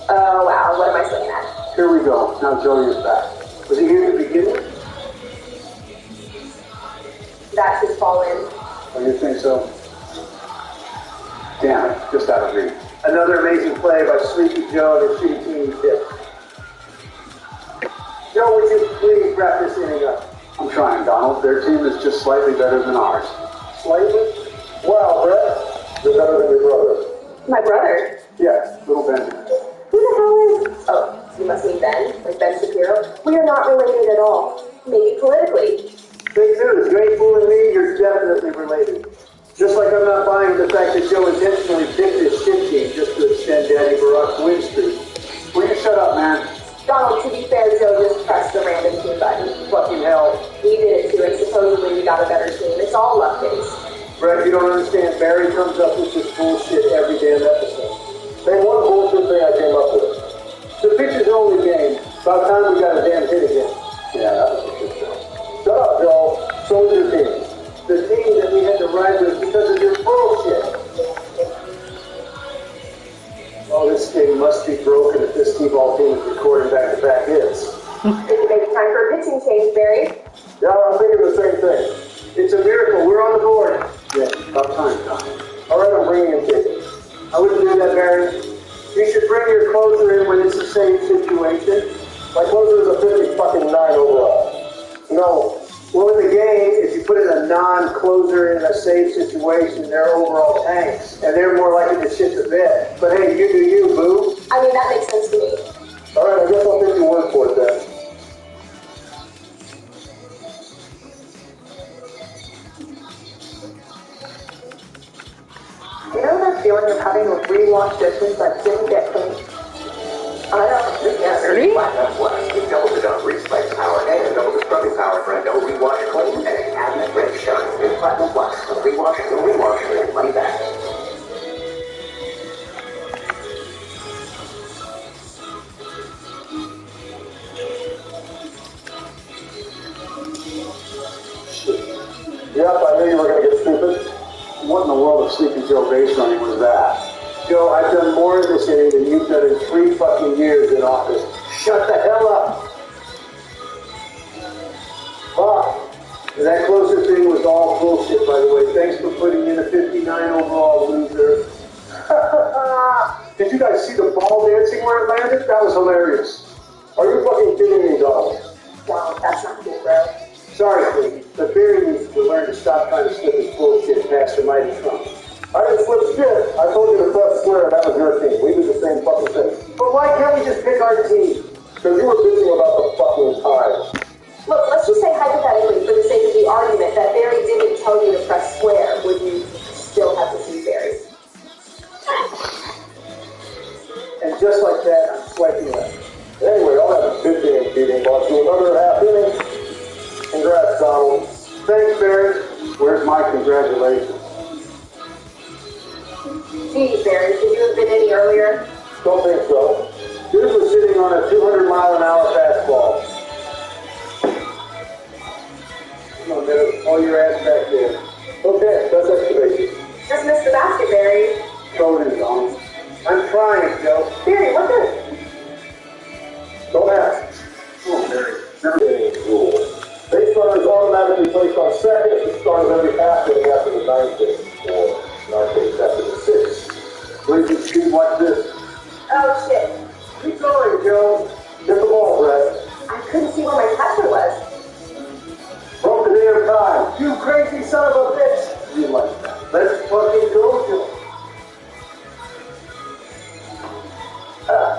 [SPEAKER 6] Oh, wow. What am I looking at?
[SPEAKER 10] Here we go. Now Joey is back.
[SPEAKER 1] Was he here to begin with?
[SPEAKER 6] That should fall in.
[SPEAKER 10] Oh, you think so? Damn it. Just out of reach.
[SPEAKER 1] Another amazing play by Sleepy Joe and his shitty team tip. Joe, would you please wrap this inning up?
[SPEAKER 10] I'm trying, Donald. Their team is just slightly better than ours.
[SPEAKER 1] Slightly?
[SPEAKER 5] Wow, Brett, you're better than your brother.
[SPEAKER 6] My brother?
[SPEAKER 10] Yes, little Benjamin.
[SPEAKER 6] Who the hell is... Oh, you must mean Ben? Like Ben Shapiro? We are not related at all. Maybe politically.
[SPEAKER 1] Big news. You ain't fooling me. You're definitely related. Just like I'm not buying the fact that Joe intentionally picked this shit team just to extend Daddy Barack's win streak.
[SPEAKER 10] Will you shut up, man?
[SPEAKER 6] Donald, to be fair, Joe just pressed the random team button.
[SPEAKER 1] Fucking hell.
[SPEAKER 6] We did it too, and supposedly we got a better team. It's all luck-based.
[SPEAKER 1] Brett, you don't understand. Barry comes up with this bullshit every damn episode.
[SPEAKER 5] Name one bullshit thing I came up with.
[SPEAKER 1] The pitcher's only game. About time we got a damn hit again.
[SPEAKER 10] Yeah, that was a good show.
[SPEAKER 5] Shut up, Joe. So is your team.
[SPEAKER 1] The team that we had to ride with because of your bullshit. Oh, this thing must be broken if this T-ball team is recording back-to-back hits.
[SPEAKER 6] Maybe time for a pitching change, Barry.
[SPEAKER 5] Yeah, I'm thinking the same thing.
[SPEAKER 1] It's a miracle. We're on the board.
[SPEAKER 10] Yeah, about time, Don.
[SPEAKER 5] All right, I'm bringing in Jacob.
[SPEAKER 1] I wouldn't do that, Barry. You should bring your closer in when it's the same situation.
[SPEAKER 5] My closer is a 50-fucking 9 overall.
[SPEAKER 1] No. Well, in the game, if you put in a non-closer in a safe situation, they're overall tanks, and they're more likely to shit the bed. But hey, you do you, boo.
[SPEAKER 6] I mean, that makes sense to me.
[SPEAKER 5] All right, I guess I'll take your word for it then.
[SPEAKER 8] You know that feeling of having to rewash dishes that didn't get cleaned? I don't.
[SPEAKER 11] Ernie?
[SPEAKER 7] Platinum Plus with double the dunk recycle power and double the scrubbing power for a double rewash clean and a cabinet ready shine. With Platinum Plus, the rewash for your money back.
[SPEAKER 5] Yep, I knew you were going to get stupid.
[SPEAKER 10] What in the world of Sleepy Joe base running was that?
[SPEAKER 1] Joe, I've done more in this inning than you've done in 3 fucking years in office. Shut the hell up. And that closer thing was all bullshit, by the way. Thanks for putting in a 59 overall, loser.
[SPEAKER 10] Did you guys see the ball dancing where it landed? That was hilarious.
[SPEAKER 5] Are you fucking kidding me, Donald?
[SPEAKER 6] Wow, that's not cool, bro.
[SPEAKER 1] Sorry, Cleve, but Barry needs to learn to stop trying to slip his bullshit past the mighty Trump.
[SPEAKER 5] I didn't slip shit. I told you to press square and that was your team. We did the same fucking thing.
[SPEAKER 1] But why can't we just pick our team?
[SPEAKER 5] Because you were bitching about the fucking time.
[SPEAKER 6] Look, let's just say hypothetically, for the sake of the argument, that Barry didn't tell you to press square. Would you still have to see Barry?
[SPEAKER 1] And just like that, I'm swiping left.
[SPEAKER 5] Anyway, all that good game beating brought you another half inning. Congrats, Donald.
[SPEAKER 1] Thanks, Barry.
[SPEAKER 10] Where's my congratulations?
[SPEAKER 6] Geez, Barry, could you have been any earlier?
[SPEAKER 5] Don't think so.
[SPEAKER 1] Dude was sitting on a 200-mile-an-hour fastball. Come on, man. All your ass back there.
[SPEAKER 5] Okay, that's excavation.
[SPEAKER 6] Just missed the basket, Barry.
[SPEAKER 1] So
[SPEAKER 5] ninth inning, or in our case, after the sixth.
[SPEAKER 10] Blazing speed like this.
[SPEAKER 6] Oh shit.
[SPEAKER 10] Keep going, Joe.
[SPEAKER 5] Get the ball, Brett.
[SPEAKER 6] I couldn't see where my catcher was.
[SPEAKER 10] Broke the damn time. You crazy son of a bitch. You like that. Let's fucking go, Joe.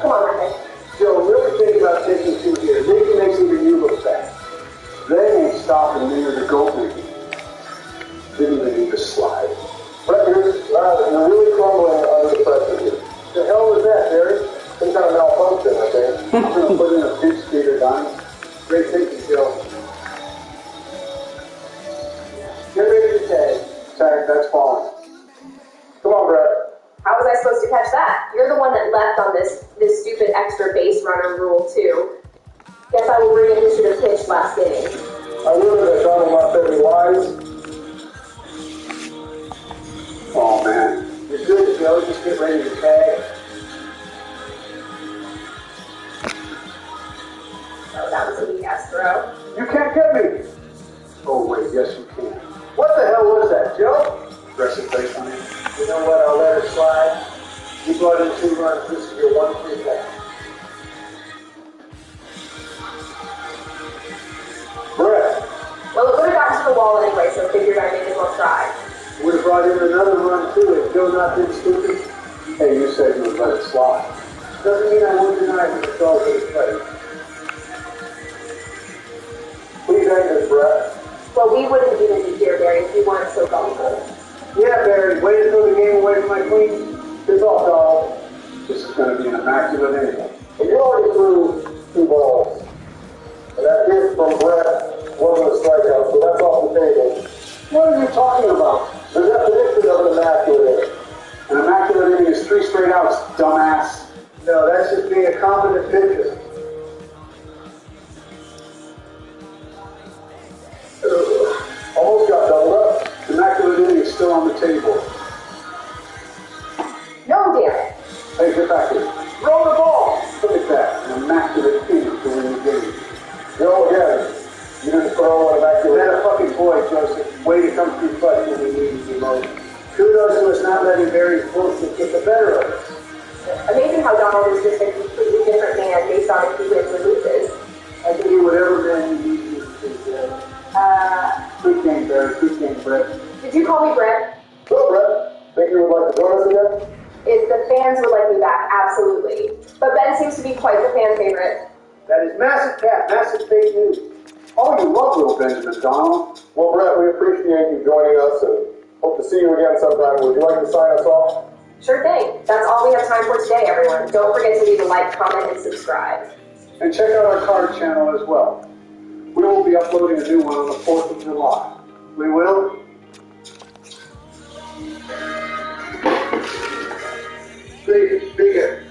[SPEAKER 6] Come on, Marcus.
[SPEAKER 10] Joe, really think about taking two here. Maybe makes even you look bad. They ain't stopping me or the goalkeeper. Didn't even need to slide.
[SPEAKER 5] Brett, you're really crumbling under the pressure here.
[SPEAKER 10] The hell was that, Barry?
[SPEAKER 5] Some kind of malfunction, I think.
[SPEAKER 10] I'm gonna put in a pitch speeder, Donnie. Great thinking, Joe. Get ready to tag. Tag, that's falling.
[SPEAKER 5] Come on, Brett.
[SPEAKER 6] How was I supposed to catch that? You're the one that left on this stupid extra base runner rule, too. Guess I will bring in who should have pitched last inning.
[SPEAKER 5] I would have Donald not said me wise.
[SPEAKER 10] Oh, man. You're good, Joe. Just get ready to tag.
[SPEAKER 6] Oh, that was a weak-ass throw.
[SPEAKER 10] You can't get me. Oh, wait, yes, you can. What the hell was that, Joe? Aggressive face on him.
[SPEAKER 1] You know what? I'll let it slide. You brought in 2 runs. This is your 1-3 back.
[SPEAKER 10] Brett.
[SPEAKER 6] Well, it would have gotten to the wall anyway, so figured I may as well try.
[SPEAKER 10] Would have brought in another run, too, if Joe not been stupid. Hey, you said you would let it slide. Doesn't mean I won't deny it if it's all good play.
[SPEAKER 5] Please end this, Brett.
[SPEAKER 6] Well, we wouldn't even be here, Barry, if you weren't so gullible.
[SPEAKER 10] Yeah, Barry, way to throw the game away from my queen. It's off, dog. This is going to be an immaculate inning.
[SPEAKER 5] Well, you already threw 2 balls. And that hit from Brett wasn't a strikeout, so that's off the table.
[SPEAKER 10] What are you talking about?
[SPEAKER 5] The definition of an immaculate inning.
[SPEAKER 10] An immaculate inning is 3 straight outs, dumbass.
[SPEAKER 1] No, that's just being a competent pitcher.
[SPEAKER 5] Almost got doubled up.
[SPEAKER 10] Immaculate inning is still on the table.
[SPEAKER 6] No, damn it.
[SPEAKER 10] Hey, get back here. Throw the ball. Look at that. An immaculate inning to win the game.
[SPEAKER 5] Joe, again, you didn't throw an immaculate
[SPEAKER 1] That
[SPEAKER 5] inning.
[SPEAKER 1] a fucking boy, Joseph. Way to come through clutch when we needed you most. Kudos to us not letting Barry's bullshit get the better of us.
[SPEAKER 6] Amazing how Donald is just a completely different man based on if he wins or loses.
[SPEAKER 1] I can do whatever man you need to do.
[SPEAKER 10] Good game, Barry. Good game, Brett.
[SPEAKER 6] Did you call me Brett?
[SPEAKER 5] So, Brett, think you would like to join us again?
[SPEAKER 6] If the fans would like me back, absolutely. But Ben seems to be quite the fan favorite.
[SPEAKER 1] That is massive cat, massive fake news.
[SPEAKER 10] Oh, you love little Benjamin Donald.
[SPEAKER 5] Well, Brett, we appreciate you joining us and hope to see you again sometime. Would you like to sign us off?
[SPEAKER 6] Sure thing. That's all we have time for today, everyone. Don't forget to leave a like, comment, and subscribe.
[SPEAKER 10] And check out our card channel as well. We will be uploading a new one on the 4th of July.
[SPEAKER 1] We will. Bigger.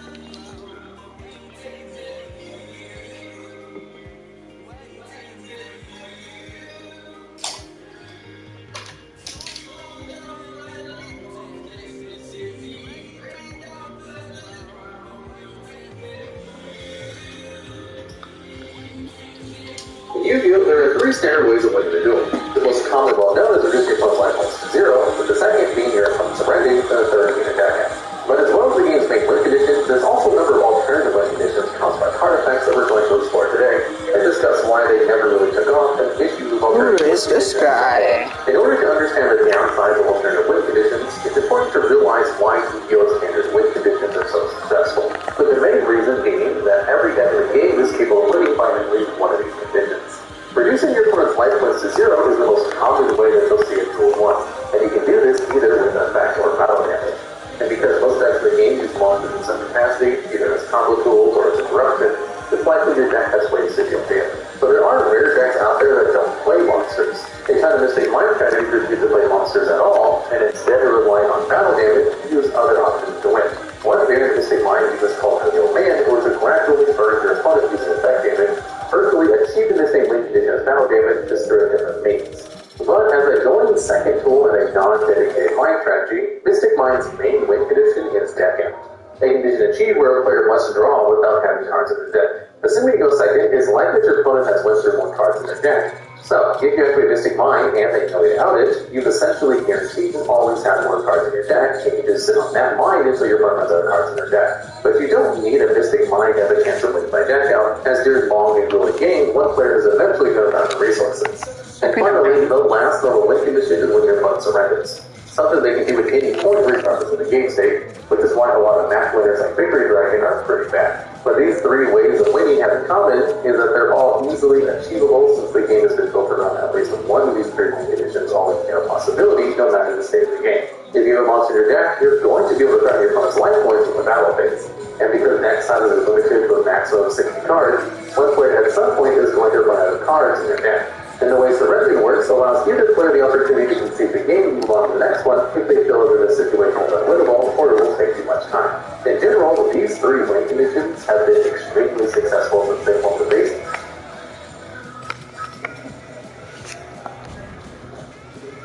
[SPEAKER 7] In Yu-Gi-Oh, there are 3 standard ways of winning the duel. The most common well known is reducing your opponent's life points to 0, with the second being your opponent's surrendering, and the third being attack hand. But as well as the game's main win conditions, there's also a number of alternative win conditions caused by card effects that we're going to explore today, and discuss why they never really took off and issues of alternative.
[SPEAKER 11] Who is this guy?
[SPEAKER 7] In order to understand the downsides of alternative win conditions, it's important to realize why Yu-Gi-Oh! Standard win conditions are so successful. But the main reason being that every deck in the game is capable of winning by at least one of these conditions. Reducing your opponent's life points to 0 is the most common way that you'll see it Duel 1, and you can do this either with effect or battle damage. And because most decks in the game use monsters in some capacity, either as combo tools or as a corruption, it's likely your deck has ways to deal damage. But there are rare decks out there that don't play monsters. They tend to mistake mind strategy to refuse to play monsters at all, and instead are relying on battle damage to use other options to win. One advantage of mistake mind is called Heal Man, or to gradually burn your opponent using effect damage, virtually achieving the same win condition as battle damage, just through a different means. But as a going second tool in a non-dedicated mind strategy, Mystic Mind's main win condition is deck end. A condition achieved where a player must draw without having cards in their deck. Assuming you go second, it is likely that your opponent has less or more cards in their deck. So, if you activate Mystic Mind and they know you outage, you've essentially guaranteed to always have more cards in your deck, and you just sit on that mind until your opponent has other cards in their deck. But you don't need a Mystic Mind to have a chance to win by deck out, as during long and grueling game, one player is eventually going to run out of resources. And finally, the last level win condition is when your opponent surrenders. Something they can do at any point regardless of the game state, which is why a lot of match winners like Victory Dragon are pretty bad. But these three ways of winning have in common is that they're all easily achievable since the game has been built around at least one of these three win conditions, always a possibility no matter the state of the game. If you have a monster in your deck, you're going to be able to grab your opponent's life points from the battle phase. And because deck size is limited to a maximum of 60 cards, one player at some point is going to run out of cards in their deck. And the way surrendering works allows either player the opportunity to concede the game and move on to the next one if they feel that the situation is unwinnable or it will take too much time. In general, these three win conditions have been extremely successful since they formed the basics.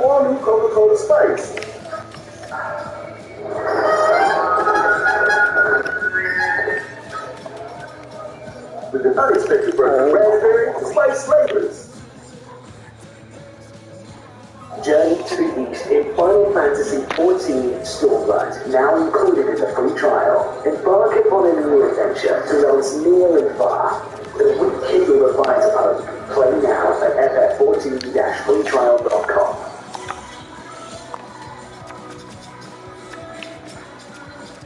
[SPEAKER 3] All new Coca-Cola Spice. With an unexpected burst of raspberry and spice flavors.
[SPEAKER 12] Journey to the East in Final Fantasy XIV Stormlight, now included in the free trial. Embark upon a new adventure to realms near and far. The rekindle the fires of hope. Play now at ff14-freetrial.com.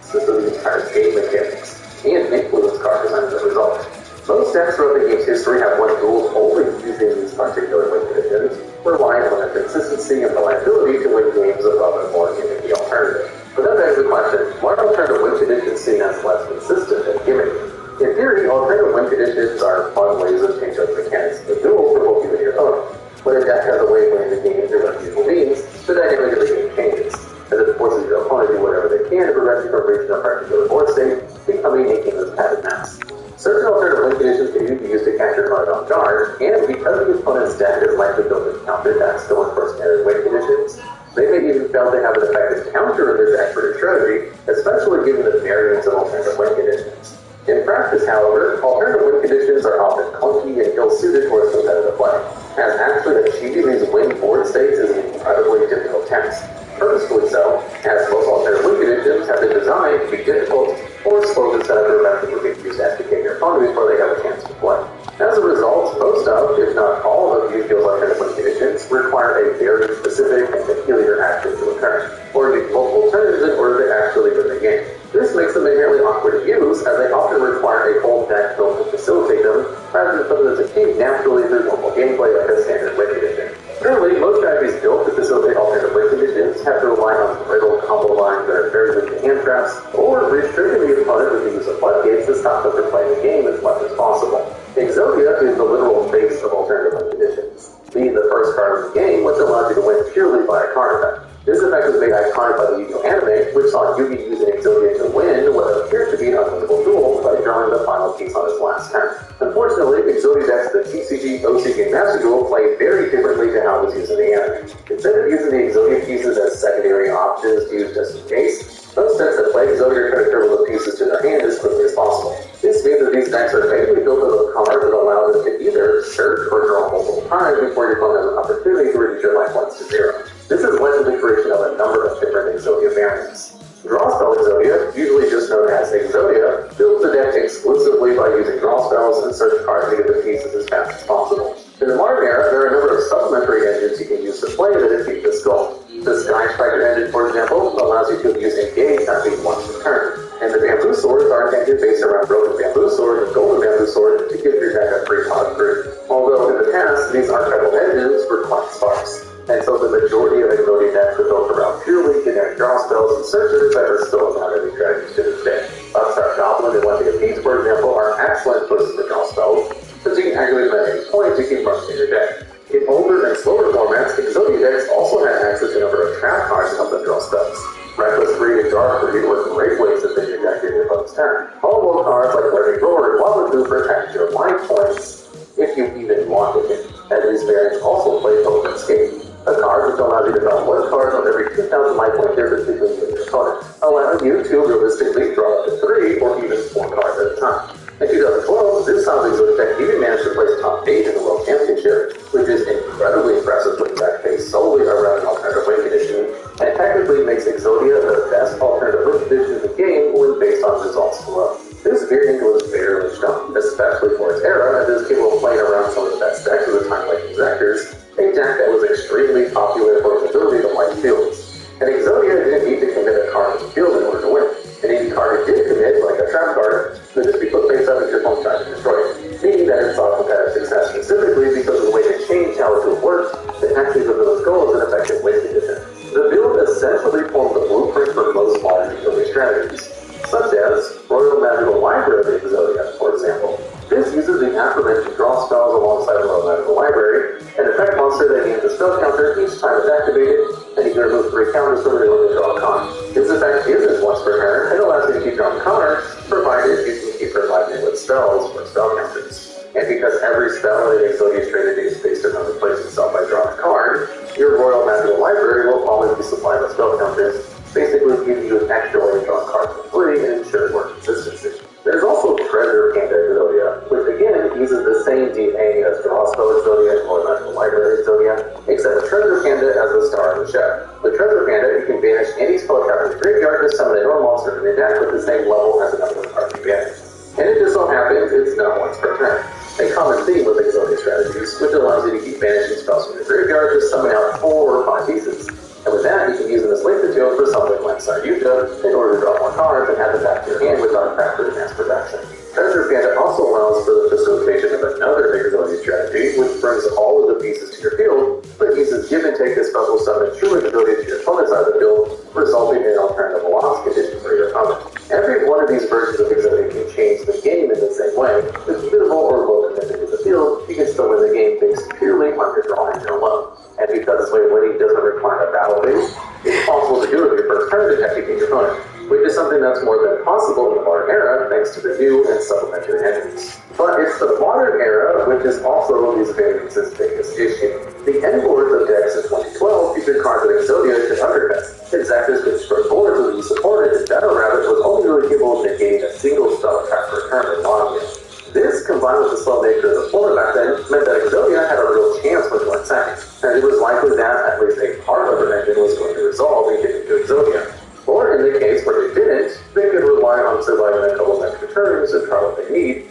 [SPEAKER 7] System of the entire game mechanics, and influence card design as a result. Most decks throughout the game's history have won duels only using these particular win conditions, relying on the consistency and reliability to win games above and more gimmicky alternative. But that begs the question, why are alternative win conditions seen as less consistent and gimmicky? In theory, alternative win conditions are fun ways of changing up the mechanics of the duel for both you and your opponent. When a deck has a way of winning the game through unusual means, the dynamic of the game changes, as it forces your opponent to do whatever they can to prevent you from reaching a particular board state, becoming a gameless padded mass. Certain alternative win conditions can be used to catch your opponent off guard, and because the opponent's deck is likely built to counter decks that work for standard win conditions, they may even fail to have an effective counter in their deck for their strategy, especially given the variance of alternative win conditions. In practice, however, alternative win conditions are often clunky and ill-suited towards competitive play, as actually achieving these win board states is an incredibly difficult task. Purposefully so, as most alternative win conditions have been designed to be difficult or slow to set up or method will be used to educate your opponent before they have a chance to play. As a result, most of, if not all of these alternative win conditions require a very specific and peculiar action to occur, or use multiple turns in order to actually win the game. This makes them inherently awkward to use, as they often require a whole deck built to facilitate them, rather than something that's achieved naturally through normal gameplay like a standard win condition. Currently, most strategies built to facilitate alternative win conditions have to rely on brittle combo lines that are very weak to hand traps, or restricting the opponent with the use of floodgates to stop them from playing the game as much as possible. Exodia is the literal face of alternative win conditions, being the first card of the game, which allows you to win purely by a card effect. This effect was made iconic by the Yu-Gi-Oh! Anime, which saw Yugi using Exodia to win what appeared to be an unwinnable duel by drawing the final piece on his last turn. Unfortunately, Exodia decks in the TCG OCG Master Duel play very differently to how it was used in the anime. Instead of using the Exodia pieces as secondary options to use just in case, most decks that play Exodia try to dribble the pieces to their hand as quickly as possible. This means that these decks are mainly built with a card that allows them to either search or draw multiple times before your opponent has an opportunity to reduce your life points to 0. This has led to the creation of a number of different Exodia variants. Draw spell Exodia, usually just known as Exodia, builds the deck exclusively by using draw spells and search cards to get the pieces as fast as possible. In the modern era, there are a number of supplementary engines you can use to play that achieve this goal. The Sky Striker engine, for example, allows you to use Engage at least once per turn. And the Bamboo Swords are engines based around Broken Bamboo Sword and Golden Bamboo Sword to give your deck a free pot group. Although in the past, these archetypal engines were quite sparse. And so the majority of Exodia decks are built around purely generic draw spells and searches that are still not any strategies to this day. Upstart Goblin and One Day of Peace, for example, are excellent choices for draw spells, since you can aggravate them at any point to keep running in your deck. In older and slower formats, Exodia decks also had access to a number of trap cards to help them draw spells. Reckless Greed and Dark Greed work great ways to finish your deck during your opponent's turn. All cards like Learning Roar and Wildwood for attacking your life points, if you even wanted it. And these variants also play Open Escape, a card which allows you to draw one card of every 2,000 life point difference between you and your opponent. allowing you to realistically draw up to 3 or even 4 cards at a time. In 2012, this style of Exodia deck even managed to place top 8 in the World Championship, which is incredibly impressive with that based solely around an alternative win condition, and technically makes Exodia the best alternative win condition in the game when based on results alone. This variant was barely shown, especially for its era, as it was capable of playing around some of the best decks of the time like Exactors, a deck that was extremely popular for its ability to wipe fields. And Exodia didn't need to commit a card to the field in order to win. And any card it did commit, like a trap card, could just be put face up if your opponent tried to destroy it, meaning that it saw competitive success specifically because of the way they changed how it would work that actually fulfill its goal as an effective win condition. The build essentially formed the blueprint for most modern Exodia strategies, such as Royal Magical Library of Exodia, for example. This uses the aforementioned draw spells alongside the Royal Magical Library, an effect monster that gains a spell counter each time it's activated, and you can remove 3 counters from it in order to draw a card. This effect isn't once per turn and allows you to keep drawing cards, provided you can keep providing it with spells or spell counters. And because every spell in Exodia strategy is based on replacing itself by drawing a card, your Royal Magical Library will always be supplied with spell counters, basically giving you an extra way to draw cards for free and ensure more consistency. There's also Treasure Panda Exodia, which again uses the same DNA as Draw Spell Exodia and Royal Magical Library Exodia, except with Treasure Panda as the star of the show. With Treasure Panda, you can banish any spell card from the graveyard to summon a normal monster from the deck with the same level as another card you banish. And it just so happens it's not once per turn. A common theme with Exodia strategies, which allows you to keep banishing spells from the graveyard to summon out 4 or 5 pieces. And with that, you can use them as link material for something like Sayuta in order to draw more cards and add them back to your hand without factoring mass production. Treasure Panda also allows for the facilitation of another Exodia strategy, which brings all of the pieces to your field, but uses give and take as special summon true Exodia to your opponent's side of the field, resulting in an alternative loss condition for your opponent. Every one of these versions of Exodia can change the game in the same way. With minimal or low commitment to the field, you can still win the game based purely on your draw engine alone. And because this way winning doesn't require a battle base, it's possible to do it your first turn to execute your opponent, which is something that's more than possible in the modern era thanks to the new and supplementary engines. But it's the modern era which is also these variances' biggest issue. The end boards of decks in 2012 featured cards that Exodia could undercut. Exactors could destroy boards with the supported, and Shadow Rabbit was only really capable of negating a single spell attack per turn in Logia. This, combined with the slow nature of the format back then, meant that Exodia had a real chance when going second, and it was likely that at least a part of the engine was going to resolve and get into Exodia. Or in the case where they didn't, they could rely on surviving a couple of extra turns and try what they need.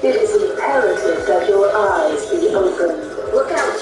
[SPEAKER 8] It is imperative that your eyes be opened. Look out!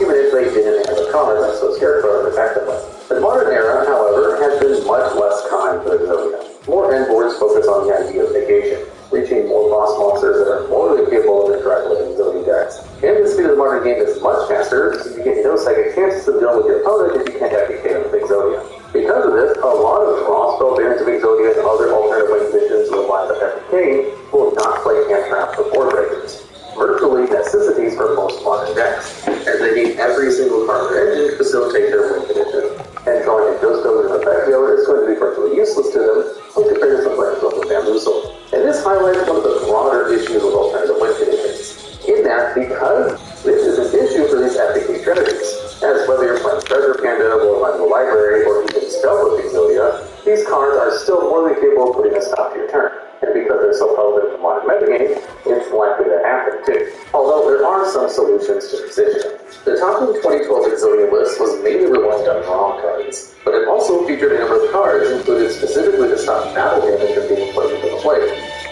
[SPEAKER 7] Even if they didn't have a card that's so scarecrow effectively. The modern era, however, has been much less kind for Exodia. More end boards focus on the idea of negation, reaching more boss monsters that are more than capable of interacting with Exodia decks. And the speed of the modern game is much faster, so you get no second chances of dealing with your opponent if you can't advocate with Exodia. Because of this, a lot of draw spell variants of Exodia and other alternative win conditions with lines of FPK will not play hand traps or board breakers, virtually necessities for most modern decks, as they need every single card or engine to facilitate their win condition. And drawing a Ghost Over and Effectio is going to be virtually useless to them when compared to some players like Bamboozle. And this highlights one of the broader issues with alternative win conditions, in that because this is an issue for these FPK strategies, as whether you're playing Treasure Panda, Royal Magical Library, or even Stealth with Exodia, these cards are still more than capable of putting a stop to your turn. And because they're so relevant to the modern metagame, it's likely to happen too. Although there are some solutions to this issue. The top 2012 Exodia list was mainly reliant on draw cards, but it also featured a number of cards included specifically to stop battle damage from being put into the play,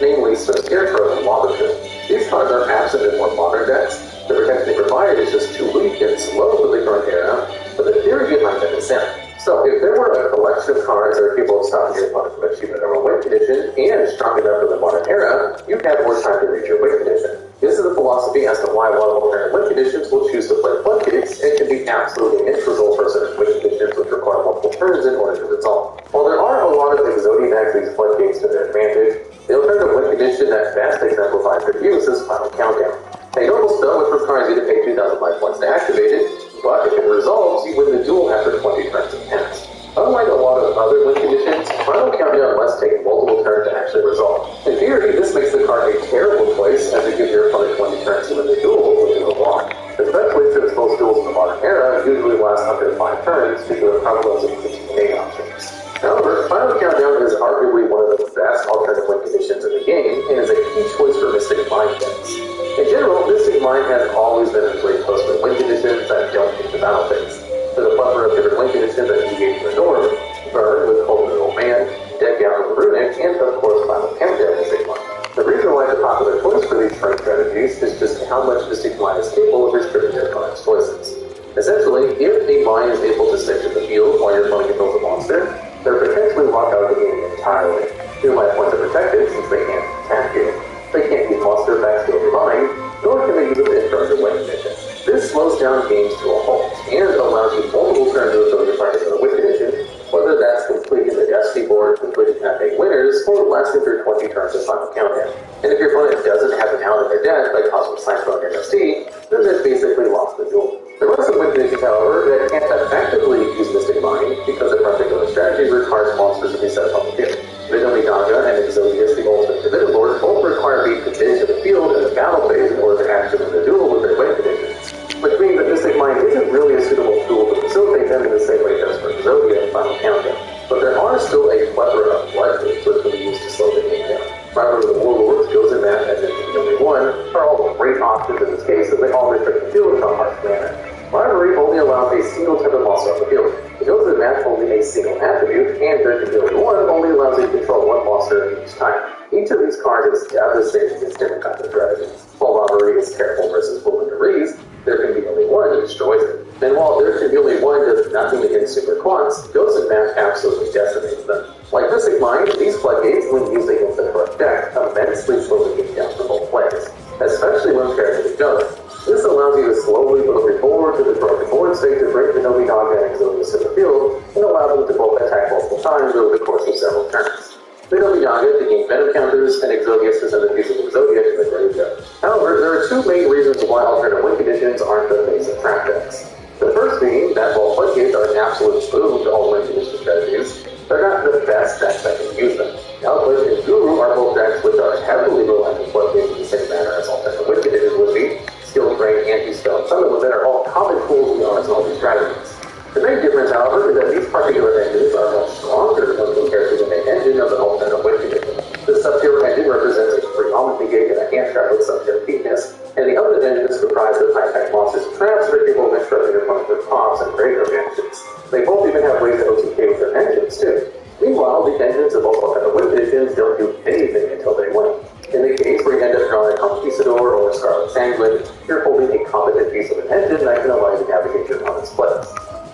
[SPEAKER 7] namely Scarecrow and Lava Pit. These cards are absent in more modern decks. The protection they provide is just too weak and slow for the current era, but the theory behind them is sound. So if there were a collection of cards that are capable of stopping your opponent from achieving a normal win condition and strong enough for the modern era, you'd have more time to reach your win condition. This is the philosophy as to why a lot of alternate win conditions will choose to play floodgates and can be absolutely integral for certain win conditions which require multiple turns in order to resolve. While there are a lot of Exodia that use floodgates to their advantage, the alternative win condition that best exemplifies their use is Final Countdown. A normal spell which requires you to pay 2,000 life points to activate it, but if it resolves, you win the duel after 20 turns have passed. Unlike a lot of other win conditions, Final Countdown must take multiple turns to actually resolve. In theory, this makes the card a terrible choice as it gives your opponent 20 turns to win the duel, which is a lot. Especially since most duels in the modern era usually last under 5 turns due to the prevalence of 15 main options. However, Final Countdown is arguably one of the best alternative win conditions in the game and is a key choice for Mystic Mind decks. In general, Mystic Mind has always been a great host for win conditions that don't hit the battle phase. With a plethora of different win conditions that deviate from the norm, Burn with Cold Middle Man, Deck Out with Runic, and of course Final Countdown Mystic Mind. The reason why it's a popular choice for these turn strategies is just how much Mystic Mind is capable of restricting their opponent's choices. Essentially, if a mind is able to stick to the field while your opponent controls a monster, they're potentially locked out of the game entirely. 2 life points are protected since they can't attack you. They can't use monster effects to overbind, nor can they use it in turn to win condition. This slows down games to a halt, and allows you multiple turns to your target in a win condition, whether that's completing the Destiny board, completing campaign winners, or lasting through 20 turns of Final Countdown. And if your opponent doesn't have an out in their deck, like Cosmic Cyclone or MST, then they've basically lost the duel. There are some win conditions, however, that can't effectively use Mystic Mind because their particular strategy requires monsters to be set up on the field. Vidumi Naga and Exodius, the ultimate Forbidden Lord, both require being committed to the field in the battle phase in order to actually win the duel with their win conditions, which means that Mystic Mind isn't really a suitable tool to facilitate them in the same way it does for Exodia and Final Countdown. But there are still a plethora of bloodgates which can be used to slow the game down. Rivalry of the Warlords, Gozen Math, and Only One are all great options in this case, as they all restrict the field from harsh mana. Rivalry only allows a single type of monster on the field. The Gozen Math only a single attribute, and Only One only allows you to control one monster each time. Each of these cards is devastating against different kinds of strategies. While Rivalry is careful versus Wilderness, there can be only one who destroys it. And while there can be only one who does nothing against super quants, Gozen Math absolutely decimates them. Like Mystic Mind, these floodgates, when used against the correct deck, immensely slow the game down for both players, especially when paired with each other. This allows you to slowly move your board to the broken board state to bring the Vidumi Naga and Exodius to the field, and allow them to both attack multiple times over the course of several turns. Vidumi Naga to gain venom counters, and Exodius to send a piece of Exodia to the graveyard. However, there are 2 main reasons why alternate win conditions aren't the base of trap decks. The first being that while floodgates are an absolute boon to all win condition strategies, they're not the best decks that can use them. Output and Guru are both decks which are heavily reliant on floodgates in the same manner as alternate win conditions would be. Skill Drain, Anti-Spell, and Summon Within are all common tools we harness in all these strategies. The main difference, however, is that these particular engines are much stronger when compared to the main engine of an alternate win condition. The sub-tier engine represents a predominantly gig and a hand trap with sub-tier weakness, and the other engine is comprised of high-tech monsters and traps that are capable of interrupting your opponent with pops and graveyard actions. They both even have ways to OTK with their engines, too. Meanwhile, the engines of most alternate win conditions don't do anything until they win. In the case where you end up drawing a Conquistador or a Scarlet Sanguine, you're holding a competent piece of an engine that can allow you to navigate your opponent's plays.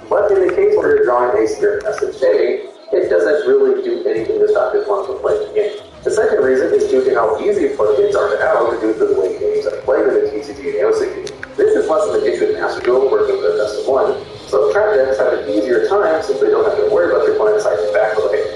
[SPEAKER 7] But in the case where you're drawing a Spirit Message J, it doesn't really do anything to stop your opponent from playing the game. The second reason is due to how easy floodgates are to out due to the way games are played in the TCG and OCG. This is less of an issue in Master Duel where games are best of 1, so trap decks have an easier time since they don't have to worry about your opponent's side back away.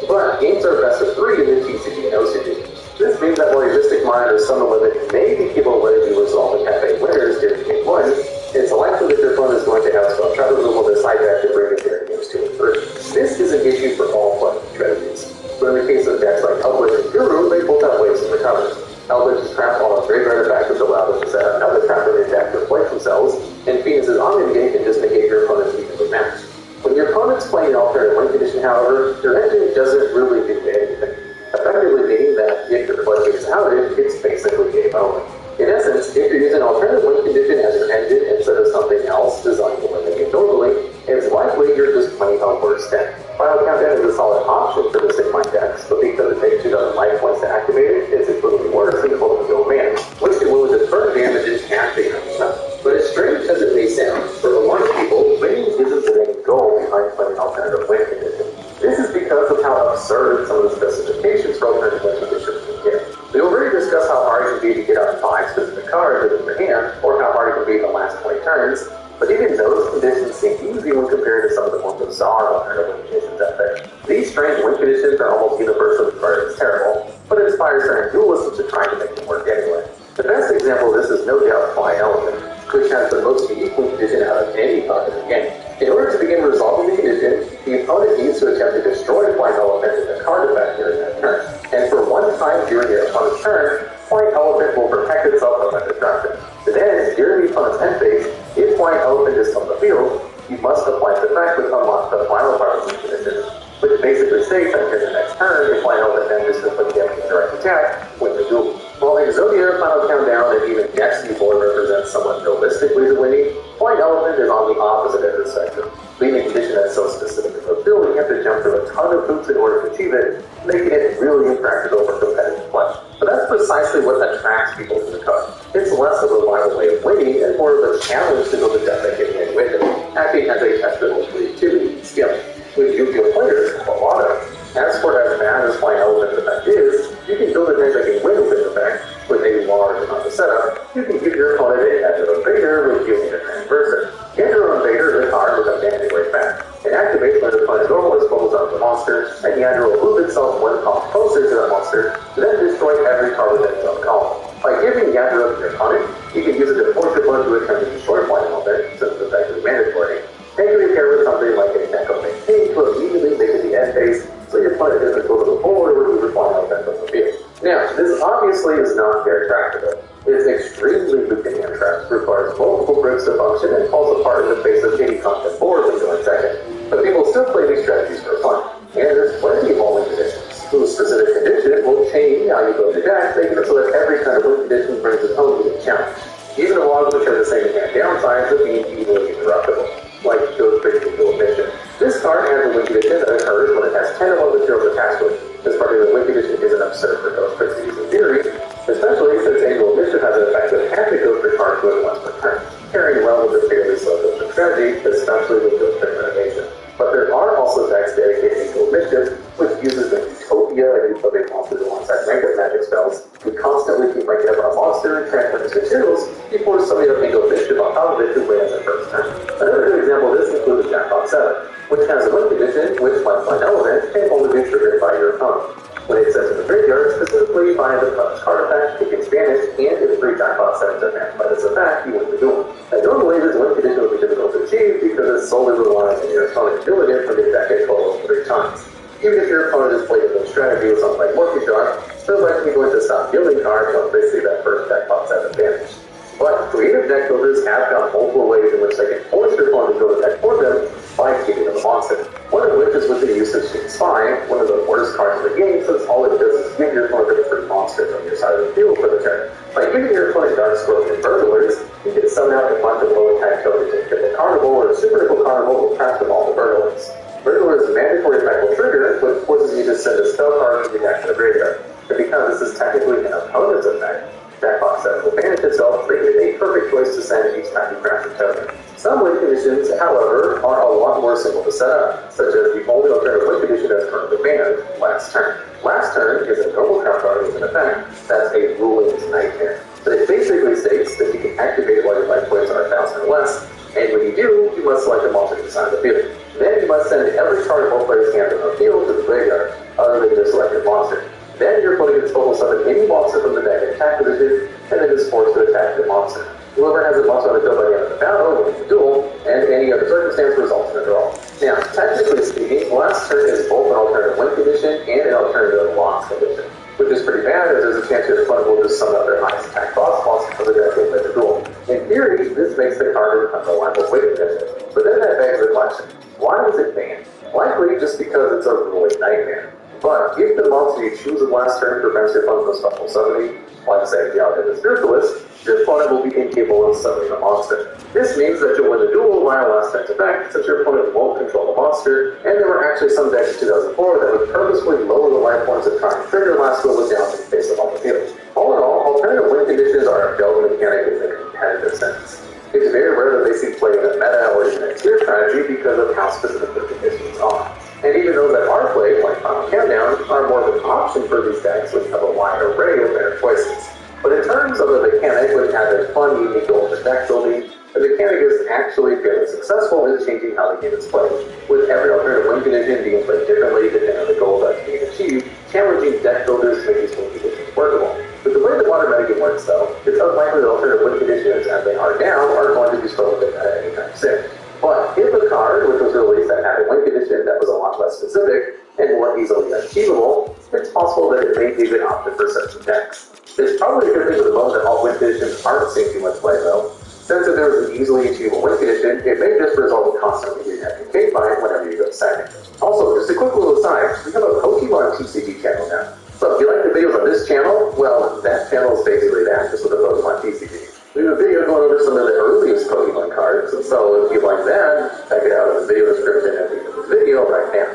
[SPEAKER 7] But games are best of 3 in the TCG and OCG. This means that while your Mystic Mind or Summon Limit may be capable of letting you resolve the campaign winners during game 1, it's likely that your opponent is going to have spell trap removal to side deck to bring it during games 2 and 3. This is an issue for all flooding strategies. But in the case of decks like Eldritch and Guru, they both have ways to recover. Eldritch is trapped on a graveyard effect which allows them to set up another trap in their deck to reflect themselves, and Phoenix's Omnium Gate can just negate your opponent's evenly match. When your opponent's playing an alternate win condition, however, your engine doesn't really do anything, effectively meaning that if your floodgate is outed, it's basically game over. In essence, if you're using an alternate win condition as your engine instead of something else designed to win the game normally, it's likely you're just playing a worse deck. Final Countdown is a solid option for the Mystic Mind decks, but because it takes 2,000 life points to activate it, it's equivalently worse than Cold Middle Man, which can will defer damage and activate on. But as strange as it may sound, for a lot of people, winning isn't the main goal behind playing alternative win condition. This is because of how absurd some of the specifications for alternative win conditions can get. We already discussed how hard it can be to get out 5 specific turns, but even those conditions seem easy when compared to some of the more bizarre alternative win conditions out there. These strange win conditions are almost universally regarded as terrible, but it inspires certain duelists to try to make them work anyway. The best example of this is no doubt Flying Elephant, which has the most unique win condition out of any card in the game. In order to begin resolving the condition, the opponent needs to attempt to destroy Flying Elephant with a card effect during that turn. And for one time during the opponent's turn, Flying Elephant will protect itself from that destruction. Then, during the opponent's end phase, if Flying Elephant is on the field, you must apply the effect which unlocks the final part of the condition, which basically states that during the next turn, if Flying Elephant manages to put damage in direct attack, win the duel. While Exodia Final Countdown and even next board represents somewhat realistic ways of winning, Flying Elephant is on the opposite end of the spectrum. Being a condition that's so specific to fulfill, you have to jump through a ton of hoops in order to achieve it, making it really impractical for competitive play. But that's precisely what attracts people to the card. It's less of a viable way of winning and more of a challenge to build a deck that can win with it, acting as a test of creativity and skill. With Yu-Gi-Oh players, a lot of them. As for as bad as Flying Elephant's effect is, you can build a deck that can win with this effect with a large amount of setup. You can give your opponent a Yandere Invader with healing and transverse. Yandere Invader is a card with a damage rate back. It activates when the opponent's normalist bubbles out of the monster, and Yandere will move itself one column closer to that monster, to then destroy every card within its own column. By giving Yandere to your opponent, you can use it to force your opponent to attempt to destroy Flying Elephant, since the effect is mandatory. And you can pair with something like a Echo Maintain to immediately make it the end phase, so your opponent doesn't go to the board or remove your Flying Elephant from the field. Now, this obviously is not very practical. It is extremely weakening and traps, requires multiple bricks to function, and falls apart in the face of any content boards in 1 second. But people still play these strategies for fun, and there's plenty of all-in conditions, whose specific condition will change how you build your deck, making it so that every kind of win condition brings its own unique challenge. Even a lot of which are the same exact downsides of being easily interruptible, like Ghost Pixie Mission. This card has a win condition that occurs when it has 10 or more materials attached to it. This part of the win condition isn't absurd for Ghost Pixies in theory, especially since Annual Mission has an effect that has to go for card to it once per turn, carrying well with the fairly slow Ghost strategy, especially with Ghost Pick renovation. But there are also decks dedicated to Annual Mission, which uses the Utopia and Utopia monsters alongside ranked magic spells. We constantly keep ranking up our monster and transfer its materials before somebody up Annual Mission on top of it to win as a first turn. Another good example of this includes Jackpot 7, which has a win condition which, like Flying Elephant, can only be triggered by your opponent. When it's sent to the graveyard, specifically by the opponent's card effect, it gets banished, and if 3 Jackpot 7s are banished by this effect, you win the duel. And normally, this win condition would be difficult to achieve because it solely relies on your opponent doing it from the deck a total of 3 times. Even if your opponent has played a good strategy with something like Morphe Jar, they're likely going to stop dealing cards once they see that first Jackpot 7 banished. But creative deck builders have found multiple ways in which they can force their opponent to build a deck for them by giving them a monster. One of which is with the use of Sheen Spy, one of the worst cards in the game, since all it does is give your opponent a free monster from your side of the field for the turn. By giving your opponent Dark Scorpion Burglars, you can summon out a bunch of low attack tokens to fit the Carnival or a Super Nickel Carnival will cast them all the Burglars. Burglar's mandatory effect will trigger, but forces you to send a spell card to the deck to the graveyard. And because this is technically an opponent's effect, Jackpot 7 will banish itself, making it a perfect choice to send each time you craft a token. Some win conditions, however, are a lot more simple to set up, such as the only alternative win condition that's currently banned, Last Turn. Last Turn is a normal trap card with an effect that's a ruling's nightmare. But it basically states that you can activate it while your life points are 1,000 or less, and when you do, you must select a monster to sign the field. Then you must send every card both players' hands on the field to the graveyard, other than just selected monster. Then your opponent can total summon any monster from the deck in attack position, and then is forced to attack the monster. Whoever has a monster on the field by the end of the battle wins the duel, and any other circumstance results in a draw. Now, technically speaking, Last Turn is both an alternative win condition and an alternative loss condition, which is pretty bad as there's a chance your opponent will just summon up their highest attack boss monster from the deck and win the duel. In theory, this makes the card become a reliable win condition, but then that begs the question, why was it banned? Likely just because it's a ruling nightmare. But if the monster you choose in Last Turn prevents your opponent from special summoning, like say the Outdated Spiritualist, your opponent will be incapable of summoning a monster. This means that you'll win the duel via Last Turn's effect, since your opponent won't control the monster, and there were actually some decks in 2004 that would purposefully lower the life points of trying to trigger Last Duel with down to face them on the field. All in all, alternative win conditions are a build mechanic in the competitive sense. It's very rare that they see play in a meta or even a tier strategy because of how specific the conditions are. And even those that are played, like Final Countdown, are more of an option for these decks which have a wide array of better choices. But in terms of the mechanic, which has a fun, unique goal for deck building, the mechanic is actually fairly successful in changing how the game is played, with every alternative win condition being played differently depending on the goal that's being achieved, challenging deck builders to make these win conditions workable. With the way the modern metagame works, though, it's unlikely that alternative win conditions, as they are now, are going to be spoken of at any time soon. But if a card, which was released that had a win condition that was a lot less specific and more easily achievable, it's possible that it may be a good option for certain decks. It's probably a good thing with the moment that all win conditions aren't seeing too much play, though. Since if there was an easily achievable win condition, it may just result in constantly getting active cave fight whenever you go second. Also, just a quick little aside, we have a Pokemon TCG channel now. So if you like the videos on this channel, well, that channel is basically that, just with a Pokemon TCG. We have a video going over some of the earliest Pokemon cards, and so if you like that, check it out in the video description at the end of this video right now.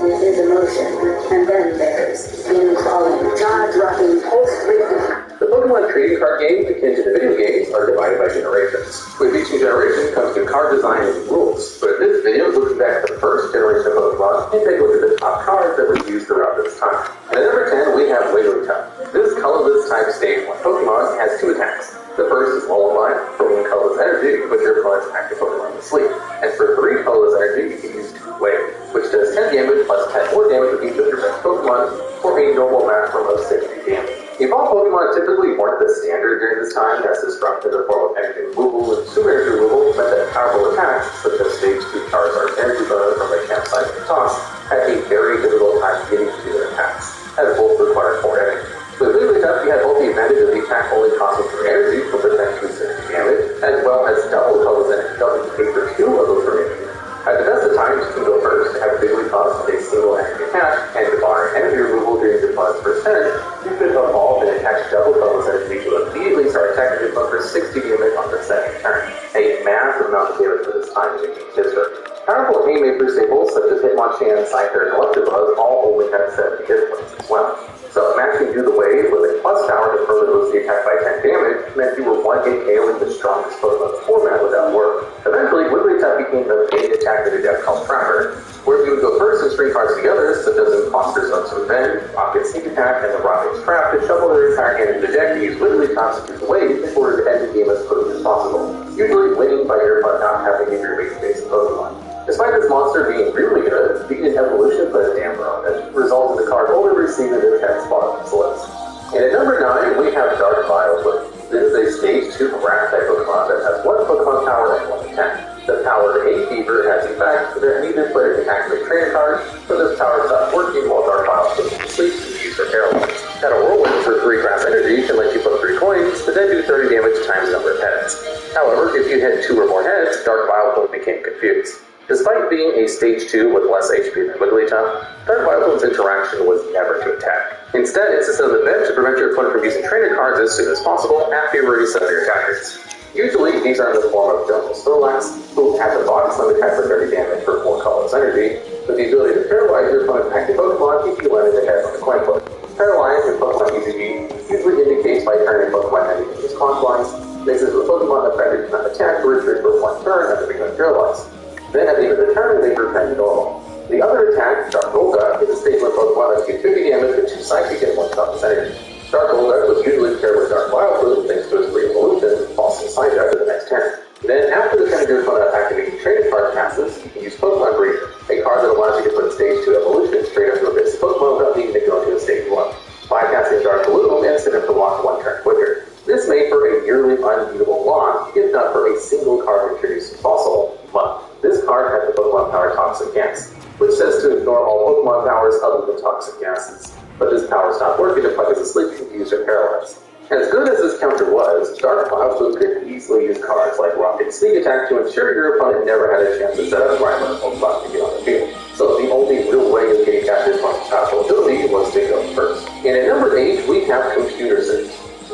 [SPEAKER 8] There's emotion, and then there's skin-crawling, jaw-dropping, pulse-breaking.
[SPEAKER 7] The Pokemon trading card games, akin to the video games, are divided by generations. With each new generation comes new card design and new rules. But in this video, looking back at the first generation of Pokemon, and take a look at the top cards that were used throughout this time. And at number 10, we have Wigglytuff. This colorless type stage 1 Pokemon has 2 attacks. The first is Lullaby, for 1 colorless energy, you put your opponent's active Pokemon to sleep. And for 3 colorless energy, you can use Wave, which does 10 damage plus 10 more damage with each of your best Pokemon for a normal maximum of 60 damage. Evolved Pokemon typically weren't the standard during this time, as destructive in the form of energy removal and super energy removal meant that powerful attacks, such as Stage 2 Charizard's energy burn from the campsite and toss, had a very difficult time getting to their attacks, as both required more energy. With Wigglytuff, you had both the advantage of the attack only costing 3 energy for potentially 60 damage, as well as double colorless energy doesn't pay for 2 of those for energy. At the best of times, you can go first, have Wigglytuff with a single energy attack, and bar energy removal during your opponent's first turn, you could evolve and attach double colorless energy to immediately start attacking your opponent for 60 damage on the second turn. A massive amount of damage for this time in game history. Powerful Haymaker staples such as Hitmonchan, Scyther, and Electabuzz all only had 70 hit points as well. So matching Do the Wave with a plus power to further boost the attack by 10 damage meant you were one-hit KOing the strongest Pokemon in the format without work. Eventually, Wigglytuff became the main attack in a deck called Trapper, where you would go first and string cards together, such as Imposter's Zone's Revenge, Rocket's Sneak Attack, and the Rocket's Trap, to shuffle their entire hand into the deck and use Wigglytuff's Do the Wave in order to end the game as quickly as possible, usually winning by your opponent not having a your base Pokemon. Despite this monster being really good, being an evolution put a damper on it, resulting in the card only receiving the 10th spot on this list. And at number 9, we have Dark Vileplume. This is a Stage 2 grass type Pokemon that has 1 Pokemon power and 1 attack. The power of Fever has effect that neither player can activate trainer cards, but this power stops working while Dark Vileplume sleeps and use her paralyzed. At a whirlwind for 3 grass energy can let you put 3 coins, but then do 30 damage times the number of heads. However, if you had 2 or more heads, Dark Vileplume became confused. Despite being a Stage 2 with less HP than Wigglytuff, Dark Vileplume's interaction was never to attack. Instead, it sits on the bench to prevent your opponent from using trainer cards as soon as possible after you've already set up your attackers. Usually, these are in the form of Jungle Snorlax, who at the bottom slam attack for 30 damage for 4 colorless energy, with the ability to paralyze your opponent's active Pokemon if you land in the head on the coin flip. Paralyze in Pokemon TCG usually indicates by turning Pokemon heading into clockwise. This is the Pokemon affected cannot attack or retreat for 1 turn after becoming paralyzed. Then at the end of the turn, they return to normal. The other attack, Dark Golduck, is a stage 1 Pokemon that can do 50 damage with 2 psychic and 1 toughness energy. Dark Golduck was usually paired with Dark Vileplume thanks to its re-evolution, False Sight after the next turn. Then after the turn of your opponent activating trading card passes, you can use Pokemon Breeder, a card that allows you to put stage 2 evolution straight into a basic Pokemon without needing to go into a stage 1, bypassing Dark Blue and set up to lock 1 turn quicker. This made for a nearly unbeatable lock, if not for a single card introduced Fossil, Muck. This card had the Pokemon power Toxic Gas, which says to ignore all Pokemon powers other than toxic gases. But this power stopped working if Puck is asleep, confused, or paralyzed. As good as this counter was, Dark Vileplume could easily use cards like Rocket Sneak Attack to ensure your opponent never had a chance to set up Grimer or Pokemon to get on the field. So the only real way of getting at this one's powerful ability was to go first. And at number 8, we have Computer Search.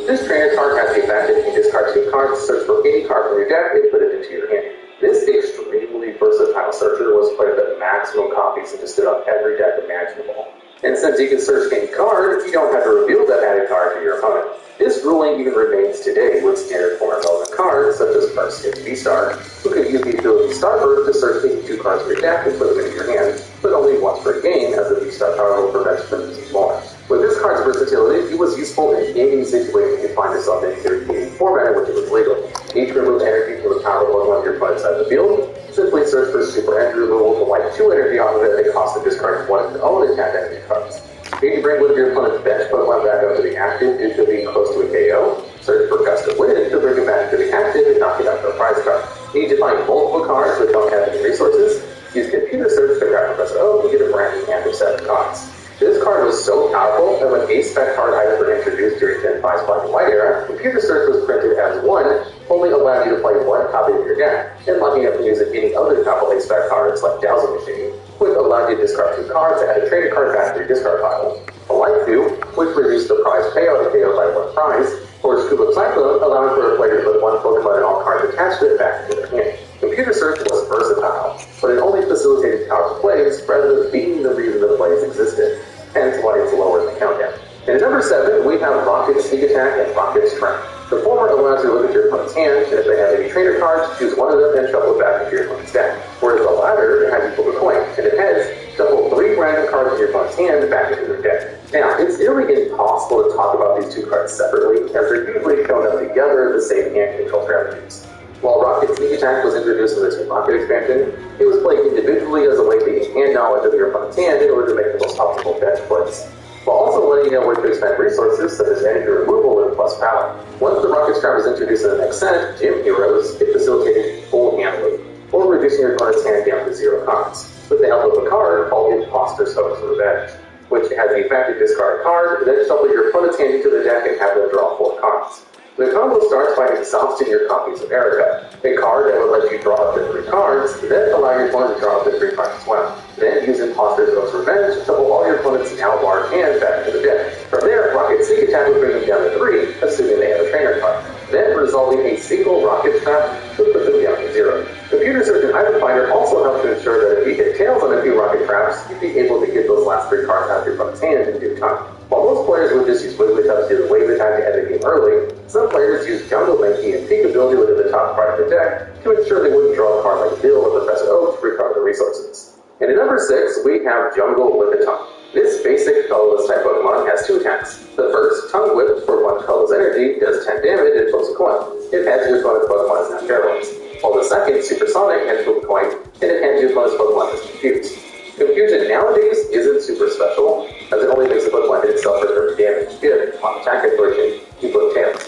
[SPEAKER 7] This trainer card has the advantage you can discard 2 cards, search for any card from your deck, and put it into your hand. This extremely versatile searcher was played at maximum copies and just stood on every deck imaginable. And since you can search any card, you don't have to reveal that added card to your opponent. This ruling even remains today with standard form relevant cards such as Star Skip V-Star, who could use the ability Starburst to search 82 cards per deck and put them into your hand, but only once per game, as the V-Star power will prevent from using more. With this card's versatility, it was useful in any situation you find yourself in your gaming format in which it was legal. Each remove energy from the power of one of your opponent's side of the field. Simply search for super energy removal to wipe 2 energy off of it and cost to discard 1 of your own attack energy cards. You can bring with your opponent's bench Pokemon back up to the active due to being close to a KO. Search for Gust of Wind to bring it back to the active and knock it out for a prize card. You need to find multiple cards that don't have any resources. Use computer search to grab Professor Oak and get a brand new hand of 7 cards. This card was so powerful that when A-Spec card items were introduced during Gen 5's Black and White era, computer search was printed as 1, only allowed you to play 1 copy of your deck, and locking up using any other powerful A-Spec cards like Dowsing Machine, which allowed you to discard 2 cards and add a traded card back to your discard pile. A Life Cube, which reduced the prize payout to KO by 1 prize, or Scuba Cyclone, allowing for a player to put 1 Pokemon and all cards attached to it back into their hand. Computer search was versatile, but it only facilitated powerful plays rather than being the reason the plays existed. Hence why it's lower in the countdown. And at number 7, we have Rocket Sneak Attack and Rocket Strength. The former allows you to look at your opponent's hand, and if they have any trainer cards, choose one of them and shuffle it back into your opponent's deck. Whereas the latter has you flip a coin, and if heads, shuffle 3 random cards in your opponent's hand back into their deck. Now, it's nearly impossible to talk about these 2 cards separately, as they're usually shown up together in the same hand control strategies. While Rocket Sneak Attack was introduced in the Team Rocket expansion, it was played individually as a way to gain hand knowledge of your opponent's hand in order to make the most optimal bench plays, while also letting you know where to expend resources such as energy removal with plus power. Once the Rocket Strap was introduced in the next set, Gym Heroes, it facilitated full hand loop, or reducing your opponent's hand down to 0 cards, with the help of a card called Imposter Stone's Revenge, which has the effect to discard a card, then shuffle your opponent's hand into the deck and have them draw 4 cards. The combo starts by exhausting your copies of Erica, a card that will let you draw up to 3 cards, then allow your opponent to draw up to 3 cards as well. Then use Imposter Stone's Revenge to shuffle all your opponent's now large hands back into the deck. From there, Rocket Sneak Attack will bring them down to 3, assuming they have a trainer card. Then, resolving a single Rocket Trap will put them down to 0. Computer Search and Item Finder also help to ensure that if you hit tails on a few Rocket Traps, you'd be able to get those last 3 cards out of your opponent's hand in due time. While most players would just use Wigglytuff to do the wave attack to end the game early, some players use Jungle Monkey and Peek Ability within the top part of the deck to ensure they wouldn't draw a card like Bill or Professor Oak to recover the resources. And at number 6, we have Jungle Lickitung. This basic colorless type Pokemon has 2 attacks. The first, Tongue Whip, for 1 colorless energy, does 10 damage and flips a coin. It heads your opponent's Pokemon is not paralyzed. While the second, Supersonic, heads flip a coin, and it heads your opponent's Pokemon is confused. Confusion nowadays isn't super special, as it only makes the Pokemon hit itself for 30 damage if, on attack conversion, you flip tails.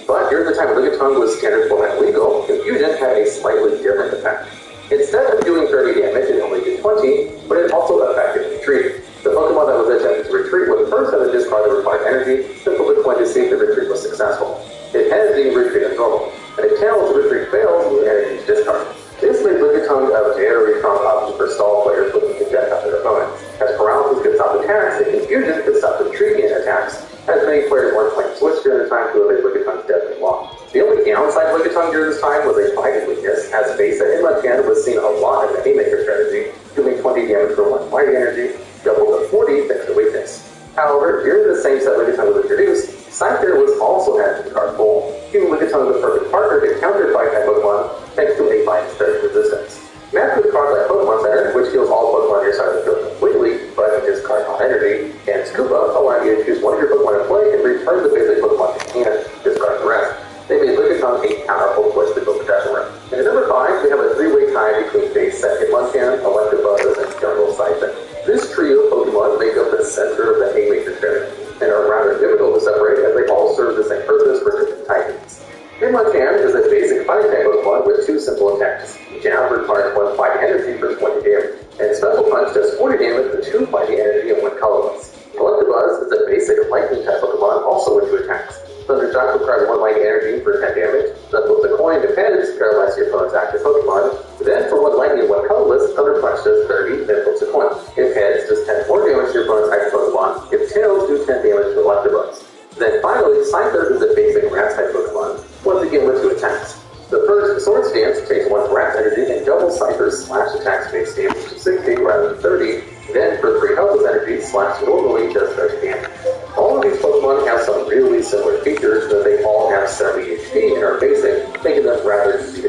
[SPEAKER 7] But during the time Lickitung was standard format legal, Confusion had a slightly different effect. Instead of doing 30 damage, it only did 20, but it also affected retreat. The Pokemon that was attempting to retreat would first have a discard that required energy, then flip a coin to see if the retreat was successful. It heads the retreat as normal, and if tails the retreat fails, you energy to discard. This made Lickitung a very strong option for stall players looking to deck up their opponents, as paralysis could stop attacks and confusion could stop retreating attacks, as many players weren't playing Switch during the time to evade Lickitung's deadly wall. The only downside of Lickitung during this time was a fighting weakness, as Besa in Left-Hand was seen a lot in the Haymaker strategy, doing 20 damage for 1 fighting energy, double to 40 thanks to weakness. However, during the same set Lickitung was introduced, Scyther was also added to the card pool, giving Lickitung the perfect partner to counter Fight-type Pokemon thanks to a Fight-Strength resistance. Matched with cards like Pokemon Center, which heals all Pokemon on your side of the field completely, but you discard all energy, and Scuba allow you to choose one of your Pokemon in play and return the basic Pokemon to hand, discard the rest. They made Lickitung a powerful choice to build protection room. And at number 5, we have a 3-way tie between base set Hitmonchan, Electabuzz, and Jungle Siphon. This trio of Pokemon make up the center of the Haymaker strategy, and are rather difficult to separate as they all serve the same purpose for different typings. Hitmonchan is a basic fighting type Pokemon with 2 simple attacks. Jab requires 1 fighting energy for 20 damage, and Special Punch does 40 damage for 2 fighting energy and 1 colorless. Electabuzz is a basic lightning type Pokemon also with 2 attacks. Thundershock requires 1 lightning energy for 10 damage, then flip the coin to heads, paralyze your opponent's active Pokemon. Then for 1 lightning and 1 colorless, Thunder Punch does 30, then flips a coin. If heads, does 10 more damage to your opponent's active Pokemon. If tails, do 10 damage to Electabuzz. Then finally, Scyther is a basic grass type Pokemon, once again with 2 attacks. The first, Swords Dance, takes 1 grass energy and doubles Scyther's slash attacks base damage to 60 rather than 30. Then for 3 helpless energy, slash normally does 30 damage. All of these Pokemon have some really similar features, but they all have 70 HP and are basic, making them rather easy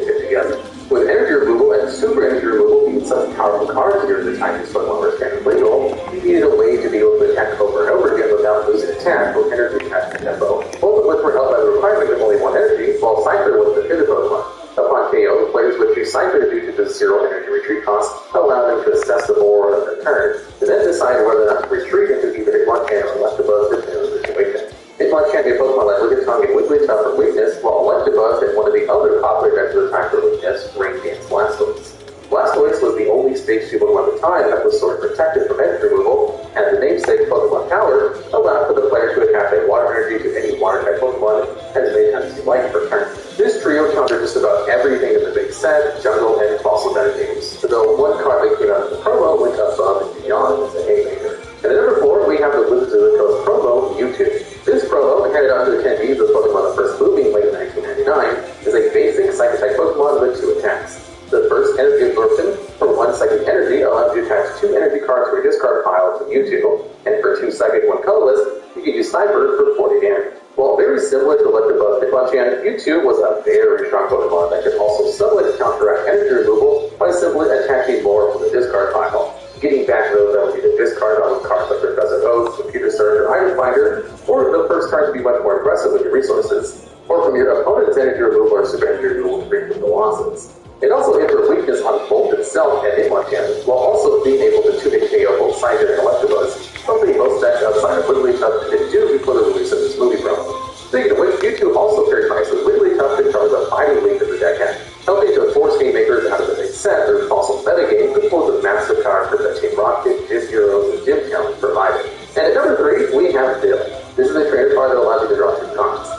[SPEAKER 7] zero energy retreat cost, allowing them to assess the board of their turn, and then decide whether or not to retreat into either Hitmonchan or Electabuzz depending on the situation. Hitmonchan gave Pokemon like Wigglytuff and Wigglytuff for weakness, while Electabuzz had one of the other popular decks of the time for weakness, Rain Dance Blastoise. Blastoise was the only Stage 2 Pokemon at the time that was sort of protected from energy removal, and the namesake Pokemon Tower allowed for the player to attach a water energy to any water-type Pokemon as many times as you like per turn. This trio countered just about everything in the big set, jungle, and fossil meta games, though one card that came out of the promo went above and beyond as a haymaker. And at number 4, we have the Wizards of the Coast promo, Mewtwo. This promo, handed out to attendees of Pokemon the first movie in late 1999, is a basic Psychic-type Pokemon with 2 attacks. The first energy absorption for 1 psychic energy allows you to attach 2 energy cards to a discard pile to Mewtwo, and for 2 psychic 1 colorless, you can use Cyber for 40 damage. While very similar to Electabuzz Hitmonchan, Mewtwo was a very strong Pokemon that could also somewhat counteract energy removal by simply attaching more to the discard pile. Getting back those that would be the discard on cards like Professor Oak, Computer Search, or Item Finder, or the first turn to be much more aggressive with your resources, or from your opponent's energy removal or super energy removal to bring from the losses. It also entered weakness on both itself and Hitmonchan, while also being able to 2-hit KO both Psychic and Electabuzz, something most decks outside of Wigglytuff didn't do before the release of this movie promo. Speaking of which, Mewtwo also paired nice with Wigglytuff in terms of fighting lead in the deck end, helping to force haymakers out of the big set through fossil metagame before the massive power that Team Rocket, Gym Heroes, and Gym Challenge provided. And at number 3, we have Bill. This is a trainer card that allows you to draw 2 cards.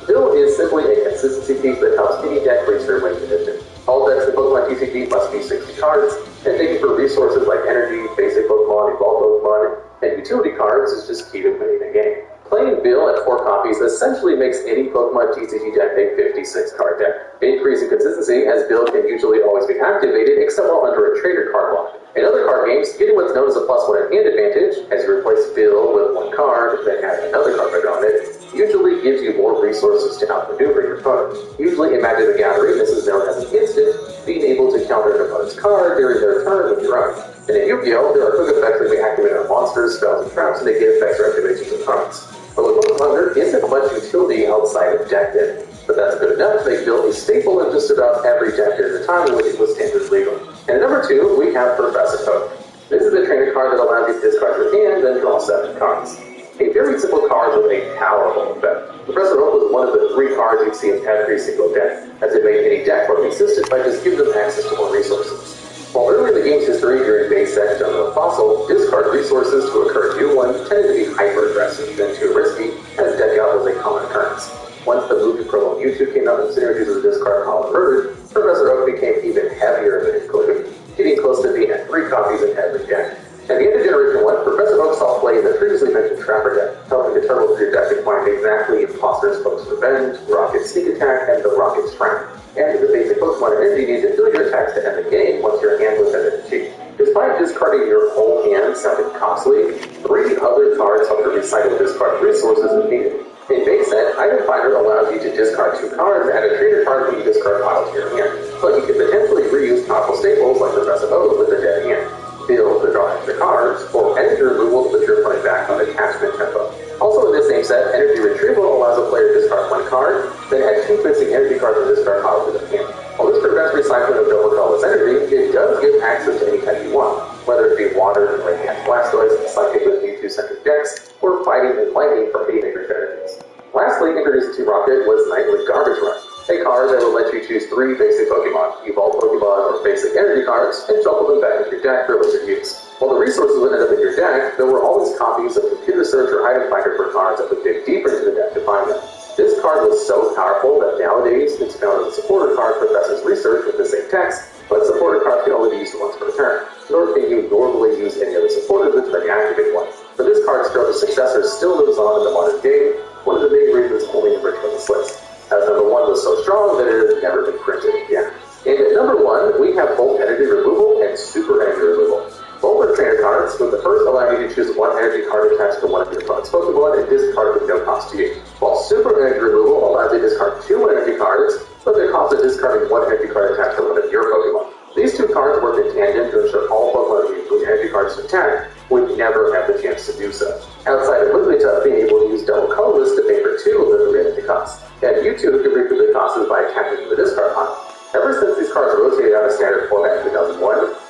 [SPEAKER 7] Bill is simply a consistency piece that helps any deck reach their win condition. All decks in Pokemon TCG must be 60 cards, and digging for resources like energy, basic Pokemon, evolved Pokemon, and utility cards is just key to winning the game. Playing Bill at 4 copies essentially makes any Pokemon TCG deck a 56 card deck. Increasing consistency, as Bill can usually always be activated except while under a trader card block. In other card games, getting what's known as a +1 hand advantage, as you replace Bill with 1 card, then add another card back on it, usually gives you more resources to outmaneuver your opponent. Usually in Magic the Gathering, this is known as an instant, being able to counter an opponent's card during their turn with your own. And in Yu-Gi-Oh!, there are quick effects that may activate on monsters, spells, and traps, and they get effects or activations of cards. But with Pokemon, there isn't much utility outside of deck building. But that's good enough to make Bill a staple in just about every deck at the time when it was standard legal. And at number 2, we have Professor Oak. This is a trainer card that allows you to discard your hand, then draw 7 cards. A very simple card with a powerful effect. Professor Oak was one of the 3 cards you'd see in every single deck, as it made any deck more consistent by just giving them access to more resources. While early in the game's history, during base set, jungle, and fossil, discard resources to occur new one tended to be hyper-aggressive and too risky, as deck out was a common occurrence. Once the movie promo Mewtwo came out and synergies of the discard pile emerged, Professor Oak became even heavier than included, getting close to being at 3 copies in every deck. At the end of Generation 1, Professor Oak saw play in the previously mentioned Trapper deck, helping to turtle through your deck and find exactly Imposter's Folks Revenge, Rocket's Sneak Attack, and the Rocket's Trap. And the basic Pokemon energy needs to fill your attacks to end the game once your hand was ended cheap. Despite discarding your whole hand sounding costly, 3 other cards help to recycle discard resources if needed. In base set, Item Finder allows you to discard 2 cards and add a trainer card when you discard pile to your hand, but you can potentially reuse powerful staples like Professor Oak with a dead hand. Bill to draw extra cards, or energy removal to put your opponent back on attachment tempo. Also in this same set, energy retrieval allows a player to discard 1 card, then add 2 missing energy cards in the discard pile to the hand. While this prevents recycling of double colorless energy, it does give access to any type you want, whether it be water, like Blastoise, Psychic with Mewtwo-centric decks, or fighting and lightning from haymaker strategies. Lastly, introduced to Rocket was Nightly Garbage Run, a card that will let you choose 3 basic Pokemon, evolved Pokemon, or basic energy cards, and shuffle them back into your deck for later use. While the resources would end up in your deck, there were always copies of Computer Search or Item Finder for cards that would dig deeper into the deck to find them. This card was so powerful that nowadays it's found as a supporter card for Professor's research with the same text, but supporter cards can only be used once per turn, nor can you normally use any other supporter to reactivate one. But this card's Stroke's successor still lives on in the modern game, one of the main reasons only number 2 on this list, as number 1 was so strong that it has never been printed again. And at number 1, we have both energy removal and super energy removal. Both are trainer cards, with the first allowing you to choose 1 energy card attached to one of your opponent's Pokemon and discard with no cost to you, while super energy removal allows you to discard 2 energy cards, but the cost of discarding 1 energy card attached to one of your Pokemon. These 2 cards work in tandem to ensure all Pokemon using energy cards to attack would never have the chance to do so. Outside of Wigglytuff being able to use double colorless to pay for 2 of the 3 energy costs, and you 2 can recoup the costs by attaching to the discard pile. Ever since these cards rotated out of standard format in 2001,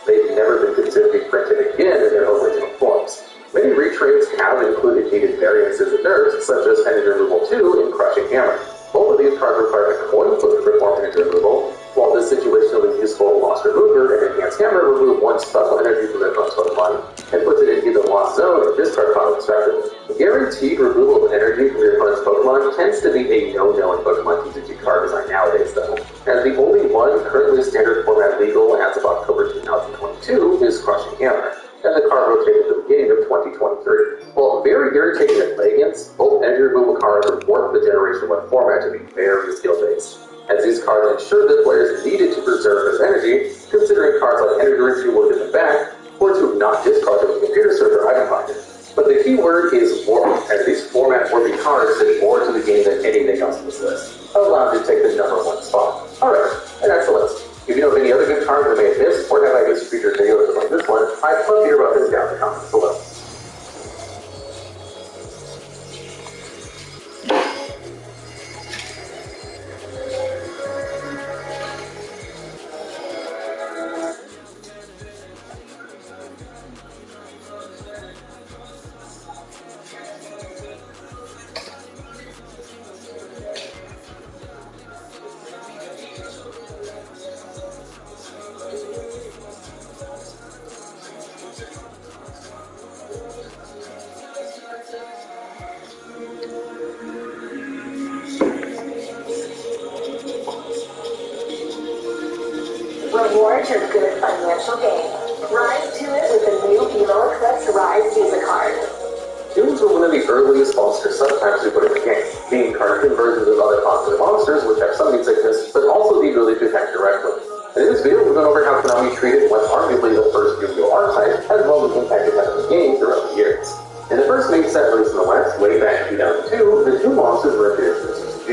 [SPEAKER 7] they've never been considered to be printed again in their original forms. Many retrades have included needed variances of nerfs, such as Energy Removal 2 and Crushing Hammer. Both of these cards require a coin flip to perform energy removal, while this situationally useful Monster Mover and Enhanced Hammer remove one special energy from their opponent's Pokemon and puts it in either lost zone or discard pile respectively. Guaranteed removal of energy from your opponent's Pokemon tends to be a no-no in Pokemon TCG card design nowadays, though, as the only one currently standard format legal as of October 2022 is Crushing Hammer, and the card rotated at the beginning of 2023. While very irritating to play against, both energy removal cards warp the Generation 1 format to be very skill-based, as these cards ensure that players needed to preserve their energy, considering cards like Energy Retrieval in the back, or to not discard them with computer server item finder. But the key word is warp, as these format warping cards did more to the game than anything else in this list, allowed to take the #1 spot. Alright, and that's the list. If you know of any other good cards that may have missed, or have ideas for future videos like this one, I'd love to hear about this down in the comments below.
[SPEAKER 6] Reward your good financial gain. Rise to it with the new Elo Eclipse Rise Visa card.
[SPEAKER 7] Tunes were one of the earliest monster subtypes we put in the game, being cartoon versions of other popular monsters which have summoning sickness, but also the ability to attack directly. And in this video, we're going over how Konami treated what's arguably the first Yu-Gi-Oh! Archetype, as well as impacted that of the game throughout the years. In the first main set released in the West, way back in 2002, the two monsters were introduced in the CCG.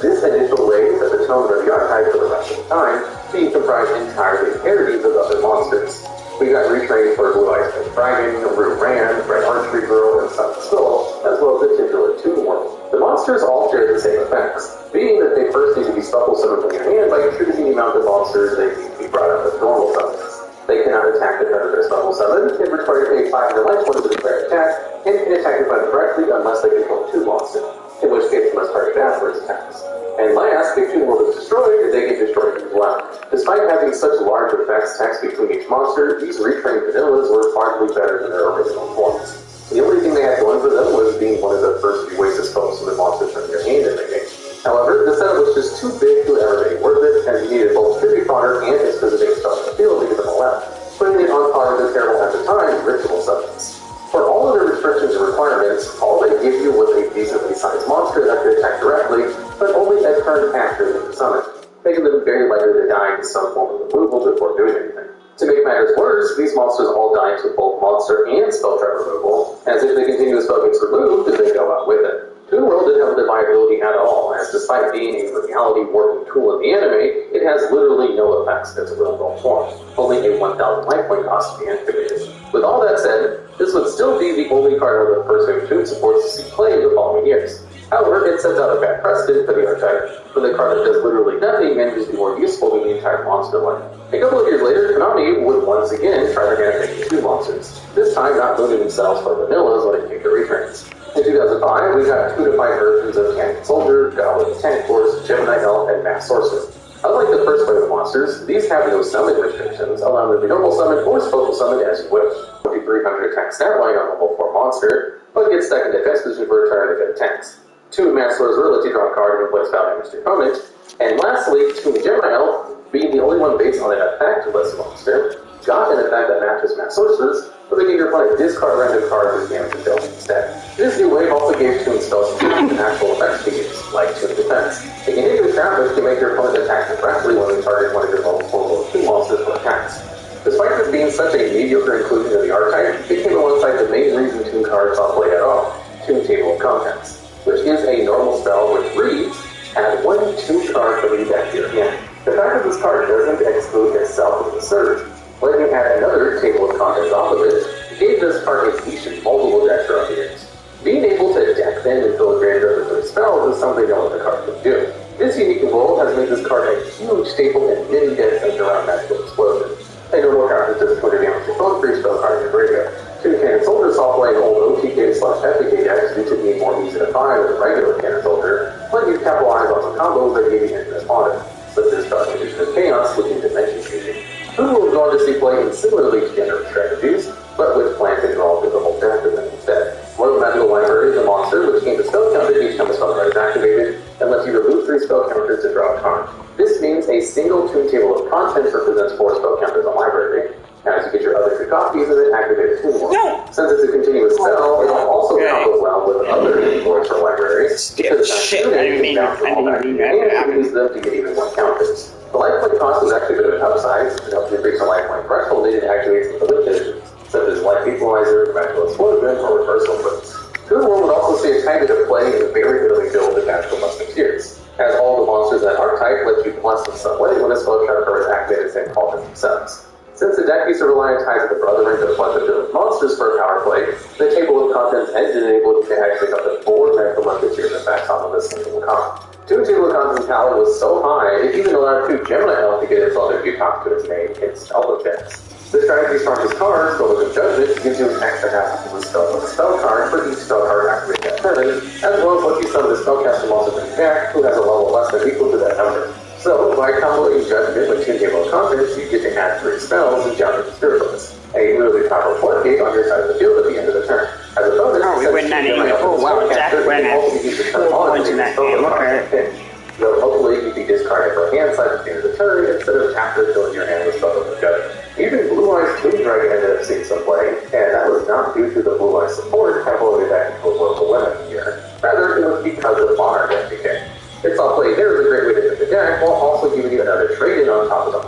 [SPEAKER 7] This initial wave set the tone for the archetype for the rest of the time, being comprised entirely of parodies of other monsters. We got retrained for Blue Eyes Pink Dragon, Rue Ran, Red Archery Girl, and Sun Skull, as well as the titular Toon World. The monsters all share the same effects, being that they first need to be special summoned from your hand by contributing the amount of monsters they need to be brought up as normal summons. They cannot attack the predator's special summon, and require to pay 500 life points to declare attack, and can attack your opponent directly unless they control 2 monsters, in which case they must target that for its attacks. And last, if Toon World is destroyed, they get destroyed as well. Despite having such large effects taxed between each monster, these retrained vanillas were hardly better than their original forms. The only thing they had going for them was being one of the first few ways to spell some of the monsters from your hand in the game. However, the setup was just too big to ever make worth it, as you needed both tribute fodder and its visiting spells in the field to get them all out, putting it on par with the terrible at the time ritual summons. For all of their restrictions and requirements, all they give you was a decently sized monster that could attack directly, but only a turn after the summon, making them very likely to die in some form of removal before doing anything. To make matters worse, these monsters all die to both monster and spell trap removal, as if the continuous spell gets removed, they go out with it. Toon World didn't have the viability at all, as despite being a reality warping tool in the anime, it has literally no effects as a real world form, only a 1,000 life point cost to be activated. With all that said, this would still be the only card of the first wave Toon supports to see play in the following years. However, it sets out a bad precedent for the archetype, when the card that does literally nothing manages to be more useful than the entire monster line. A couple of years later, Konami would once again try their hand at making 2 monsters, this time not limiting themselves for vanillas like future retrains. In 2005, we got 2 defined versions of Cannon Soldier, Goblin Tank Force, Gemini Elf, and Mass Sorcerer. Unlike the first wave of monsters, these have no summon restrictions, allowing them to be normal summon or special summon as you wish. 2300 attack stat line on level 4 monster, but gets second defense position for a turn to get attacks. 2 Mass Sorcerer lets you draw a card and inflicts battle damage to your opponent. And lastly, 2 Gemini Elf, being the only one based on an effect-less monster, got an effect that matches Mass Sorcerers, but they gave your opponent discard random cards with damage and build instead. This new wave also gave Toon spells and actual effects to use, like Toon Defense. It can hit your trap, which can make your opponent attack directly when they target one of your level 4 level 2 monsters for attacks. Despite this being such a mediocre inclusion of the archetype, it came alongside the main reason Toon cards saw play at all, Toon Table of Contents, which is a normal spell which reads, add 1 Toon card from your deck to your hand. The fact that this card doesn't exclude itself as a surge, letting you add another table of contents off of it, gave this card a niche in multiple decks throughout the years. Being able to deck then and fill a graveyard with their spells is something no other card could do. This unique role has made this card a huge staple in many decks centered around magical explosions. And no more counters just 200 damage to both free spell cards in your graveyard. Two Cannon Soldiers saw playing old OTK/FTK decks due to being more easy to find than a regular Cannon Soldier, but you capitalize on some combos that gave you infinite honor, such as Transmutation of Chaos with new dimension shooting. Who will go on to see play in similarly generic strategies, but with plans to draw through the whole deck of them instead. Royal Magical Library is a monster which gains a spell counter each time a spell card is activated, and lets you remove 3 spell counters to draw a card. This means a single toon table of contents represents 4 spell counters on library. As you get your other 2 copies of it, activate a toon more. Since it's a continuous spell, it'll also combo well with other inventories for libraries.
[SPEAKER 11] Shit, I didn't mean that.
[SPEAKER 7] And use them to get even more counters. The life point cost is actually a bit of an upside, since it helps you increase the life point threshold needed to activate some other conditions, such as Life Equalizer, Magical Explosion, or Reversal Boots. Toon World would also see a tiny bit of play in the very early build of Magical Musketeers, as all the monsters that are type let you plus in some way when a spell counter is activated and called as themselves. Since the deck used to rely on ties to the Brotherhood to plus a bit of monsters for a power play, the table of contents engine enabled you to actually up to 4 Magical Musketeers effects on a single card. Toon table of contents power was so high, it even allowed 2 Gemini Elf to get its other few copies to its name in Spellbook decks. The strategy's strongest card, Spellbook of Judgment, gives you an extra half of the spell card for each spell card activated at turn, as well as lets you summon the spellcaster monster from your deck who has a level less than or equal to that number. So, by comboing Judgment with Toon table of contents, you get to add 3 spells and Judgment to Spiritualist, a really powerful floodgate on your side of the field at the end of the turn. As a bonus,
[SPEAKER 11] we win that even. Oh wow, Jack went at 4 points in that game. Okay.
[SPEAKER 7] So hopefully you can discard it for hand side at the end of the turn instead of after filling your hand with Spellbook of Judgment. Even Blue Eyes Toon Dragon ended up seeing some play, and that was not due to the Blue Eyes support kind of all the way back into a local limit here. Rather, it was because of Monarch SDK. It's all play there is a great way to hit the deck, while also giving you another trade-in on top of the